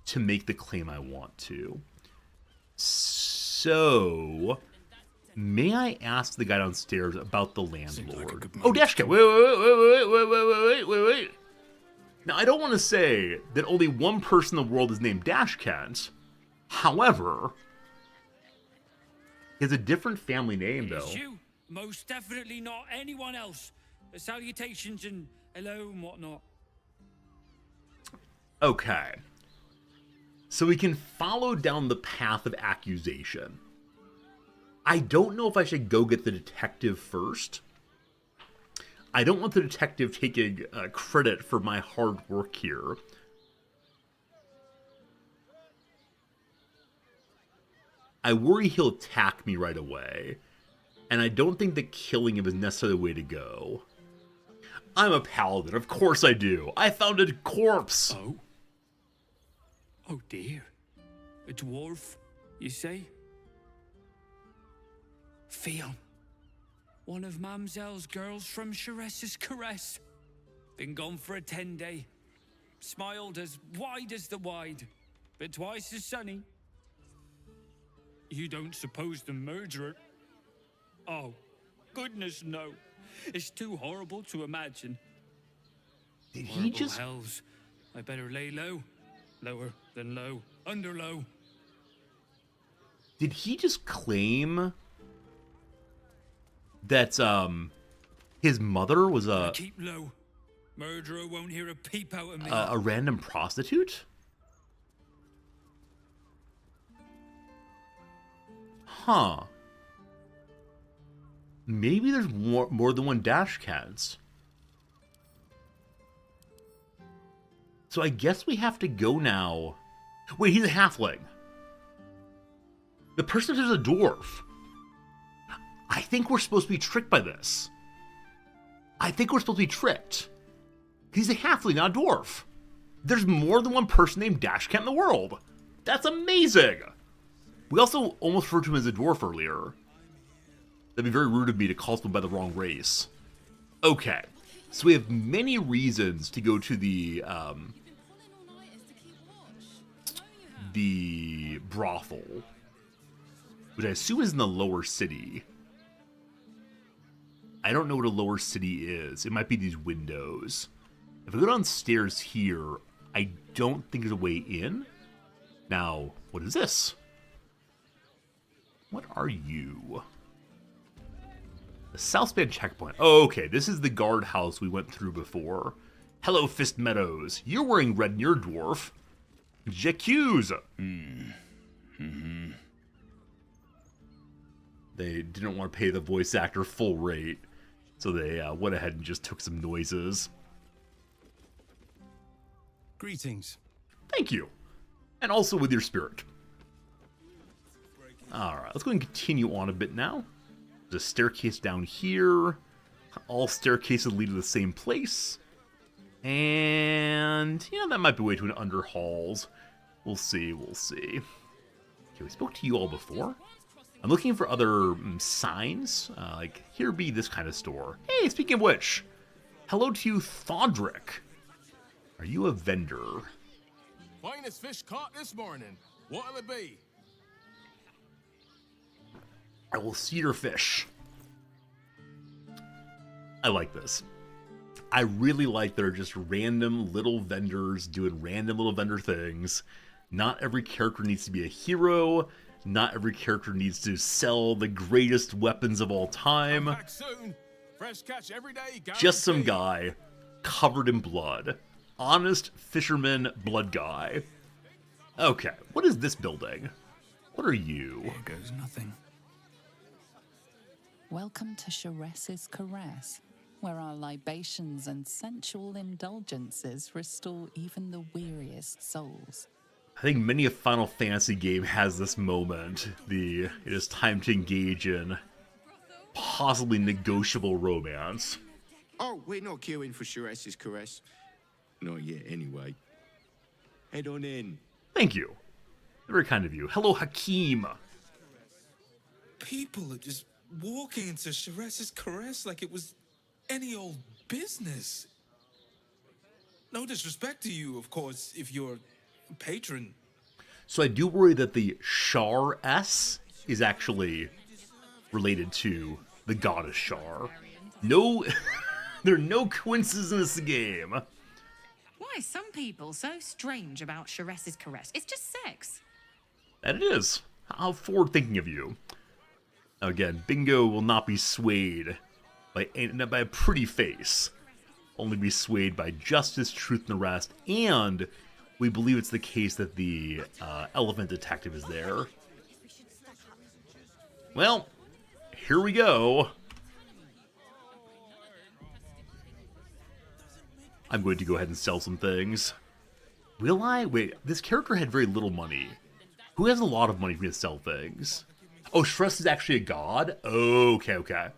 A: to make the claim I want to. So, may I ask the guy downstairs about the landlord? Oh, Dashka, wait. Now, I don't want to say that only one person in the world is named Dash Kent. However, he has a different family name, though.
H: It's you. Most definitely not anyone else. Salutations and hello and whatnot.
A: Okay. So we can follow down the path of accusation. I don't know if I should go get the detective first. I don't want the detective taking credit for my hard work here. I worry he'll attack me right away. And I don't think that killing him is necessarily the way to go. I'm a paladin, of course I do. I found a corpse.
H: Oh? Oh dear. A dwarf, you say? Fion. One of Mamselle's girls from Sharessa's caress. Been gone for a 10-day. Smiled as wide as the wide, but twice as sunny. You don't suppose the murderer... Oh, goodness no. It's too horrible to imagine.
A: Did he just...
H: Hells. I better lay low. Lower than low. Under low.
A: Did he just claim that his mother was
H: Keep low. Murderer won't hear a peep out of me.
A: A random prostitute? Huh. Maybe there's more than one Dash Cats. So I guess we have to go now. Wait, he's a halfling. The person is a dwarf. I think we're supposed to be tricked by this. I think we're supposed to be tricked. He's a halfling, not a dwarf. There's more than one person named Dash Cat in the world. That's amazing. We also almost referred to him as a dwarf earlier. That'd be very rude of me to call someone by the wrong race. Okay, so we have many reasons to go to the brothel, which I assume is in the lower city. I don't know what a lower city is. It might be these windows. If I go downstairs here, I don't think there's a way in. Now, what is this? What are you? The Southspan checkpoint. Oh, okay. This is the guardhouse we went through before. Hello, Fist Meadows. You're wearing red and you're dwarf. J'accuse. They didn't want to pay the voice actor full rate, so they went ahead and just took some noises.
M: Greetings.
A: Thank you. And also with your spirit. Alright, let's go and continue on a bit now. There's a staircase down here. All staircases lead to the same place. And, you know, that might be a way to an underhalls. We'll see, we'll see. Okay, we spoke to you all before. I'm looking for other signs. Like, here be this kind of store. Hey, speaking of which, hello to you, Thodrick. Are you a vendor?
N: Finest fish caught this morning. What'll it be?
A: I will see your fish. I like this. I really like there are just random little vendors doing random little vendor things. Not every character needs to be a hero. Not every character needs to sell the greatest weapons of all time.
N: Back soon. Fresh catch every day.
A: Just some
N: guaranteed.
A: guy covered in blood. Honest fisherman blood guy. Okay, what is this building? What are you?
H: Here goes nothing.
F: Welcome to Sharess's Caress, where our libations and sensual indulgences restore even the weariest souls.
A: I think many a Final Fantasy game has this moment. It is time to engage in possibly negotiable romance.
M: Oh, we're not queuing for Sharess's Caress. Not yet, anyway. Head on in.
A: Thank you. Very kind of you. Hello, Hakeem.
B: People are just walking into Sharess's Caress like it was any old business. No disrespect to you, of course, if you're a patron.
A: So I do worry that the Shar S is actually related to the goddess Shar. No, there are no coincidences in this game.
O: Why are some people so strange about Sharess's Caress? It's just sex.
A: That it is. How forward-thinking of you. Again, Bingo will not be swayed by a pretty face. Only be swayed by justice, truth, and the rest. And we believe it's the case that the elephant detective is there. Well, here we go. I'm going to go ahead and sell some things. Will I? Wait, this character had very little money. Who has a lot of money for me to sell things? Oh, Shress is actually a god? Okay, okay.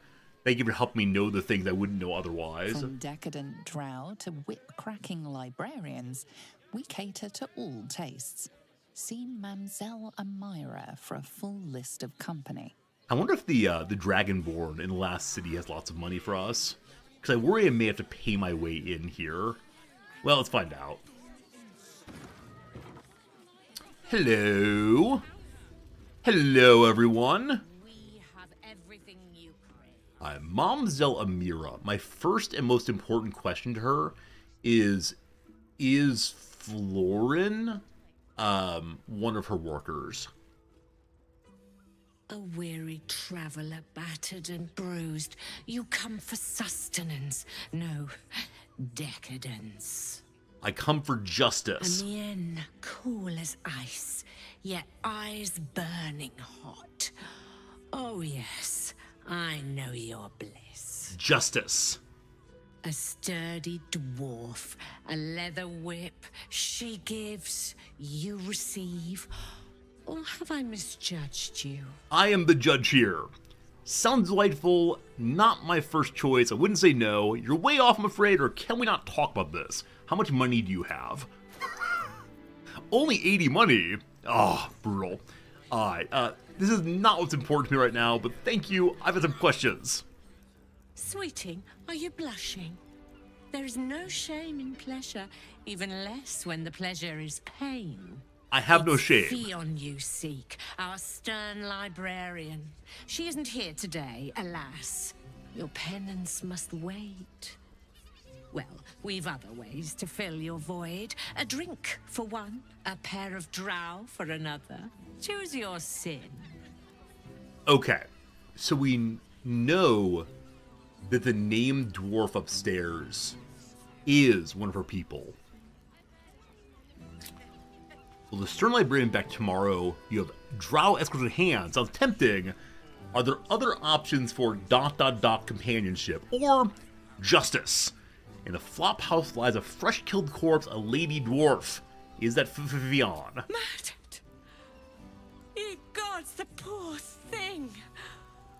A: Thank you for helping me know the things I wouldn't know otherwise.
F: From decadent drow to whip-cracking librarians, we cater to all tastes. See Mamselle Amira for a full list of company.
A: I wonder if the Dragonborn in the last city has lots of money for us. Because I worry I may have to pay my way in here. Well, let's find out. Hello. Hello, everyone.
I: We have everything you crave.
A: I'm Mamselle Amira. My first and most important question to her is Florin one of her workers?
K: A weary traveller, battered and bruised, you come for sustenance, no decadence.
A: I come for justice.
K: A mien cool as ice, yet eyes burning hot. Oh yes, I know your bliss.
A: Justice.
K: A sturdy dwarf, a leather whip, she gives, you receive. Or have I misjudged you?
A: I am the judge here. Sounds delightful, not my first choice. I wouldn't say no. You're way off, I'm afraid, or can we not talk about this? How much money do you have? Only 80 money? Oh, brutal. Alright, this is not what's important to me right now, but thank you. I've got some questions.
K: Sweeting, are you blushing? There is no shame in pleasure, even less when the pleasure is pain.
A: I have no
K: It's
A: shame.
K: Fion you seek, our stern librarian. She isn't here today, alas. Your penance must wait. Well, we've other ways to fill your void. A drink for one, a pair of drow for another. Choose your sin.
A: Okay, so we know that the named dwarf upstairs is one of her people. Well, the Stern Librarian back tomorrow. You have drow escorts in hand. Sounds tempting. Are there other options for ... companionship or justice? In the flop house lies a fresh killed corpse, a lady dwarf. Is that Fion?
K: Murdered! Ye gods, the poor thing!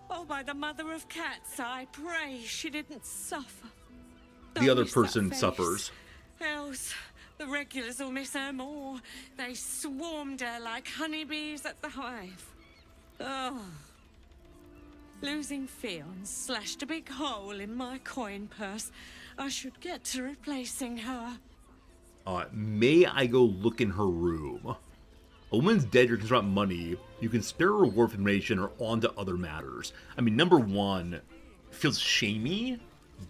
K: Oh, by the mother of cats, I pray she didn't suffer.
A: The other
K: miss that
A: person
K: face.
A: suffers.
K: Else, the regulars will miss her more. They swarmed her like honeybees at the hive. Oh. Losing Fion slashed a big hole in my coin purse. I should get to replacing her.
A: May I go look in her room? A woman's dead, you're concerned about money. You can spare her reward information or on to other matters. I mean, number one, feels shamey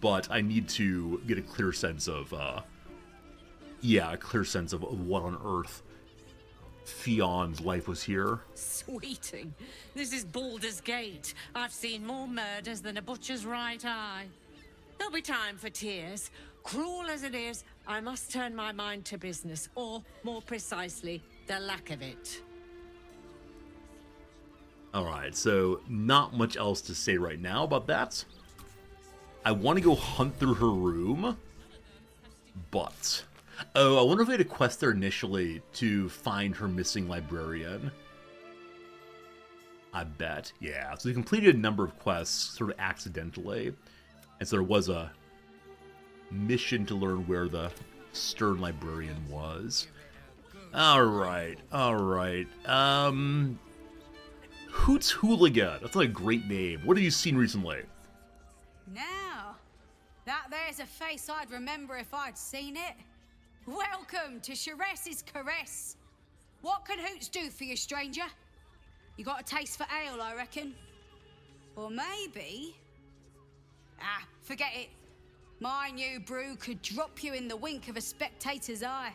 A: but I need to get a clear sense of, yeah, a clear sense of what on earth Fion's life was here.
K: Sweeting, this is Baldur's Gate. I've seen more murders than a butcher's right eye. There'll be time for tears. Cruel as it is, I must turn my mind to business, or, more precisely, the lack of it.
A: Alright, so not much else to say right now about that. I want to go hunt through her room, but... Oh, I wonder if we had a quest there initially to find her missing librarian. I bet. Yeah, so we completed a number of quests sort of accidentally. And so there was a mission to learn where the stern librarian was. Alright, alright. Hoots Hooligan. That's not a great name. What have you seen recently?
P: Now, that there's a face I'd remember if I'd seen it. Welcome to Sharess's Caress. What can Hoots do for you, stranger? You got a taste for ale, I reckon? Or maybe... Ah, forget it. My new brew could drop you in the wink of a spectator's eye.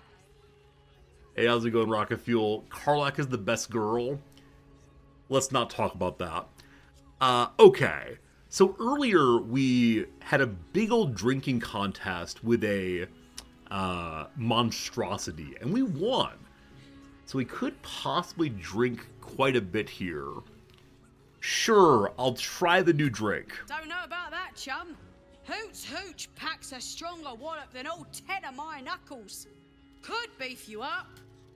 A: Hey, how's it going, Rocket Fuel? Karlach is the best girl. Let's not talk about that. Okay. So earlier we had a big old drinking contest with a monstrosity, and we won. So we could possibly drink quite a bit here. Sure, I'll try the new drink.
P: Don't know about that, chum. Hoots Hooch packs a stronger wallop than all 10 of my knuckles. Could beef you up,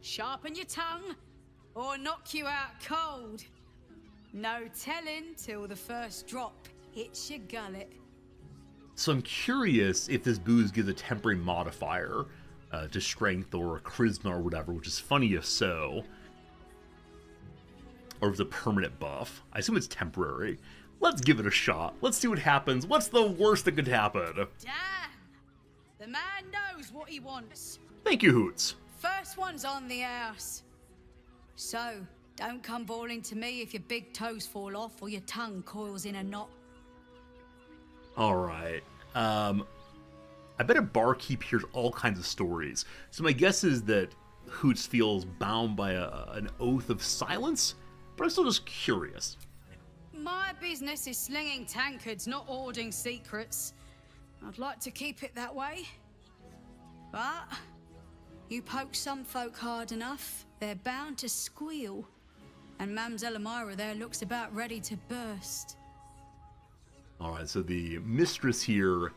P: sharpen your tongue, or knock you out cold. No telling till the first drop hits your gullet.
A: So I'm curious if this booze gives a temporary modifier to strength or charisma or whatever, which is funny if so. Or if it's a permanent buff. I assume it's temporary. Let's give it a shot. Let's see what happens. What's the worst that could happen?
P: Damn! The man knows what he wants.
A: Thank you, Hoots.
P: First one's on the house. So, don't come bawling to me if your big toes fall off or your tongue coils in a knot.
A: Alright. I bet a barkeep hears all kinds of stories. So my guess is that Hoots feels bound by an oath of silence, but I'm still just curious.
P: My business is slinging tankards, not hoarding secrets. I'd like to keep it that way. But you poke some folk hard enough, they're bound to squeal. And Mamselle Elmira there looks about ready to burst.
A: Alright, so the mistress here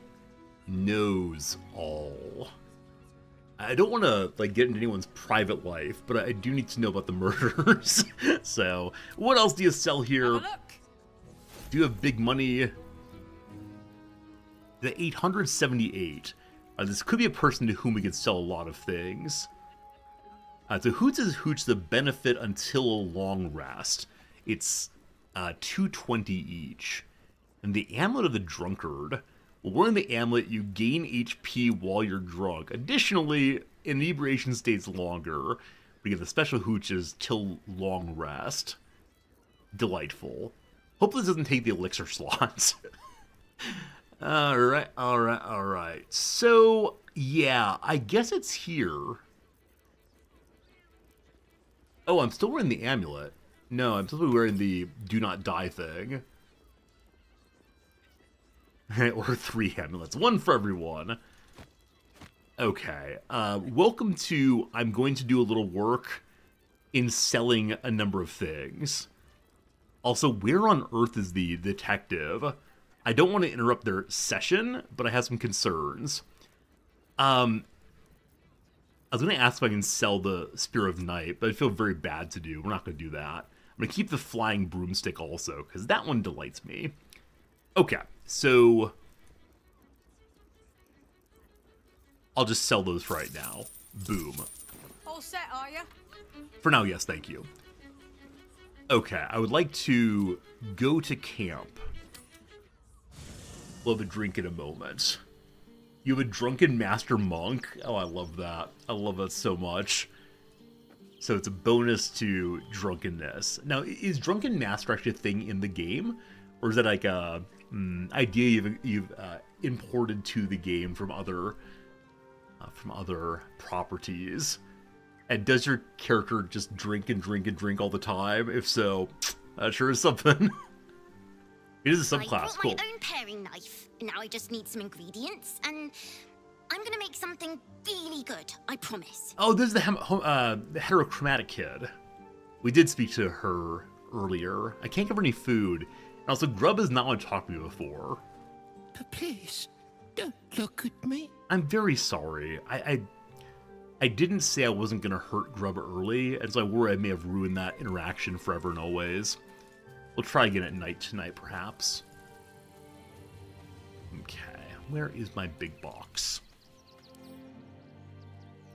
A: knows all. I don't want to get into anyone's private life, but I do need to know about the murders. So, what else do you sell here?
P: Have a look.
A: Do you have big money? The 878. This could be a person to whom we could sell a lot of things. So Hoots is Hooch the benefit until a long rest. It's 220 each. And the Amulet of the Drunkard. Well, wearing the amulet, you gain HP while you're drunk. Additionally, inebriation stays longer. We get the special Hooches till long rest. Delightful. Hopefully this doesn't take the elixir slots. Alright. So, yeah, I guess it's here. Oh, I'm still wearing the amulet. No, I'm still wearing the do not die thing. Or 3 amulets. One for everyone. Okay. Welcome to... I'm going to do a little work in selling a number of things. Also, where on earth is the detective? I don't want to interrupt their session, but I have some concerns. I was going to ask if I can sell the Spear of Night, but I feel very bad to do. We're not going to do that. I'm going to keep the Flying Broomstick also, because that one delights me. Okay, so... I'll just sell those right now. Boom.
P: All set, are you?
A: For now, yes, thank you. Okay, I would like to go to camp. We'll have a drink in a moment. You have a drunken master monk? Oh, I love that. I love that so much. So it's a bonus to drunkenness. Now, is drunken master actually a thing in the game? Or is that like a idea you've imported to the game from other properties. And does your character just drink and drink and drink all the time? If so, that sure is something. It is a subclass.
Q: I brought
A: Cool.
Q: my own paring knife. Now I just need some ingredients, and I'm gonna make something really good. I promise.
A: Oh, this is the heterochromatic kid. We did speak to her earlier. I can't give her any food. And also, Grub has not wanted to talk to me before.
R: But please, don't look at me.
A: I'm very sorry. I didn't say I wasn't going to hurt Grub early, and so I worry I may have ruined that interaction forever and always. We'll try again at night tonight, perhaps. Okay, where is my big box?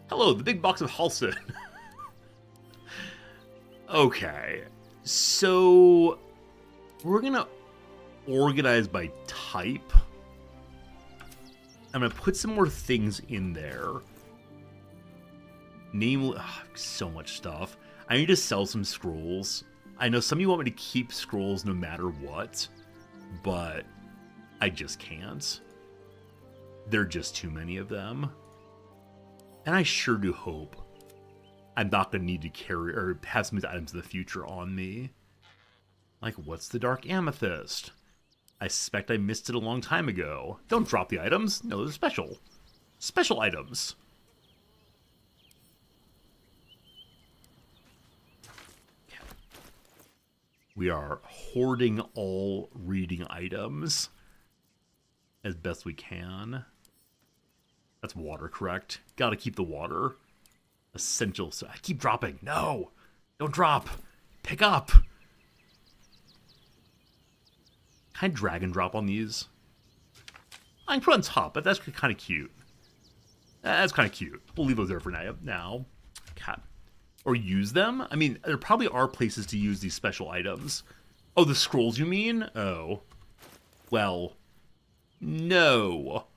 A: Hello, the big box of Halston. Okay, so we're going to organize by type. I'm going to put some more things in there. Namely, so much stuff. I need to sell some scrolls. I know some of you want me to keep scrolls no matter what, but I just can't. There are just too many of them. And I sure do hope I'm not going to need to carry or have some of these items in the future on me. Like, what's the Dark Amethyst? I suspect I missed it a long time ago. Don't drop the items. No, they're special. Special items. We are hoarding all reading items as best we can. That's water, correct? Gotta keep the water. Essential. So I keep dropping. No! Don't drop! Pick up! Can I drag and drop on these? I can put on top, but that's kind of cute. That's kind of cute. We'll leave those there for now. Cat. Or use them? I mean, there probably are places to use these special items. Oh, the scrolls, you mean? Oh. Well, no.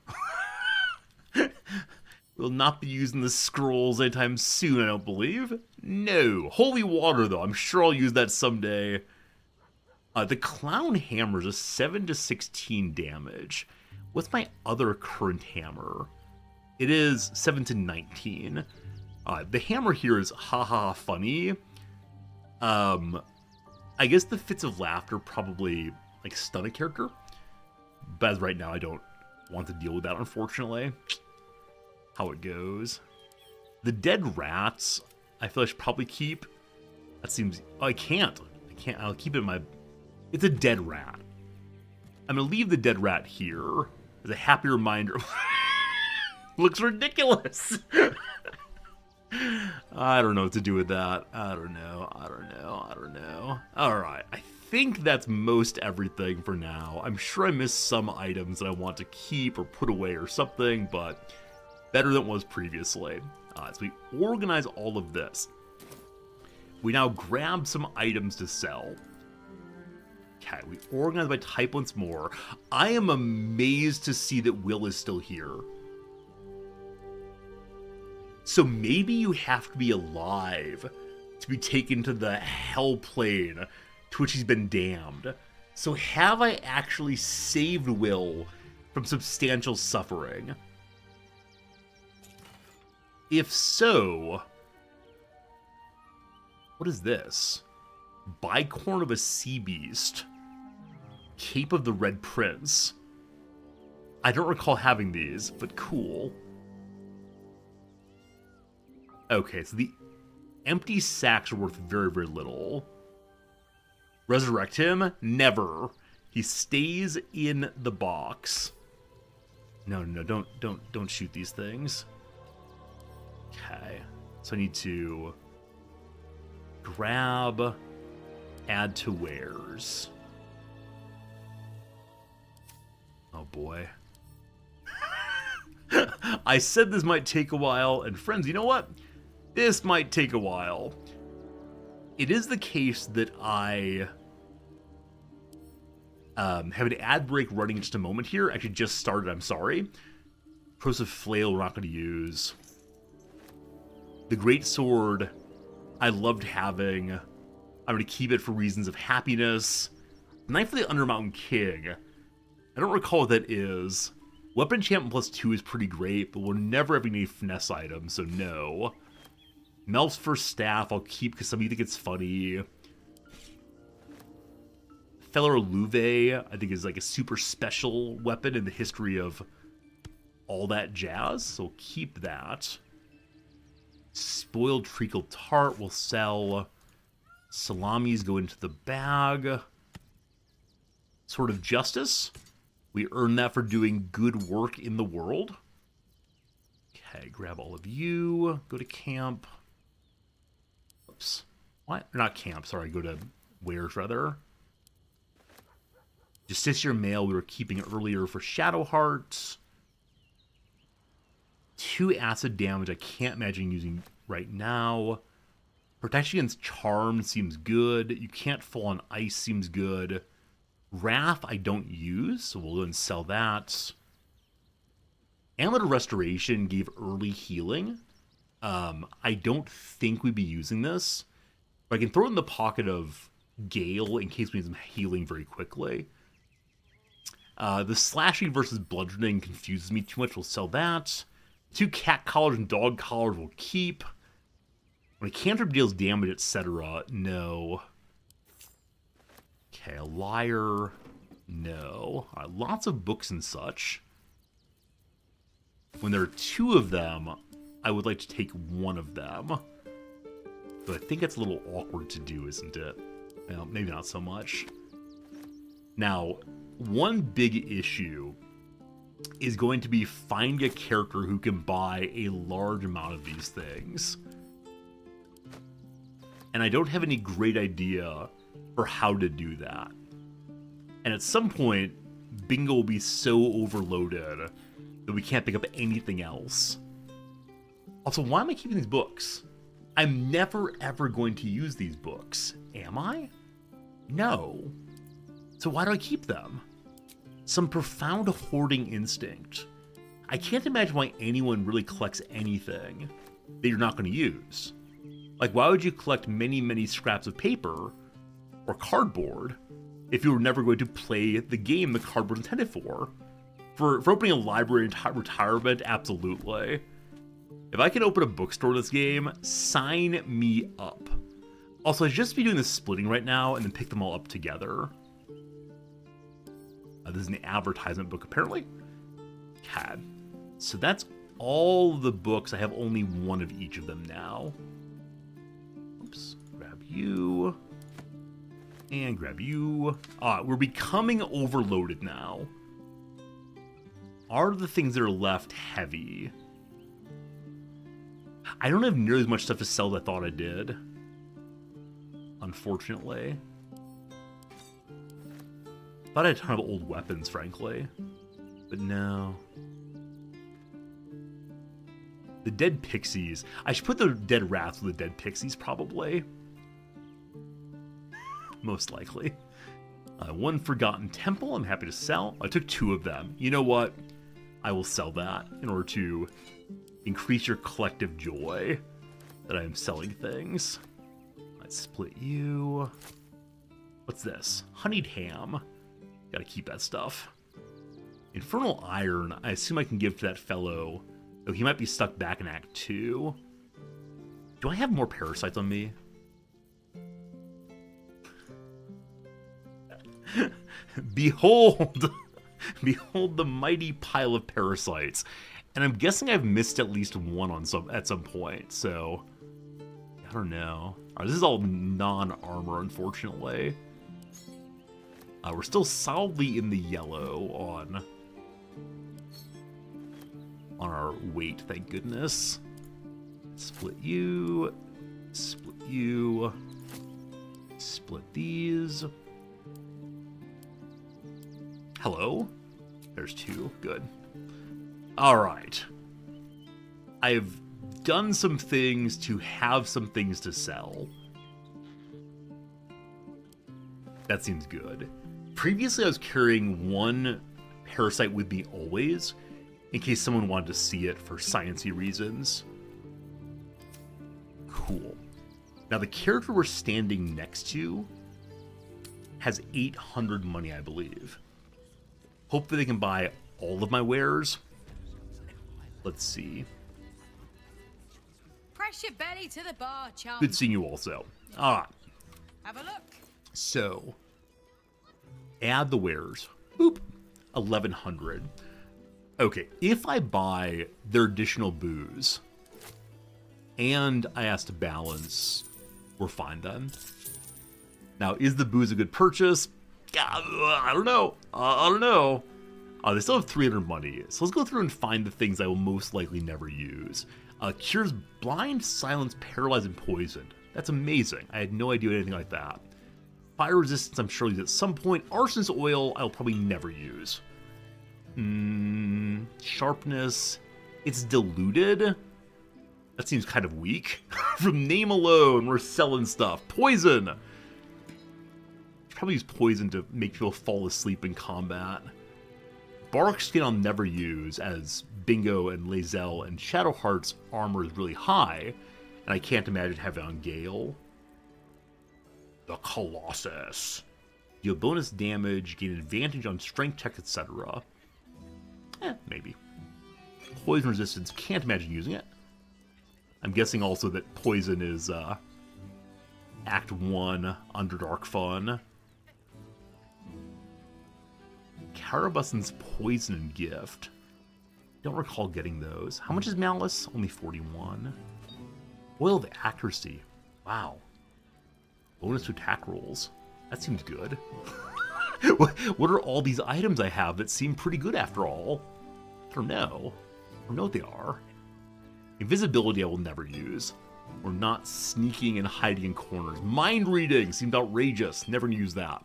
A: We'll not be using the scrolls anytime soon, I don't believe. No. Holy water, though. I'm sure I'll use that someday. The clown hammer is a 7 to 16 damage. What's my other current hammer? It is 7 to 19. The hammer here is haha funny. I guess the fits of laughter probably like stun a character. But as right now, I don't want to deal with that, unfortunately. How it goes. The dead rats, I feel I should probably keep. That seems... Oh, I can't. I'll keep it in my... It's a dead rat. I'm going to leave the dead rat here as a happy reminder. Looks ridiculous. I don't know what to do with that. I don't know. Alright, I think that's most everything for now. I'm sure I missed some items that I want to keep or put away or something, but better than it was previously. So we organize all of this. We now grab some items to sell. Okay, we organize by type once more. I am amazed to see that Will is still here. So maybe you have to be alive to be taken to the hell plane to which he's been damned. So have I actually saved Will from substantial suffering? If so, what is this? Bicorn of a Sea Beast. Cape of the Red Prince. I don't recall having these, but cool. Okay, so the empty sacks are worth very, very little. Resurrect him? Never. He stays in the box. No, don't shoot these things. Okay, so I need to grab, add to wares. Oh boy. I said this might take a while, and friends, you know what? This might take a while. It is the case that I have an ad break running in just a moment here. Actually, just started, I'm sorry. Corrosive Flail we're not going to use. The Great Sword, I loved having. I'm going to keep it for reasons of happiness. Knife of the Undermountain King. I don't recall what that is. Weapon enchantment +2 is pretty great, but we're never having any finesse items, so no. Melf's first staff I'll keep because some of you think it's funny. Feller Louve, I think, is like a super special weapon in the history of all that jazz, so we'll keep that. Spoiled Treacle Tart will sell. Salamis go into the bag. Sword of Justice. We earn that for doing good work in the world. Okay, grab all of you. Go to camp. Oops. What? Not camp, sorry. Go to wares, rather. Justiciar Mail we were keeping earlier for Shadow Hearts. 2 acid damage I can't imagine using right now. Protection against Charm seems good. You can't fall on ice seems good. Wrath I don't use, so we'll go and sell that. Amulet of Restoration gave early healing. I don't think we'd be using this. But I can throw it in the pocket of Gale in case we need some healing very quickly. The slashing versus bludgeoning confuses me too much. We'll sell that. 2 cat collars and dog collars we'll keep. When a cantrip deals damage, etc., no. Okay, a liar, no. Lots of books and such. When there are 2 of them, I would like to take one of them. But I think it's a little awkward to do, isn't it? Well, maybe not so much. Now, one big issue is going to be finding a character who can buy a large amount of these things. And I don't have any great idea for how to do that. And at some point, Bingo will be so overloaded that we can't pick up anything else. Also, why am I keeping these books? I'm never ever going to use these books. Am I? No. So why do I keep them? Some profound hoarding instinct. I can't imagine why anyone really collects anything that you're not going to use. Like, why would you collect many, many scraps of paper or cardboard if you were never going to play the game the cardboard's intended for? For opening a library in retirement, absolutely. If I can open a bookstore in this game, sign me up. Also, I should just be doing the splitting right now and then pick them all up together. This is an advertisement book, apparently. CAD. So that's all the books. I have only one of each of them now. Oops. Grab you. And grab you. We're becoming overloaded now. Are the things that are left heavy? I don't have nearly as much stuff to sell as I thought I did. Unfortunately. Thought I had a ton of old weapons, frankly. But no. The dead pixies. I should put the dead rats with the dead pixies, probably. Most likely. One forgotten temple I'm happy to sell. I took 2 of them. You know what? I will sell that in order to increase your collective joy that I am selling things. Let's split you. What's this? Honeyed ham. Gotta keep that stuff. Infernal Iron, I assume I can give to that fellow, though he might be stuck back in Act 2. Do I have more parasites on me? Behold! Behold the mighty pile of parasites. And I'm guessing I've missed at least one at some point, so I don't know. This is all non-armor, unfortunately. We're still solidly in the yellow on our weight, thank goodness. Split you. Split you. Split these. Hello? There's 2. Good. Alright. I've done some things to have some things to sell. That seems good. Previously, I was carrying 1 parasite with me always, in case someone wanted to see it for sciencey reasons. Cool. Now, the character we're standing next to has 800 money, I believe. Hopefully they can buy all of my wares. Let's see.
P: Press your belly to the bar, chum.
A: Good seeing you also. All right.
P: Have a look.
A: So, add the wares. Boop. 1,100. Okay, if I buy their additional booze and I ask to balance, we're fine then. Now, is the booze a good purchase? I don't know. I don't know. They still have 300 money, so let's go through and find the things I will most likely never use. Cures blind, silence, paralyzed, and poisoned. That's amazing. I had no idea anything like that. Fire resistance, I'm sure I'll use at some point. Arsonist oil, I'll probably never use. Sharpness, it's diluted. That seems kind of weak. From name alone, we're selling stuff. Poison. Probably use poison to make people fall asleep in combat. Bark skin I'll never use, as Bingo and Lae'zel and Shadowheart's armor is really high, and I can't imagine having it on Gale. The Colossus. Deal bonus damage, gain advantage on strength checks, etc. Maybe. Poison resistance, can't imagine using it. I'm guessing also that poison is Act 1 Underdark fun. Carabuson's poison and gift. Don't recall getting those. How much is Malice? Only 41. Oil of accuracy. Wow. Bonus to attack rolls. That seems good. What are all these items I have that seem pretty good after all? I don't know. I don't know what they are. Invisibility I will never use. We're not sneaking and hiding in corners. Mind reading seemed outrageous. Never gonna use that.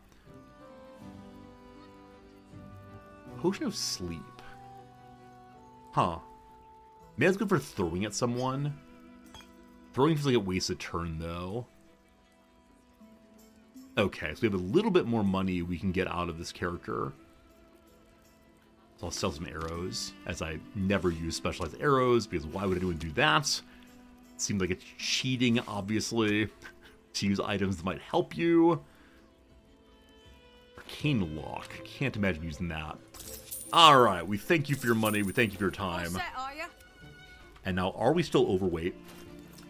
A: Potion of sleep. Huh. Maybe that's good for throwing at someone. Throwing feels like it wastes a turn, though. Okay, so we have a little bit more money we can get out of this character. So I'll sell some arrows, as I never use specialized arrows, because why would anyone do that? It seems like it's cheating, obviously, to use items that might help you. Arcane Lock. Can't imagine using that. Alright, we thank you for your money, we thank you for your time.
P: All set, are ya?
A: And now, are we still overweight?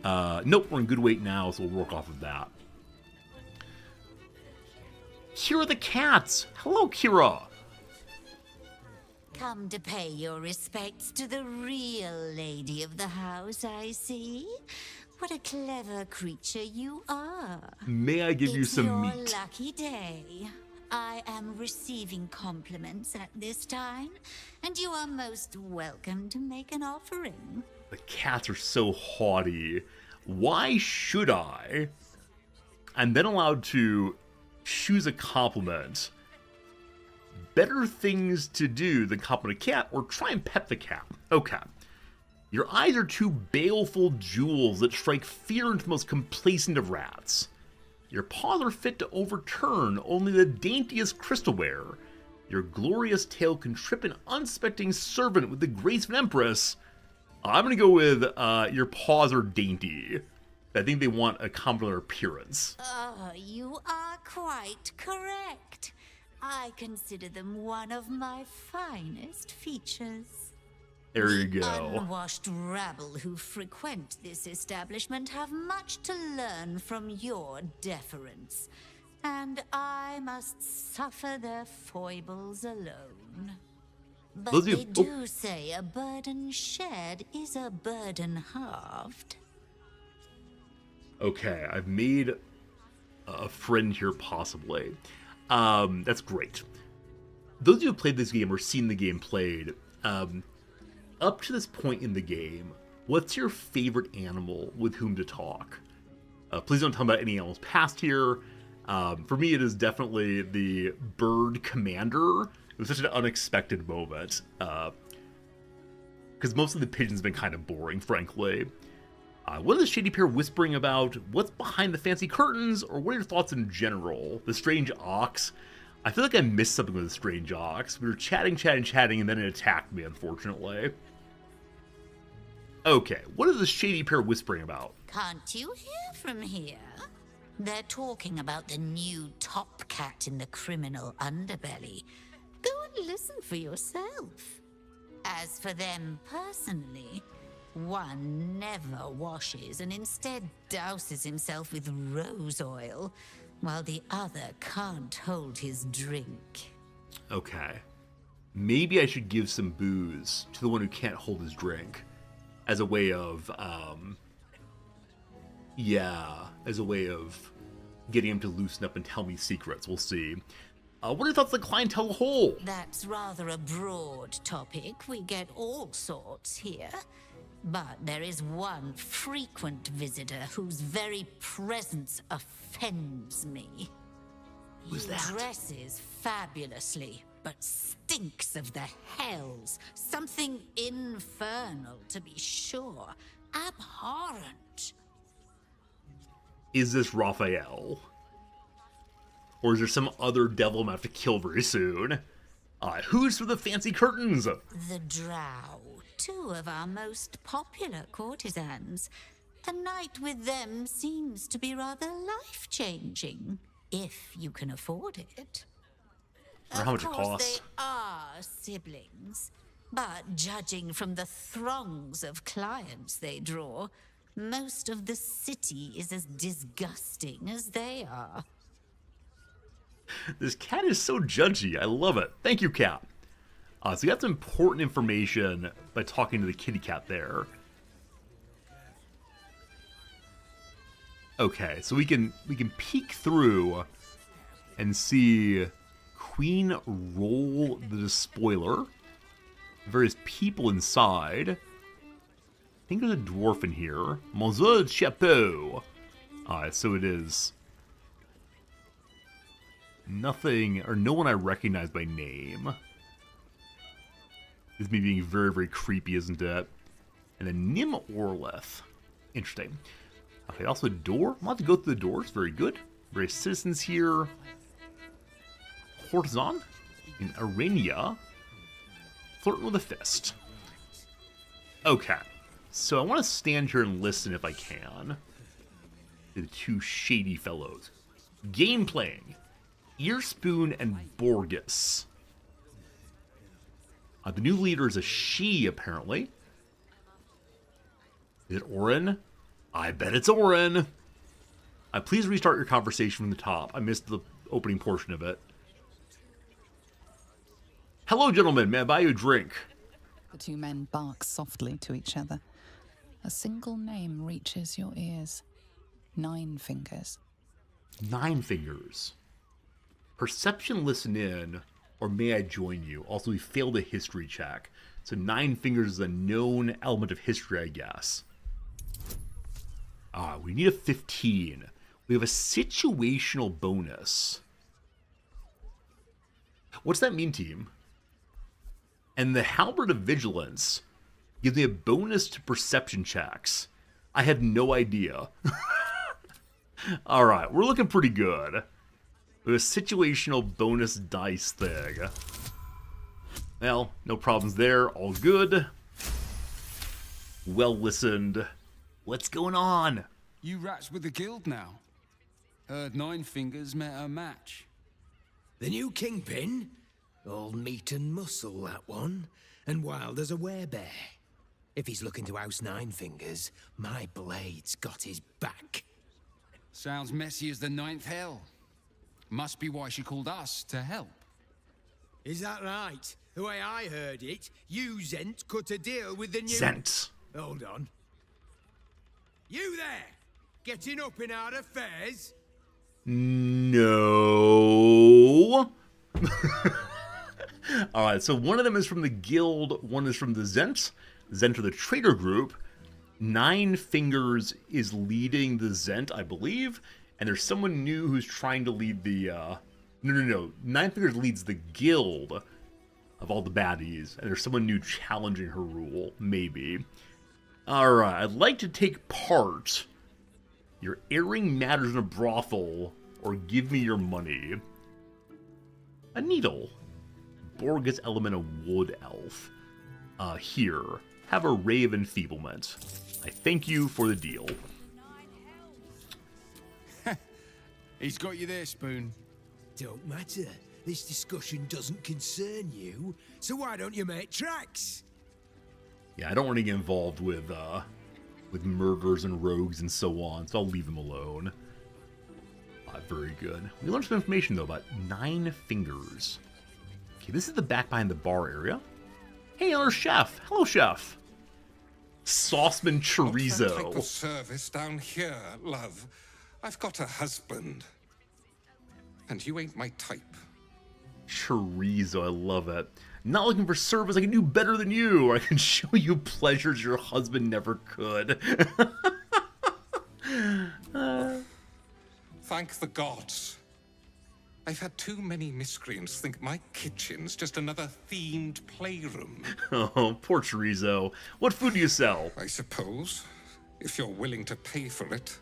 A: Nope, we're in good weight now, so we'll work off of that. Kira the cat! Hello, Kira!
S: Come to pay your respects to the real lady of the house, I see. What a clever creature you are.
A: May I give you some
S: It's
A: meat?
S: your lucky day. I am receiving compliments at this time, and you are most welcome to make an offering.
A: The cats are so haughty. Why should I? I'm then allowed to choose a compliment. Better things to do than compliment a cat, or try and pet the cat. Okay. Your eyes are two baleful jewels that strike fear into the most complacent of rats. Your paws are fit to overturn only the daintiest crystalware. Your glorious tail can trip an unsuspecting servant with the grace of an empress. I'm gonna go with your paws are dainty. I think they want a compliment appearance.
S: You are quite correct. I consider them one of my finest features.
A: There you go.
S: Unwashed rabble who frequent this establishment have much to learn from your deference, and I must suffer their foibles alone. But
A: Those
S: they
A: of
S: do say a burden shared is a burden halved.
A: Okay, I've made a friend here, possibly. That's great. Those of you who played this game or seen the game played, up to this point in the game, what's your favorite animal with whom to talk? Please don't talk about any animals past here. For me, it is definitely the bird commander. It was such an unexpected moment. Because most of the pigeons have been kind of boring, frankly. What is the Shady Pair whispering about? What's behind the fancy curtains? Or what are your thoughts in general? The strange ox? I feel like I missed something with the strange ox. We were chatting, and then it attacked me, unfortunately. Okay, what is the Shady Pair whispering about?
S: Can't you hear from here? They're talking about the new top cat in the criminal underbelly. Go and listen for yourself. As for them personally, one never washes and instead douses himself with rose oil, while the other can't hold his drink.
A: Okay. Maybe I should give some booze to the one who can't hold his drink as a way of, as a way of getting him to loosen up and tell me secrets. We'll see. What are your thoughts on the clientele whole?
S: That's rather a broad topic. We get all sorts here. But there is one frequent visitor whose very presence offends me.
A: Who's that?
S: He dresses fabulously, but stinks of the hells. Something infernal, to be sure. Abhorrent.
A: Is this Raphael? Or is there some other devil I'm gonna have to kill very soon? Who's for the fancy curtains?
S: The Drow, two of our most popular courtesans. A night with them seems to be rather life-changing, if you can afford it.
A: I wonder how much it costs.
S: Of course, they are siblings, but judging from the throngs of clients they draw, most of the city is as disgusting as they are.
A: This cat is so judgy. I love it. Thank you, cat. So you got some important information by talking to the kitty cat there. Okay, so we can peek through and see Queen roll the despoiler. Various people inside. I think there's a dwarf in here. Monsieur Chapeau. So it is nothing, or no one I recognize by name. This is me being very, very creepy, isn't it? And then Nim Orleth. Interesting. Okay, also a door. I'm about to go through the doors. Very good. Various citizens here. Courtesan in Arenia. Flirting with a fist. Okay. So I want to stand here and listen if I can. The two shady fellows. Game playing. Earspoon and Borgus. The new leader is a she, apparently. Is it Orin? I bet it's Orin. Please restart your conversation from the top. I missed the opening portion of it. Hello, gentlemen. May I buy you a drink?
F: The two men bark softly to each other. A single name reaches your ears. 9 Fingers.
A: 9 Fingers. Perception, listen in, or may I join you? Also, we failed a history check. So 9 Fingers is a known element of history, I guess. We need a 15. We have a situational bonus. What's that mean, team? And the Halberd of Vigilance gives me a bonus to perception checks. I had no idea. Alright, we're looking pretty good. We have a situational bonus dice thing. Well, no problems there. All good. Well listened. What's going on?
H: You rats with the guild now. Heard 9 Fingers met a match.
T: The new kingpin? All meat and muscle, that one. And wild as a werebear. If he's looking to oust 9 Fingers, my blade's got his back.
H: Sounds messy as the 9th hell. Must be why she called us to help.
T: Is that right? The way I heard it, you, Zent, cut a deal with the new...
A: Zent.
T: Hold on. You there! Getting up in our affairs?
A: No. Alright, so one of them is from the guild, one is from the Zent. Zent are the traitor group. 9 Fingers is leading the Zent, I believe. And there's someone new who's trying to lead the, No. 9 Fingers leads the guild of all the baddies. And there's someone new challenging her rule, maybe. Alright, I'd like to take part. Your airing matters in a brothel, or give me your money. A needle. Borgus element of wood elf. Here. Have a ray of enfeeblement. I thank you for the deal.
H: He's got you there, Spoon.
T: Don't matter. This discussion doesn't concern you, so why don't you make tracks?
A: Yeah, I don't want to get involved with murderers and rogues and so on, so I'll leave them alone. Very good. We learned some information, though, about 9 fingers. Okay, this is the back behind the bar area. Hey, another chef. Hello, chef. Sauceman
U: What's that type
A: chorizo.
U: of service down here, love? I've got a husband. And you ain't my type.
A: Chorizo, I love it. Not looking for service, I can do better than you, or I can show you pleasures your husband never could.
U: Thank the gods. I've had too many miscreants think my kitchen's just another themed playroom.
A: Oh, poor chorizo. What food do you sell?
U: I suppose, if you're willing to pay for it.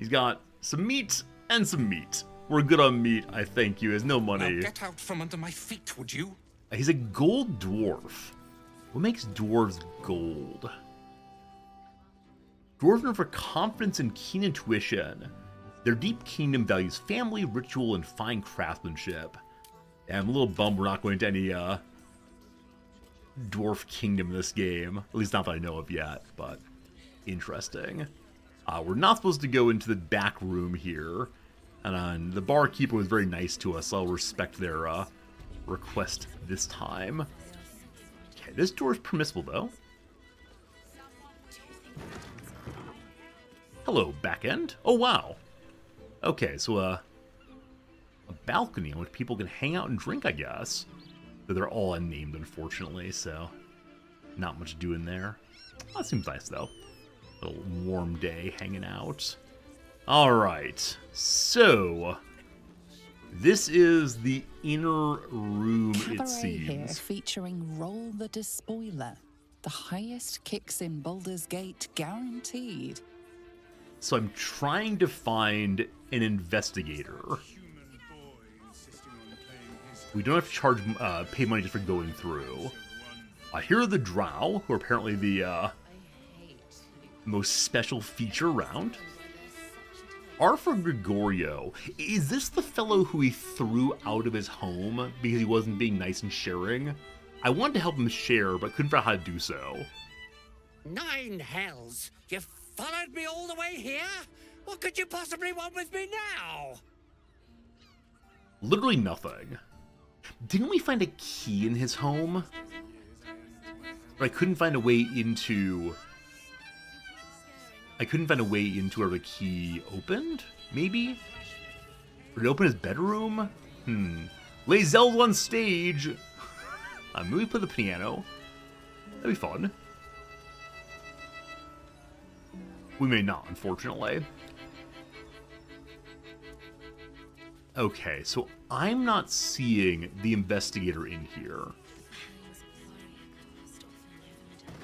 A: He's got some meat and some meat. We're good on meat, I thank you. He has no money.
U: Now get out from under my feet, would you?
A: He's a gold dwarf. What makes dwarves gold? Dwarves are known for confidence and keen intuition. Their deep kingdom values family, ritual, and fine craftsmanship. Yeah, I'm a little bummed we're not going to any dwarf kingdom in this game. At least not that I know of yet, but interesting. We're not supposed to go into the back room here. And the barkeeper was very nice to us, so I'll respect their request this time. Okay, this door is permissible, though. Hello, back end. Oh, wow. Okay, so a balcony on which people can hang out and drink, I guess. Though they're all unnamed, unfortunately, so not much doing there. That seems nice, though. A little warm day hanging out. All right, so this is the inner room, it
F: Cabaret
A: seems.
F: here featuring Roll the Despoiler. The highest kicks in Baldur's Gate guaranteed.
A: So I'm trying to find an investigator. We don't have to charge, pay money just for going through. Here are the drow, who are apparently the most special feature around. R for Gregorio. Is this the fellow who he threw out of his home because he wasn't being nice and sharing? I wanted to help him share, but couldn't figure out how to do so.
V: 9 hells! You followed me all the way here? What could you possibly want with me now?
A: Literally nothing. Didn't we find a key in his home? But I couldn't find a way into... where the key opened? Maybe? Or did it open his bedroom? Lay Zelda on stage! Maybe play the piano. That'd be fun. We may not, unfortunately. Okay, so I'm not seeing the investigator in here.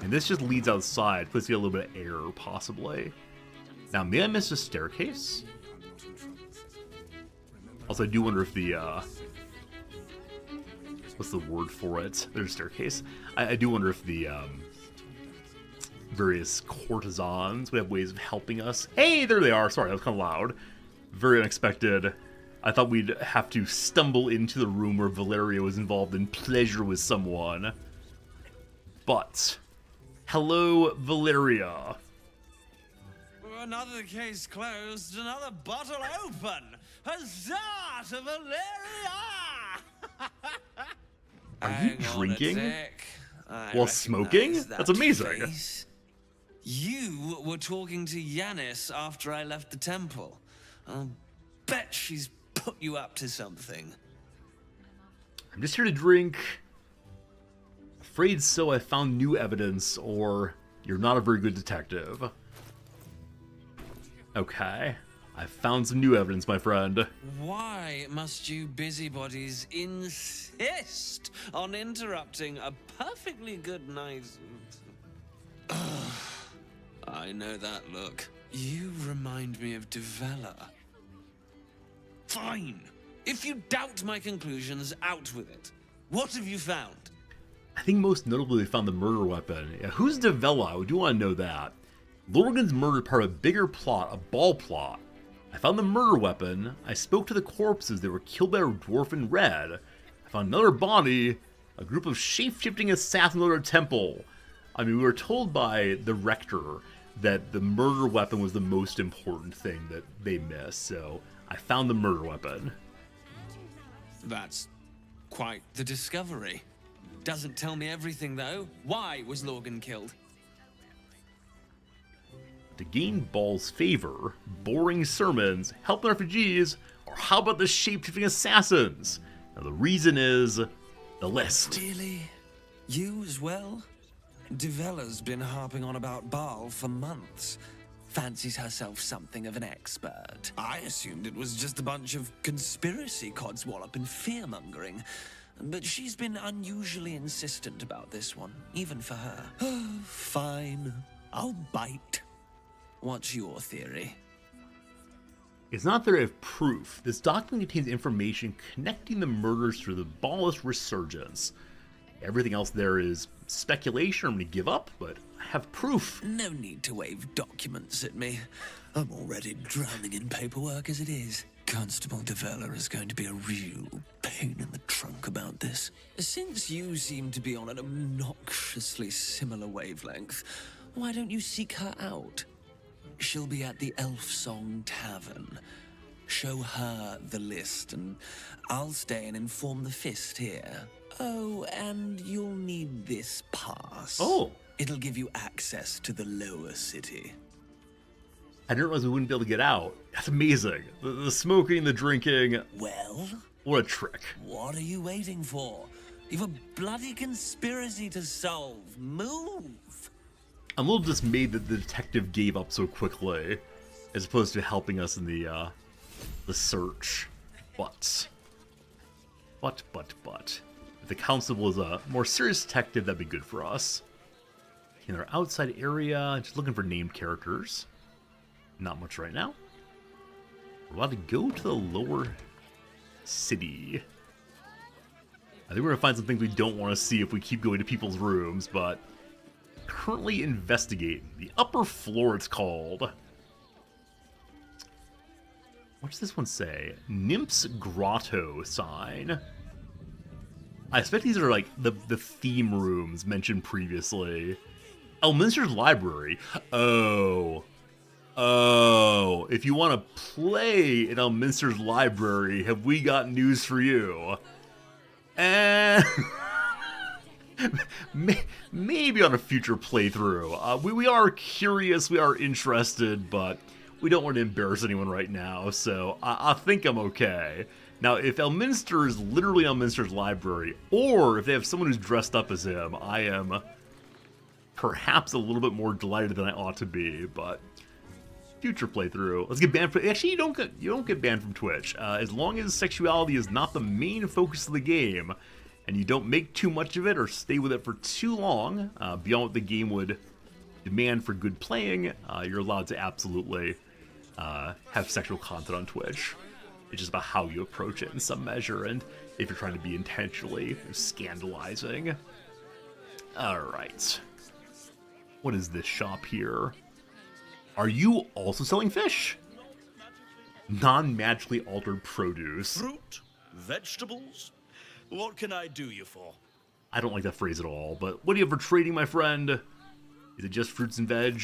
A: And this just leads outside, puts you a little bit of air, possibly. Now, may I miss a staircase? Also, I do wonder if the, what's the word for it? There's a staircase. I do wonder if the, various courtesans would have ways of helping us. Hey, there they are! Sorry, that was kind of loud. Very unexpected. I thought we'd have to stumble into the room where Valeria was involved in pleasure with someone. But... hello, Valeria.
W: Another case closed, another bottle open. Huzzah to Valeria!
A: Are you drinking while smoking? That's amazing.
W: Face. You were talking to Yanis after I left the temple. I'll bet she's put you up to something.
A: I'm just here to drink. Afraid so. I found new evidence, or you're not a very good detective. Okay. I found some new evidence, my friend.
W: Why must you busybodies insist on interrupting a perfectly good night? I know that look. You remind me of Devella. Fine. If you doubt my conclusions, out with it. What have you found?
A: I think most notably they found the murder weapon. Yeah, who's Devella? I do want to know that. Lorgan's murder is part of a bigger plot, a ball plot. I found the murder weapon. I spoke to the corpses. They were killed by a dwarf in red. I found another body. A group of shape-shifting assassins at a temple. I mean, we were told by the rector that the murder weapon was the most important thing that they missed, so I found the murder weapon.
W: That's quite the discovery. Doesn't tell me everything, though. Why was Lorgan killed?
A: To gain Ball's favor, boring sermons, helping refugees, or how about the shape-shifting assassins? Now, the reason is the list.
W: Really? You as well? Devella's been harping on about Baal for months. Fancies herself something of an expert. I assumed it was just a bunch of conspiracy codswallop and fear-mongering. But she's been unusually insistent about this one, even for her. Fine. I'll bite. What's your theory?
A: It's not that I have proof. This document contains information connecting the murders to the Ballist resurgence. Everything else there is speculation. I'm going to give up, but I have proof.
W: No need to wave documents at me. I'm already drowning in paperwork as it is. Constable Devella is going to be a real pain in the trunk about this. Since you seem to be on an obnoxiously similar wavelength, why don't you seek her out? She'll be at the Elf Song Tavern. Show her the list, and I'll stay and inform the Fist here. Oh, and you'll need this pass.
A: Oh.
W: It'll give you access to the lower city.
A: I didn't realize we wouldn't be able to get out. That's amazing. The smoking, the drinking.
W: Well?
A: What a trick.
W: What are you waiting for? You've a bloody conspiracy to solve. Move!
A: I'm a little dismayed that the detective gave up so quickly, as opposed to helping us in the search. But. If the constable is a more serious detective, that'd be good for us. In our outside area, just looking for named characters. Not much right now. We're about to go to the lower city. I think we're going to find some things we don't want to see if we keep going to people's rooms, but currently investigating. The upper floor, it's called. What does this one say? Nymph's Grotto sign. I expect these are like the theme rooms mentioned previously. Elminster's Library. Oh, if you want to play in Elminster's Library, have we got news for you? And maybe on a future playthrough. We are curious, we are interested, but we don't want to embarrass anyone right now, so I think I'm okay. Now, if Elminster is literally Elminster's Library, or if they have someone who's dressed up as him, I am perhaps a little bit more delighted than I ought to be, but future playthrough. Let's get banned from... Actually, you don't get banned from Twitch. As long as sexuality is not the main focus of the game, and you don't make too much of it or stay with it for too long, beyond what the game would demand for good playing, you're allowed to absolutely have sexual content on Twitch. It's just about how you approach it in some measure, and if you're trying to be intentionally scandalizing. Alright. What is this shop here? Are you also selling fish? Non-magically altered produce.
C: Fruit? Vegetables? What can I do you for?
A: I don't like that phrase at all, but what do you have for trading, my friend? Is it just fruits and veg?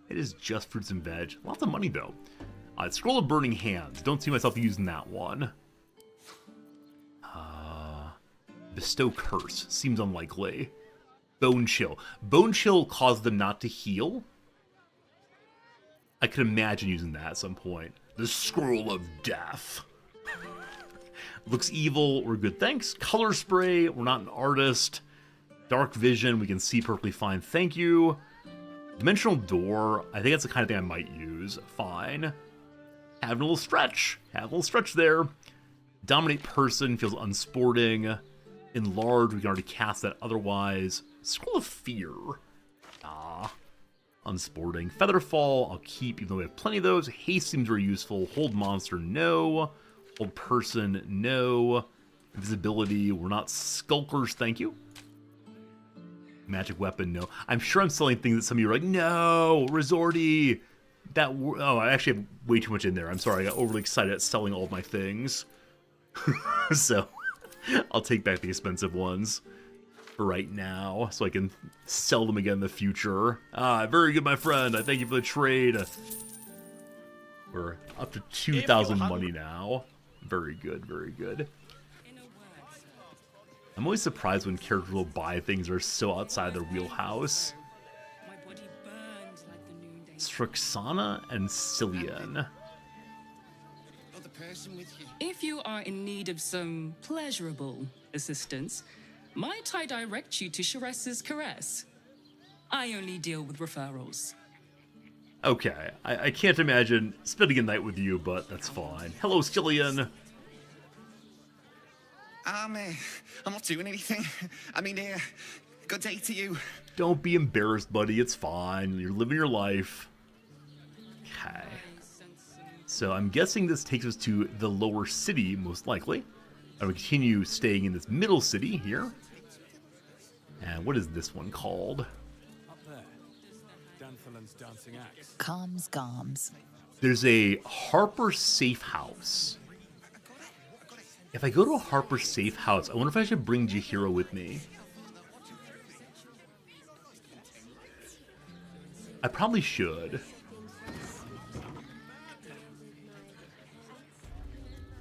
A: It is just fruits and veg. Lots of money, though. Scroll of Burning Hands. Don't see myself using that one. Bestow Curse. Seems unlikely. Bone Chill. Bone Chill caused them not to heal? I could imagine using that at some point. The Scroll of Death. Looks evil. We're good, thanks. Color Spray. We're not an artist. Dark Vision. We can see perfectly fine. Thank you. Dimensional Door. I think that's the kind of thing I might use. Fine. Have a little stretch. Have a little stretch there. Dominate Person feels unsporting. Enlarge, we can already cast that otherwise. Scroll of Fear. Unsporting. Featherfall, I'll keep, even though we have plenty of those. Haste seems very useful. Hold Monster, no. Hold Person, no. Invisibility, we're not Skulkers, thank you. Magic Weapon, no. I'm sure I'm selling things that some of you are like, no, Resorty. Oh, I actually have way too much in there. I'm sorry, I got overly excited at selling all of my things. So, I'll take back the expensive ones for right now, so I can sell them again in the future. Ah, very good, my friend. I thank you for the trade. We're up to 2,000 money now. Very good, very good. I'm always surprised when characters will buy things that are so outside their wheelhouse. Strixana and Cillian.
D: If you are in need of some pleasurable assistance, might I direct you to Sharess's Caress? I only deal with referrals.
A: Okay, I can't imagine spending a night with you, but that's fine. Hello, Cillian.
E: I'm not doing anything. I mean, good day to you.
A: Don't be embarrassed, buddy. It's fine. You're living your life. Okay. So I'm guessing this takes us to the lower city, most likely. And we continue staying in this middle city here. And what is this one called?
G: Up there. Danthelin's dancing axe.
F: Calms Garms.
A: There's a Harper safe house. If I go to a Harper safe house, I wonder if I should bring Jahira with me. I probably should.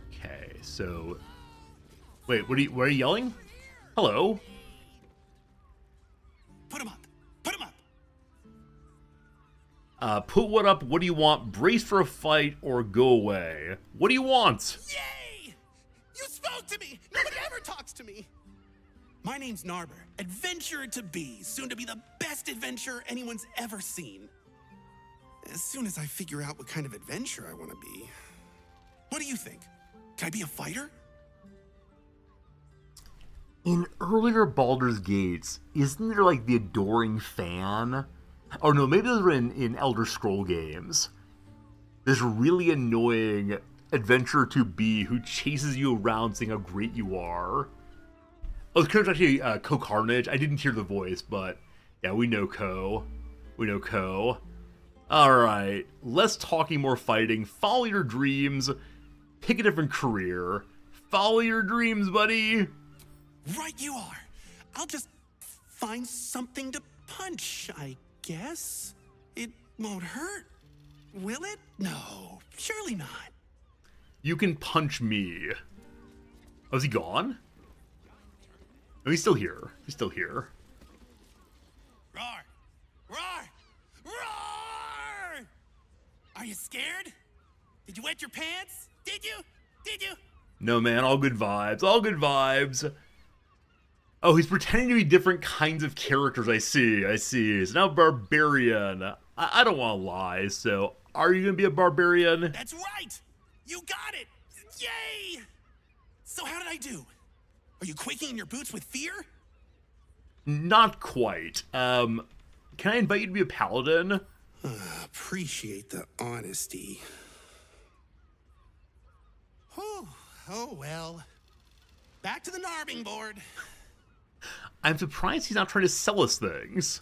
A: Okay, so... Wait, what are you yelling? Hello?
E: Put him up! Put him up!
A: Put what up? What do you want? Brace for a fight or go away? What do you want?
E: Yay! You spoke to me! Nobody ever talks to me! My name's Narber, adventurer to be, soon to be the best adventurer anyone's ever seen. As soon as I figure out what kind of adventurer I want to be. What do you think? Can I be a fighter?
A: In earlier Baldur's Gates, isn't there like the adoring fan? Oh no, maybe those were in Elder Scroll games. This really annoying adventurer to be who chases you around saying how great you are. Oh, the character's actually Co Carnage. I didn't hear the voice, but yeah, we know Co. We know Co. Alright, less talking, more fighting. Follow your dreams. Pick a different career. Follow your dreams, buddy.
E: Right you are. I'll just find something to punch, I guess. It won't hurt, will it? No, surely not.
A: You can punch me. Oh, is he gone? Oh, he's still here. He's still here.
E: Roar! Roar! Roar! Are you scared? Did you wet your pants? Did you? Did you?
A: No, man, all good vibes. All good vibes. Oh, he's pretending to be different kinds of characters. I see. I see. He's now barbarian. I don't want to lie, so are you going to be a barbarian?
E: That's right! You got it! Yay! So how did I do? Are you quaking in your boots with fear?
A: Not quite. Can I invite you to be a paladin?
E: Appreciate the honesty. Oh well. Back to the Narbing board.
A: I'm surprised he's not trying to sell us things.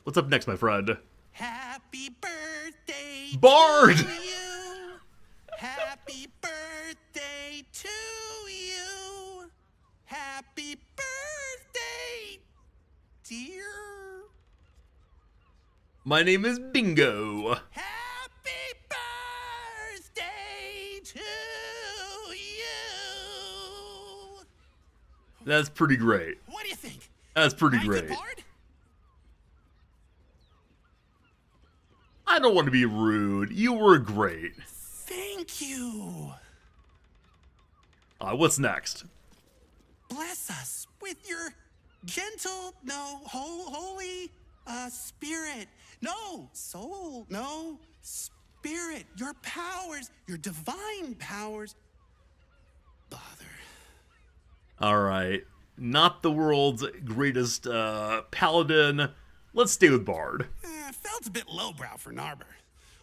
A: What's up next, my friend?
E: Happy birthday,
A: Bard!
E: to you. Happy birthday to you. Happy birthday, dear.
A: My name is Bingo.
E: Happy birthday to you.
A: That's pretty great.
E: What do you think?
A: That's pretty
E: Am I a good
A: great.
E: bard?
A: I don't want to be rude. You were great.
E: Thank you.
A: What's next?
E: Bless us with your gentle, holy spirit. No, soul, no, spirit. Your powers, your divine powers. Bother.
A: All right. Not the world's greatest paladin. Let's stay with Bard.
E: Felt a bit lowbrow for Narber.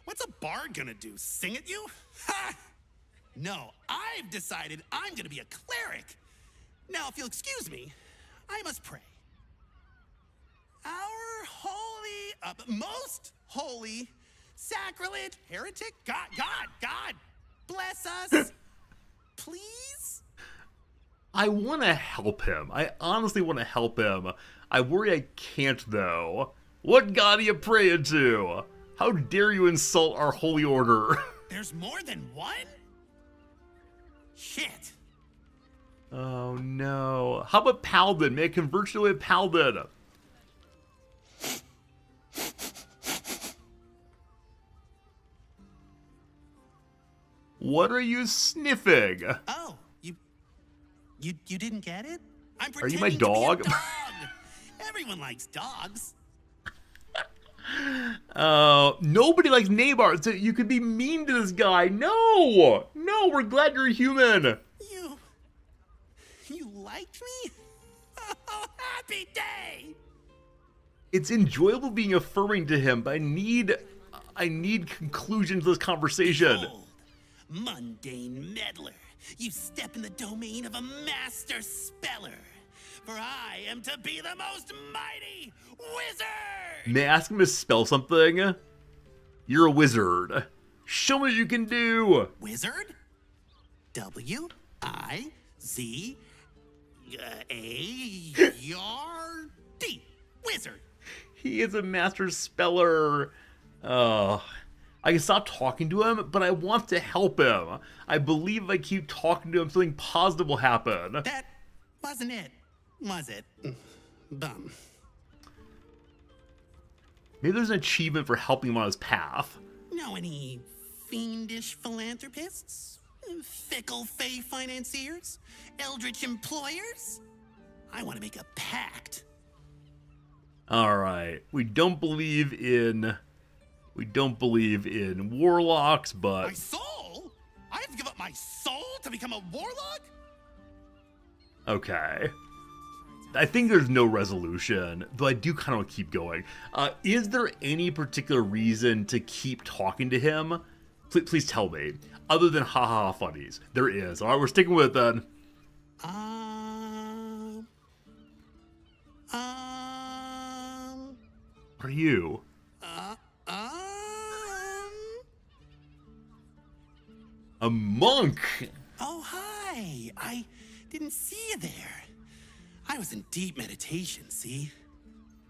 E: What's a bard gonna do? Sing at you? Ha! No, I've decided I'm gonna be a cleric. Now, if you'll excuse me, I must pray. Our holy, most holy, Sacrilege! Heretic! God! Bless us! Please?
A: I want to help him. I honestly want to help him. I worry I can't, though. What god are you praying to? How dare you insult our holy order?
E: There's more than one? Shit.
A: Oh, no. How about Paladin? May I convert you to a Paladin? What are you sniffing?
E: Oh, you didn't get it? I'm
A: Are you my
E: pretending to be a
A: dog?
E: dog. Everyone likes dogs.
A: Nobody likes Nabar, so you could be mean to this guy. No, we're glad you're human.
E: You liked me? Oh, happy day!
A: It's enjoyable being affirming to him, but I need conclusion to this conversation.
E: Behold, mundane meddler, you step in the domain of a master speller. For I am to be the most mighty wizard!
A: May I ask him to spell something? You're a wizard. Show me what you can do.
E: Wizard? W-I-Z-A-R-D. Wizard.
A: He is a master speller. I can stop talking to him, but I want to help him. I believe if I keep talking to him, something positive will happen.
E: That wasn't it, was it? Bum.
A: Maybe there's an achievement for helping him on his path.
E: Know any fiendish philanthropists? Fickle fey financiers? Eldritch employers? I want to make a pact.
A: Alright. We don't believe in warlocks, but
E: My soul? I have to give up my soul to become a warlock?
A: okay. I think there's no resolution, though I do kind of want to keep going. Is there any particular reason to keep talking to him? Please tell me. Other than ha funnies. There is. Alright, we're sticking with it then. What are you? A monk!
E: Oh, hi. I didn't see you there. I was in deep meditation, see?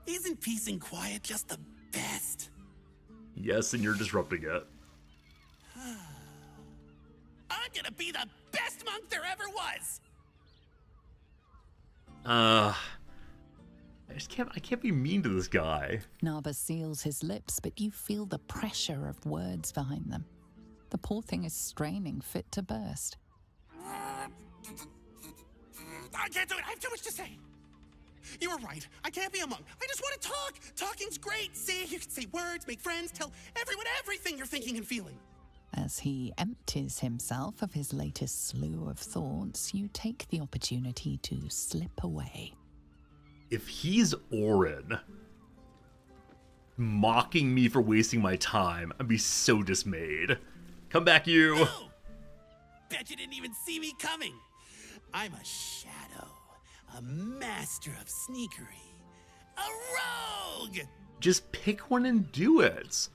E: Isn't peace and quiet just the best?
A: Yes, and you're disrupting it.
E: I'm gonna be the best monk there ever was!
A: I can't be mean to this guy.
F: Narba seals his lips, but you feel the pressure of words behind them. The poor thing is straining, fit to burst.
E: I can't do it. I have too much to say. You were right. I can't be a monk. I just want to talk. Talking's great. See, you can say words, make friends, tell everyone everything you're thinking and feeling.
F: As he empties himself of his latest slew of thoughts, you take the opportunity to slip away.
A: If he's Orin, mocking me for wasting my time, I'd be so dismayed. Come back, you.
E: No! Bet you didn't even see me coming. I'm a shadow, a master of sneakery, a rogue!
A: Just pick one and do it.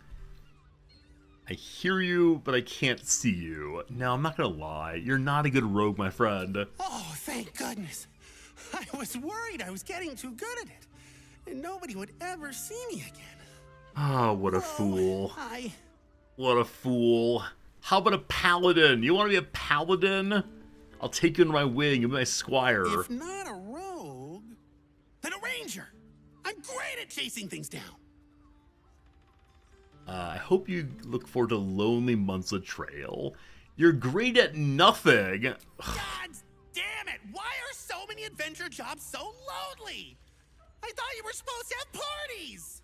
A: I hear you, but I can't see you. No, I'm not gonna lie. You're not a good rogue, my friend.
E: Oh, thank goodness. I was worried I was getting too good at it, and nobody would ever see me again.
A: Oh, what a fool.
E: I...
A: What a fool. How about a paladin? You want to be a paladin? I'll take you under my wing. You'll be my squire.
E: If not a rogue, then a ranger. I'm great at chasing things down.
A: I hope you look forward to lonely months of trail. You're great at nothing.
E: God damn it! Why are so many adventure jobs so lonely? I thought you were supposed to have parties.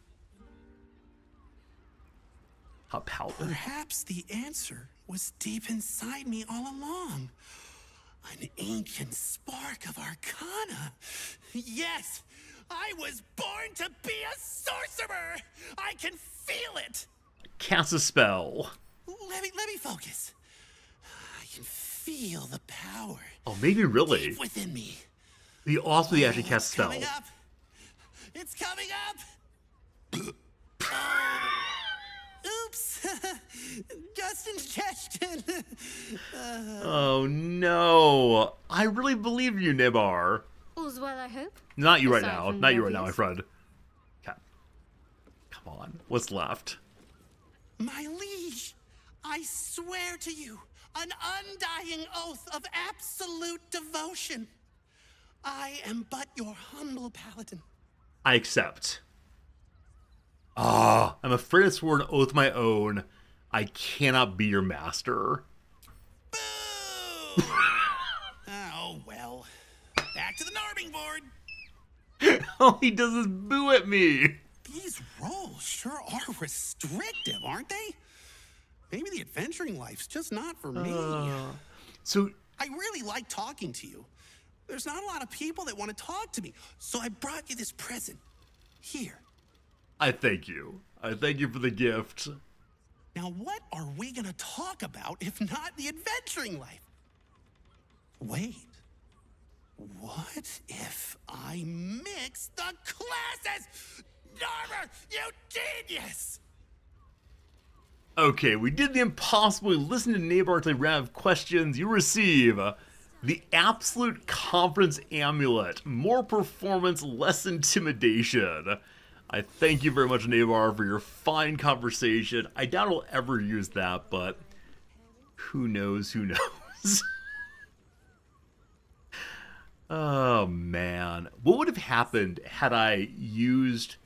A: A paladin.
E: Perhaps the answer was deep inside me all along. An ancient spark of arcana. Yes, I was born to be a sorcerer. I can feel it.
A: Cast a spell.
E: Let me focus. I can feel the power.
A: Oh, maybe really.
E: Deep within me.
A: Be awesome if you actually cast a spell.
E: Coming up. It's coming up. Oops. Just ingestion.
A: Oh no. I really believe you, Nibar.
J: All's well, I hope.
A: Not you right
J: Aside
A: now.
J: from
A: Not
J: the
A: you right now, my
J: obvious.
A: friend. Okay. Come on. What's left?
E: My liege, I swear to you an undying oath of absolute devotion. I am but your humble paladin.
A: I accept. Ah, I'm afraid to swear an oath of my own. I cannot be your master.
E: Oh, well. Back to the Narbing board.
A: All he does is boo at me.
E: These roles sure are restrictive, aren't they? Maybe the adventuring life's just not for me.
A: So
E: I really like talking to you. There's not a lot of people that want to talk to me, so I brought you this present. Here.
A: I thank you. I thank you for the gift.
E: Now, what are we gonna talk about if not the adventuring life? Wait. What if I mix the classes? Narmer, you genius!
A: Okay, we did the impossible. We listened to Neighbor until we ran out of questions. You receive the Absolute Confidence Amulet. More performance, less intimidation. I thank you very much, Neighbor, for your fine conversation. I doubt I'll ever use that, but who knows, who knows. Oh, man. What would have happened had I used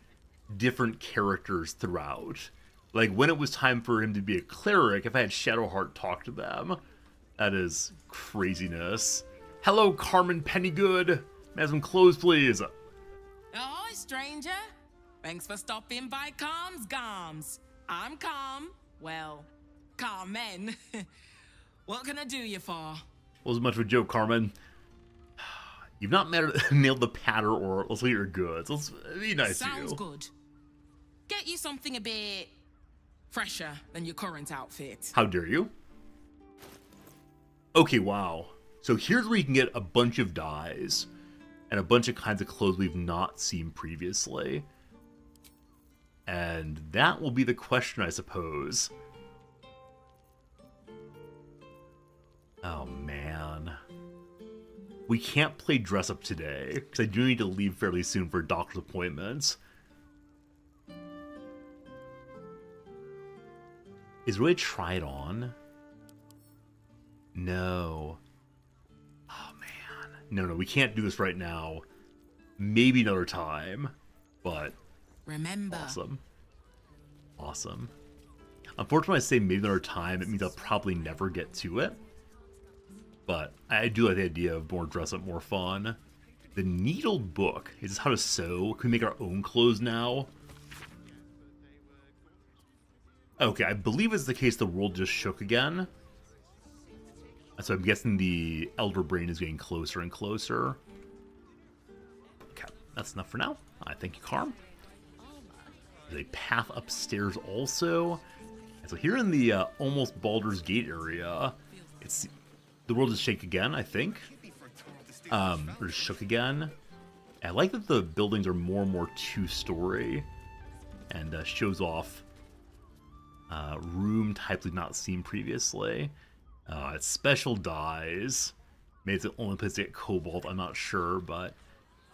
A: different characters throughout? Like, when it was time for him to be a cleric, if I had Shadowheart talk to them. That is craziness. Hello, Carmen Pennygood. May I have some clothes, please?
L: Ahoy, stranger. Thanks for stopping by Calm's Gums. I'm Calm. Well, Carmen. What can I do you for?
A: Wasn't much of a joke, Carmen. You've not nailed the patter or let's look at your goods. Let's be nice to you.
L: Sounds good. Get you something a bit fresher than your current outfit.
A: How dare you? Okay, wow. So here's where you can get a bunch of dyes and a bunch of kinds of clothes we've not seen previously. And that will be the question, I suppose. Oh, man. We can't play dress up today, because I do need to leave fairly soon for doctor's appointments. Is really try it on? No. Oh, man. No, we can't do this right now. Maybe another time, but...
L: Remember.
A: Awesome. Unfortunately, when I say maybe another time, it means I'll probably never get to it. But I do like the idea of more dress up, more fun. The Needled Book. Is this how to sew? Can we make our own clothes now? Okay, I believe it's the case the world just shook again. So I'm guessing the Elder Brain is getting closer and closer. Okay, that's enough for now. I thank you, Carm. There's a path upstairs also. And so here in the almost Baldur's Gate area, it's the world just shake again, I think. Or just shook again. I like that the buildings are more and more two-story and shows off room types we've not seen previously. It's special dyes. Maybe it's the only place to get cobalt, I'm not sure, but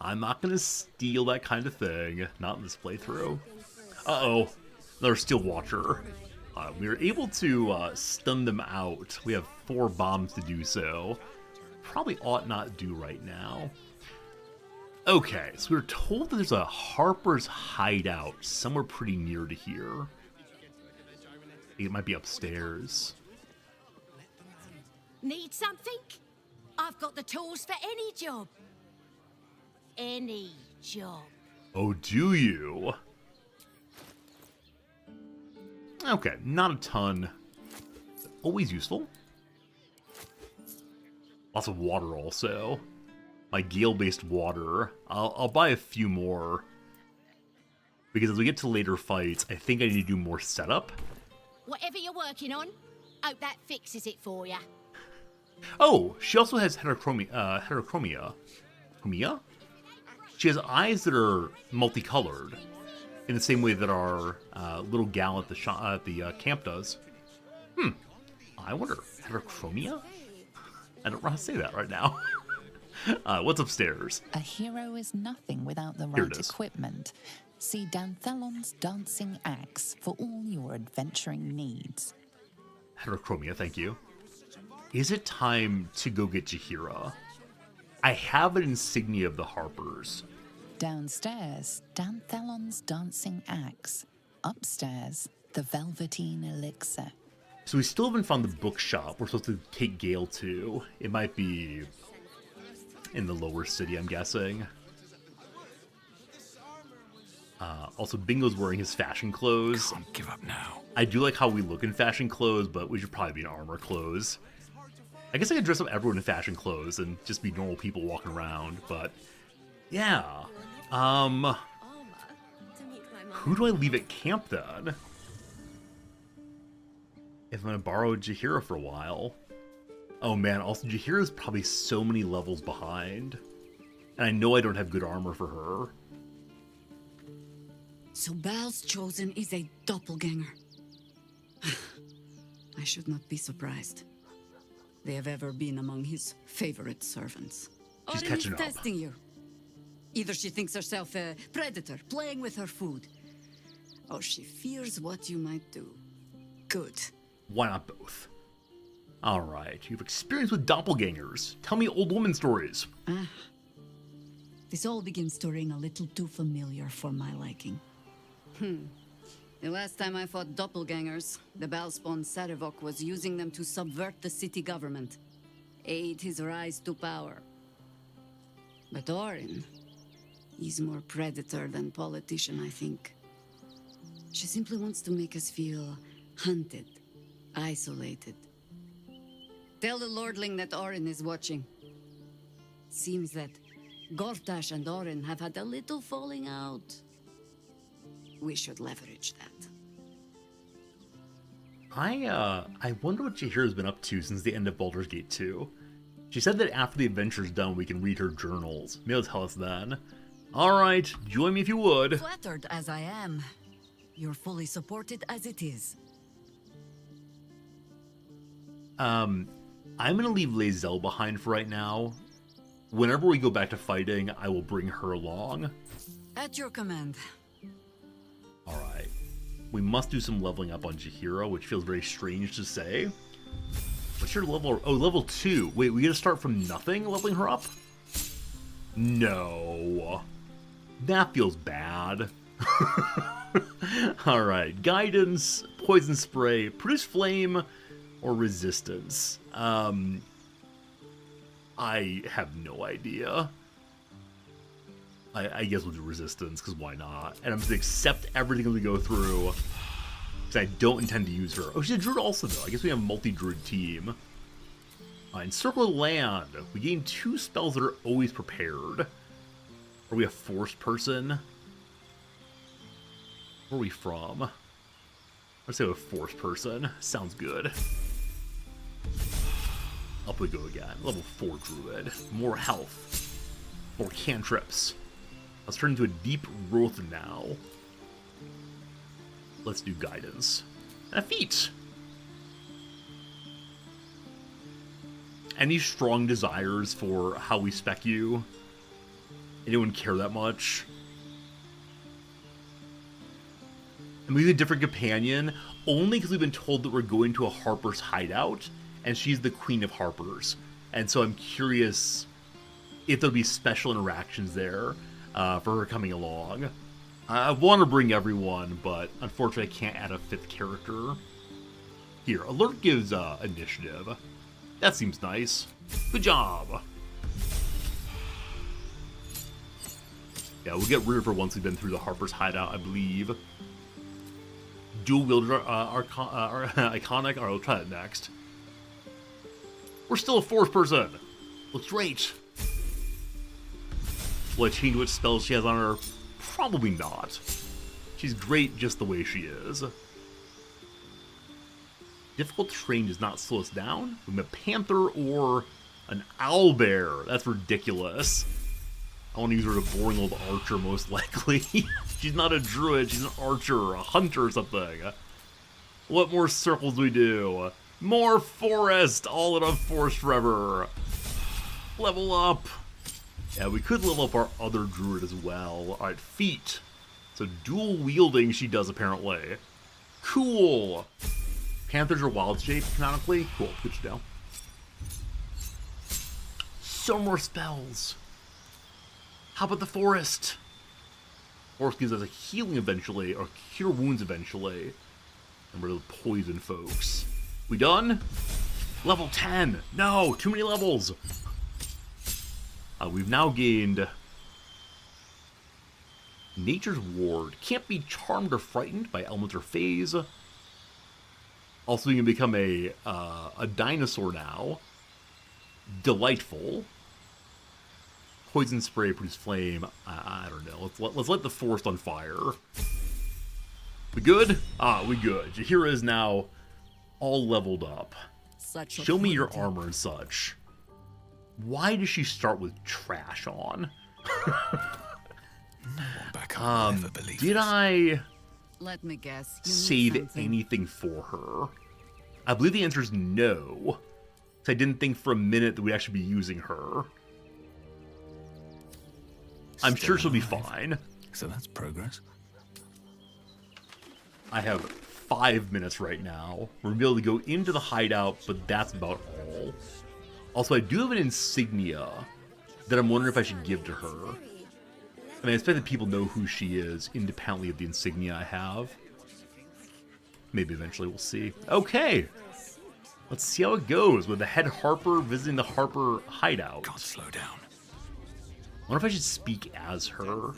A: I'm not going to steal that kind of thing. Not in this playthrough. Uh-oh. Another Steel Watcher. We were able to stun them out. We have 4 bombs to do so. Probably ought not do right now. Okay, so we were told that there's a Harper's hideout somewhere pretty near to here. It might be upstairs.
K: Need something? I've got the tools for any job. Any job.
A: Oh, do you? Okay, not a ton. Always useful. Lots of water also. My Gale-based water. I'll buy a few more. Because as we get to later fights, I think I need to do more setup.
K: Whatever you're working on, hope that fixes it for you.
A: Oh, she also has heterochromia. Chromia? She has eyes that are multicolored. in the same way that our little gal at the camp does. I wonder, heterochromia? I don't know how to say that right now. What's upstairs?
F: A hero is nothing without the
A: Here
F: right
A: it is.
F: equipment. See Danthelon's dancing axe for all your adventuring needs.
A: Heterochromia, thank you. Is it time to go get Jaheira? I have an insignia of the Harpers.
F: Downstairs, Danthelon's dancing axe. Upstairs, the velveteen elixir.
A: So we still haven't found the bookshop we're supposed to take Gale to. It might be in the lower city, I'm guessing. Also, Bingo's wearing his fashion clothes.
G: Can't give up now.
A: I do like how we look in fashion clothes, but we should probably be in armor clothes. I guess I could dress up everyone in fashion clothes and just be normal people walking around, but yeah. Who do I leave at camp then? If I'm gonna borrow Jaheira for a while. Oh man, also Jaheira's probably so many levels behind. And I know I don't have good armor for her.
J: So Bal's chosen is a doppelganger. I should not be surprised. They have ever been among his favorite servants.
A: She's
J: Orin is
A: catching up.
J: testing you. Either she thinks herself a predator, playing with her food, or she fears what you might do. Good.
A: Why not both? Alright, you've experience with doppelgangers. Tell me old woman stories.
J: This all begins to ring a little too familiar for my liking. The last time I fought doppelgangers, the Balspawn Sarevok was using them to subvert the city government, aid his rise to power. But Orin, he's more predator than politician, I think. She simply wants to make us feel hunted, isolated. Tell the Lordling that Orin is watching. Seems that Gortash and Orin have had a little falling out. We should leverage that.
A: I wonder what Jaheira's been up to since the end of Baldur's Gate 2. She said that after the adventure's done, we can read her journals. Maybe it'll tell us then. Alright, join me if you would.
J: Flattered as I am, you're fully supported as it is.
A: I'm gonna leave Lae'zel behind for right now. Whenever we go back to fighting, I will bring her along.
J: At your command.
A: Alright. We must do some leveling up on Jaheira, which feels very strange to say. What's your level? Oh, level 2. Wait, we gotta start from nothing leveling her up? No. That feels bad. Alright. Guidance, poison spray, produce flame, or resistance. I have no idea. I guess we'll do resistance, because why not? And I'm just gonna accept everything as we go through, because I don't intend to use her. Oh, she's a druid also, though. I guess we have a multi-druid team. Encircle land. We gain 2 spells that are always prepared. Are we a forced person? Where are we from? Let's say we're a forced person. Sounds good. Up we go again. Level 4 druid. More health. More cantrips. Let's turn into a deep growth now. Let's do guidance. And a feat. Any strong desires for how we spec you? Anyone care that much? And we need a different companion, only because we've been told that we're going to a Harper's hideout, and she's the Queen of Harpers. And so I'm curious if there'll be special interactions there for her coming along. I want to bring everyone, but unfortunately I can't add a 5th character. Here, alert gives initiative. That seems nice. Good job. Yeah, we'll get rid of her once we've been through the Harper's hideout, I believe. Dual wielder iconic. Alright, we'll try that next. We're still a force person. Looks great. Will I change which spells she has on her? Probably not. She's great just the way she is. Difficult terrain does not slow us down. We have a panther or an owlbear. That's ridiculous. I want to use her as a boring old archer, most likely. She's not a druid, she's an archer, a hunter or something. What more circles do we do? More forest! All in a forest forever. Level up. Yeah, we could level up our other druid as well. Alright, feet. So dual wielding she does apparently. Cool. Panthers are wild shape canonically. Cool, good to know. So more spells. How about the forest? Forest gives us a healing eventually, or cure wounds eventually. And rid of the poison, folks. We done? Level 10. No, too many levels. We've now gained Nature's Ward. Can't be charmed or frightened by elements or phase. Also, you can become a dinosaur now. Delightful. Poison spray, produce flame. I don't know. Let's let the forest on fire. We good? We good. Jahira is now all leveled up. Show me your armor and such. Why does she start with trash on? Did I
J: Let me guess.
A: save anything for her? I believe the answer is no. I didn't think for a minute that we'd actually be using her. I'm sure she'll be fine.
W: So that's progress.
A: I have 5 minutes right now. We're going to be able to go into the hideout, but that's about all. Also, I do have an insignia that I'm wondering if I should give to her. I mean, I expect that people know who she is independently of the insignia I have. Maybe eventually we'll see. Okay. Let's see how it goes with the head Harper visiting the Harper hideout.
W: Can't slow down.
A: I wonder if I should speak as her.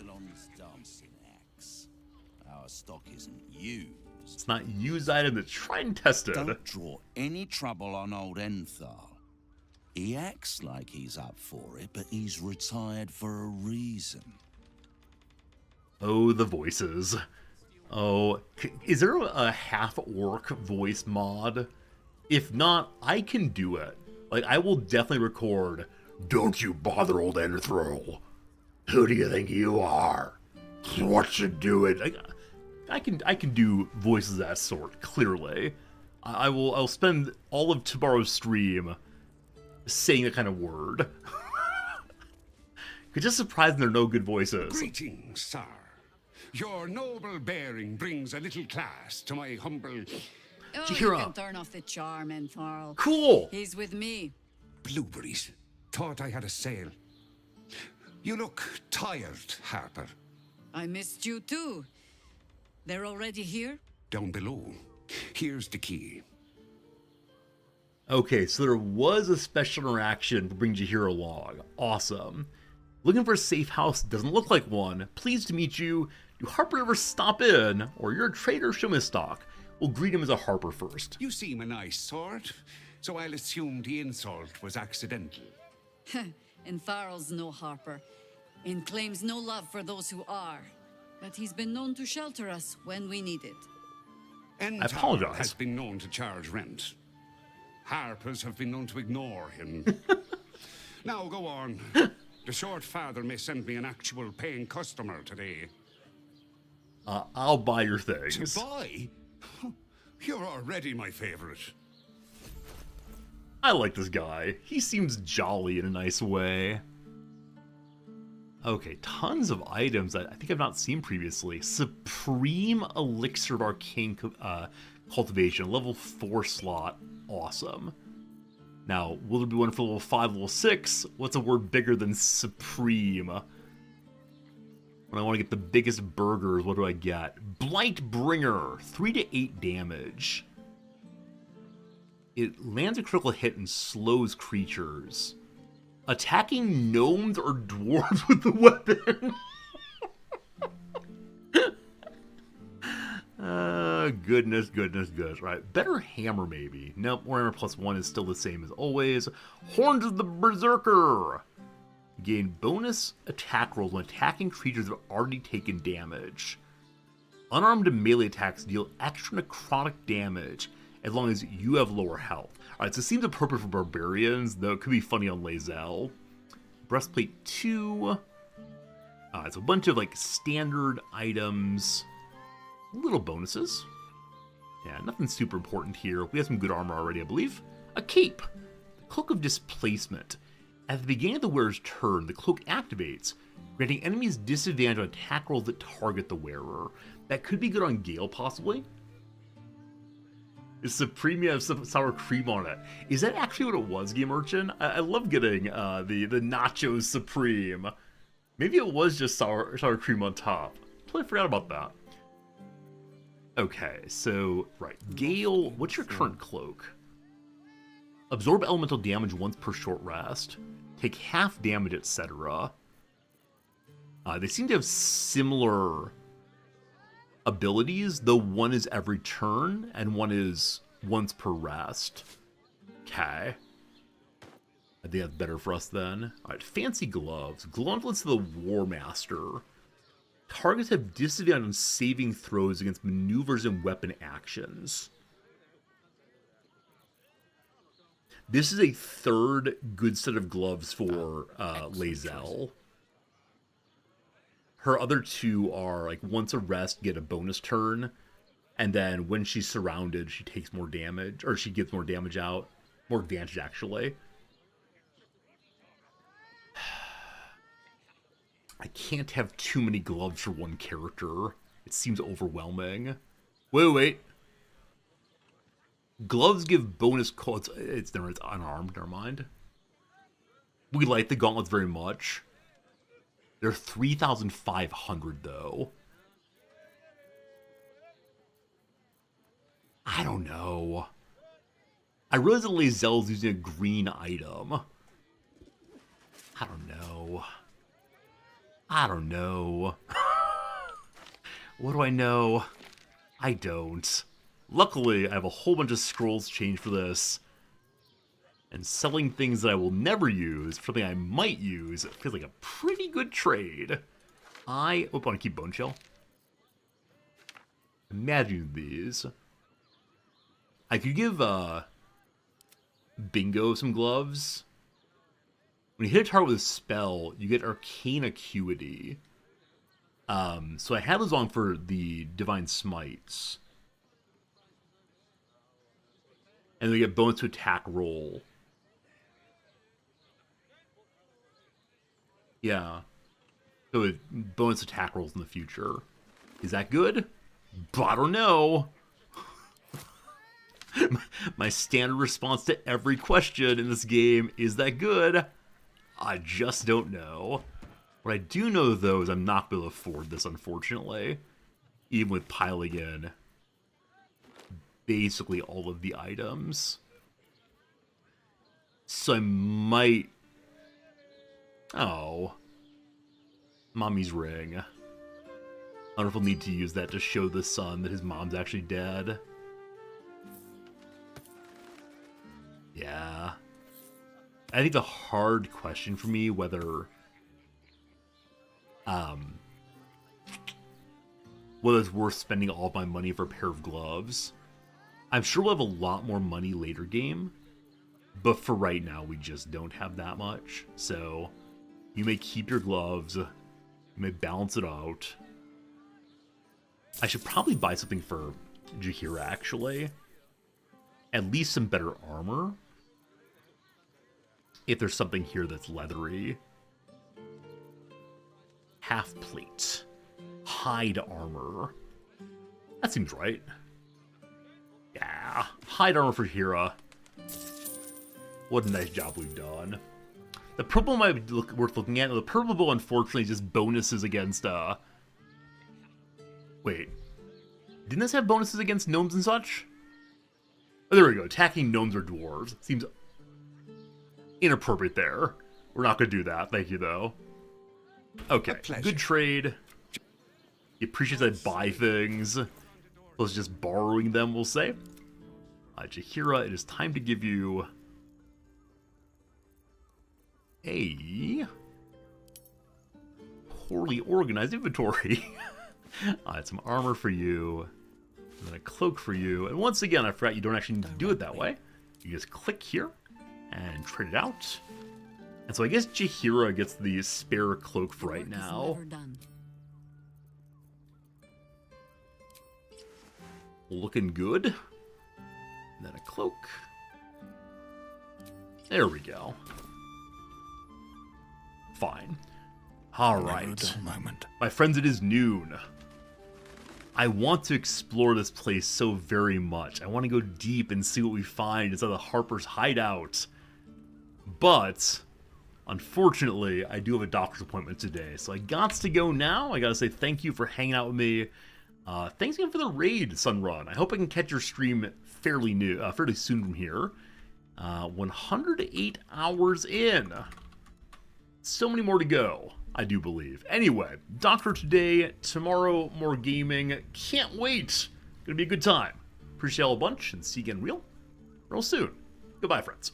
B: Our stock isn't used.
A: It's not used item that's tried and tested.
B: Don't draw any trouble on old Enthal. He acts like he's up for it, but he's retired for a reason.
A: Oh, the voices. Oh, is there a half-orc voice mod? If not, I can do it. Like, I will definitely record, "Don't you bother old Enthal. Who do you think you are? What you doing?" I can do voices of that sort, clearly. I'll spend all of tomorrow's stream saying that kind of word. It's just surprising there are no good voices.
M: Greetings, sir. Your noble bearing brings a little class to my humble...
J: Oh,
A: Jahira.
J: you can turn off the charm, Enthal.
A: Cool.
J: He's with me.
M: Blueberries. Thought I had a sale. You look tired, Harper.
J: I missed you too. They're already here?
M: Down below. Here's the key.
A: Okay, so there was a special interaction to bring Jahira along. Awesome. Looking for a safe house, doesn't look like one. Pleased to meet you. Do Harper ever stop in? Or you're a trader, show me his stock. We'll greet him as a Harper first.
M: You seem a nice sort, so I'll assume the insult was accidental.
J: Entharl's no Harper, and claims no love for those who are. But he's been known to shelter us when we need it.
M: Enthal
A: I apologize.
M: has been known to charge rent. Harpers have been known to ignore him. Now go on. The short father may send me an actual paying customer today.
A: I'll buy your things.
M: To buy? You're already my favorite.
A: I like this guy. He seems jolly in a nice way. Okay, tons of items that I think I've not seen previously. Supreme Elixir of Arcane Cultivation, level 4 slot. Awesome. Now, will there be one for level 5, level 6? What's a word bigger than Supreme? When I want to get the biggest burgers, what do I get? Blightbringer, 3 to 8 damage. It lands a critical hit and slows creatures. Attacking gnomes or dwarves with the weapon. Goodness. Right, better hammer maybe. Nope, hammer +1 is still the same as always. Horns of the Berserker. Gain bonus attack rolls when attacking creatures that have already taken damage. Unarmed and melee attacks deal extra necrotic damage as long as you have lower health. Alright, so it seems appropriate for barbarians, though it could be funny on Lae'zel. Breastplate 2. It's a bunch of like standard items, little bonuses. Yeah, nothing super important here. We have some good armor already, I believe. A cape, the Cloak of Displacement. At the beginning of the wearer's turn, the cloak activates, granting enemies disadvantage on attack rolls that target the wearer. That could be good on Gale, possibly. It's Supreme, you have some sour cream on it. Is that actually what it was, Game Urchin? I love getting the Nachos Supreme. Maybe it was just sour cream on top. Totally forgot about that. Okay, so, right. Gale, what's your current cloak? Absorb elemental damage once per short rest. Take half damage, etc. They seem to have similar abilities, though one is every turn and one is once per rest. Okay. I think that's better for us then. Alright, Fancy Gloves. Gauntlets of the War Master. Targets have disadvantage on saving throws against maneuvers and weapon actions. This is a third good set of gloves for Lae'zel. Her other two are like once a rest, get a bonus turn, and then when she's surrounded, she takes more damage, or she gets more damage out, more advantage actually. I can't have too many gloves for one character. It seems overwhelming. Wait. Gloves give bonus codes. It's unarmed, never mind. We like the gauntlets very much. They're 3,500 though. I don't know. I realize that Lae'zel's using a green item. I don't know. What do I know? I don't. Luckily, I have a whole bunch of scrolls changed for this. And selling things that I will never use for something I might use feels like a pretty good trade. I want to keep Bone Shell. Imagine these. I could give Bingo some gloves. When you hit a target with a spell, you get Arcane Acuity. So I had those on for the Divine Smites. And we get bonus to attack roll. Yeah. So with bonus attack rolls in the future. Is that good? I don't know. My standard response to every question in this game, is that good? I just don't know. What I do know, though, is I'm not going to afford this, unfortunately. Even with piling in basically all of the items. So I might... Oh. Mommy's ring. I don't know if we'll need to use that to show the son that his mom's actually dead. Yeah. I think the hard question for me, whether it's worth spending all of my money for a pair of gloves. I'm sure we'll have a lot more money later game, but for right now, we just don't have that much. So, you may keep your gloves, you may balance it out. I should probably buy something for Jaheira, actually. At least some better armor. If there's something here that's leathery. Half plate. Hide armor. That seems right. Yeah. Hide armor for Hira. What a nice job we've done. The purple might be worth looking at. The purple bow, unfortunately, is just bonuses against, Wait. Didn't this have bonuses against gnomes and such? Oh, there we go. Attacking gnomes or dwarves. Seems inappropriate there. We're not going to do that. Thank you, though. Okay. Good trade. He appreciates that I buy things. Plus just borrowing them, we'll say. Jaheira, it is time to give you a poorly organized inventory. Some armor for you, and then a cloak for you. And once again, I forgot you don't actually need to do it that way. You just click here and trade it out. And so I guess Jaheira gets the spare cloak for right
J: Work is
A: now.
J: never done.
A: Looking good. And then a cloak. There we go. Fine. Alright. My friends, it is noon. I want to explore this place so very much. I want to go deep and see what we find inside the Harper's hideout. But, unfortunately, I do have a doctor's appointment today. So I got to go now. I gotta say thank you for hanging out with me. Thanks again for the raid, Sunrun. I hope I can catch your stream fairly soon from here. 108 hours in. So many more to go, I do believe. Anyway, Doctor today, tomorrow more gaming. Can't wait. Gonna be a good time. Appreciate y'all a bunch and see you again real soon. Goodbye, friends.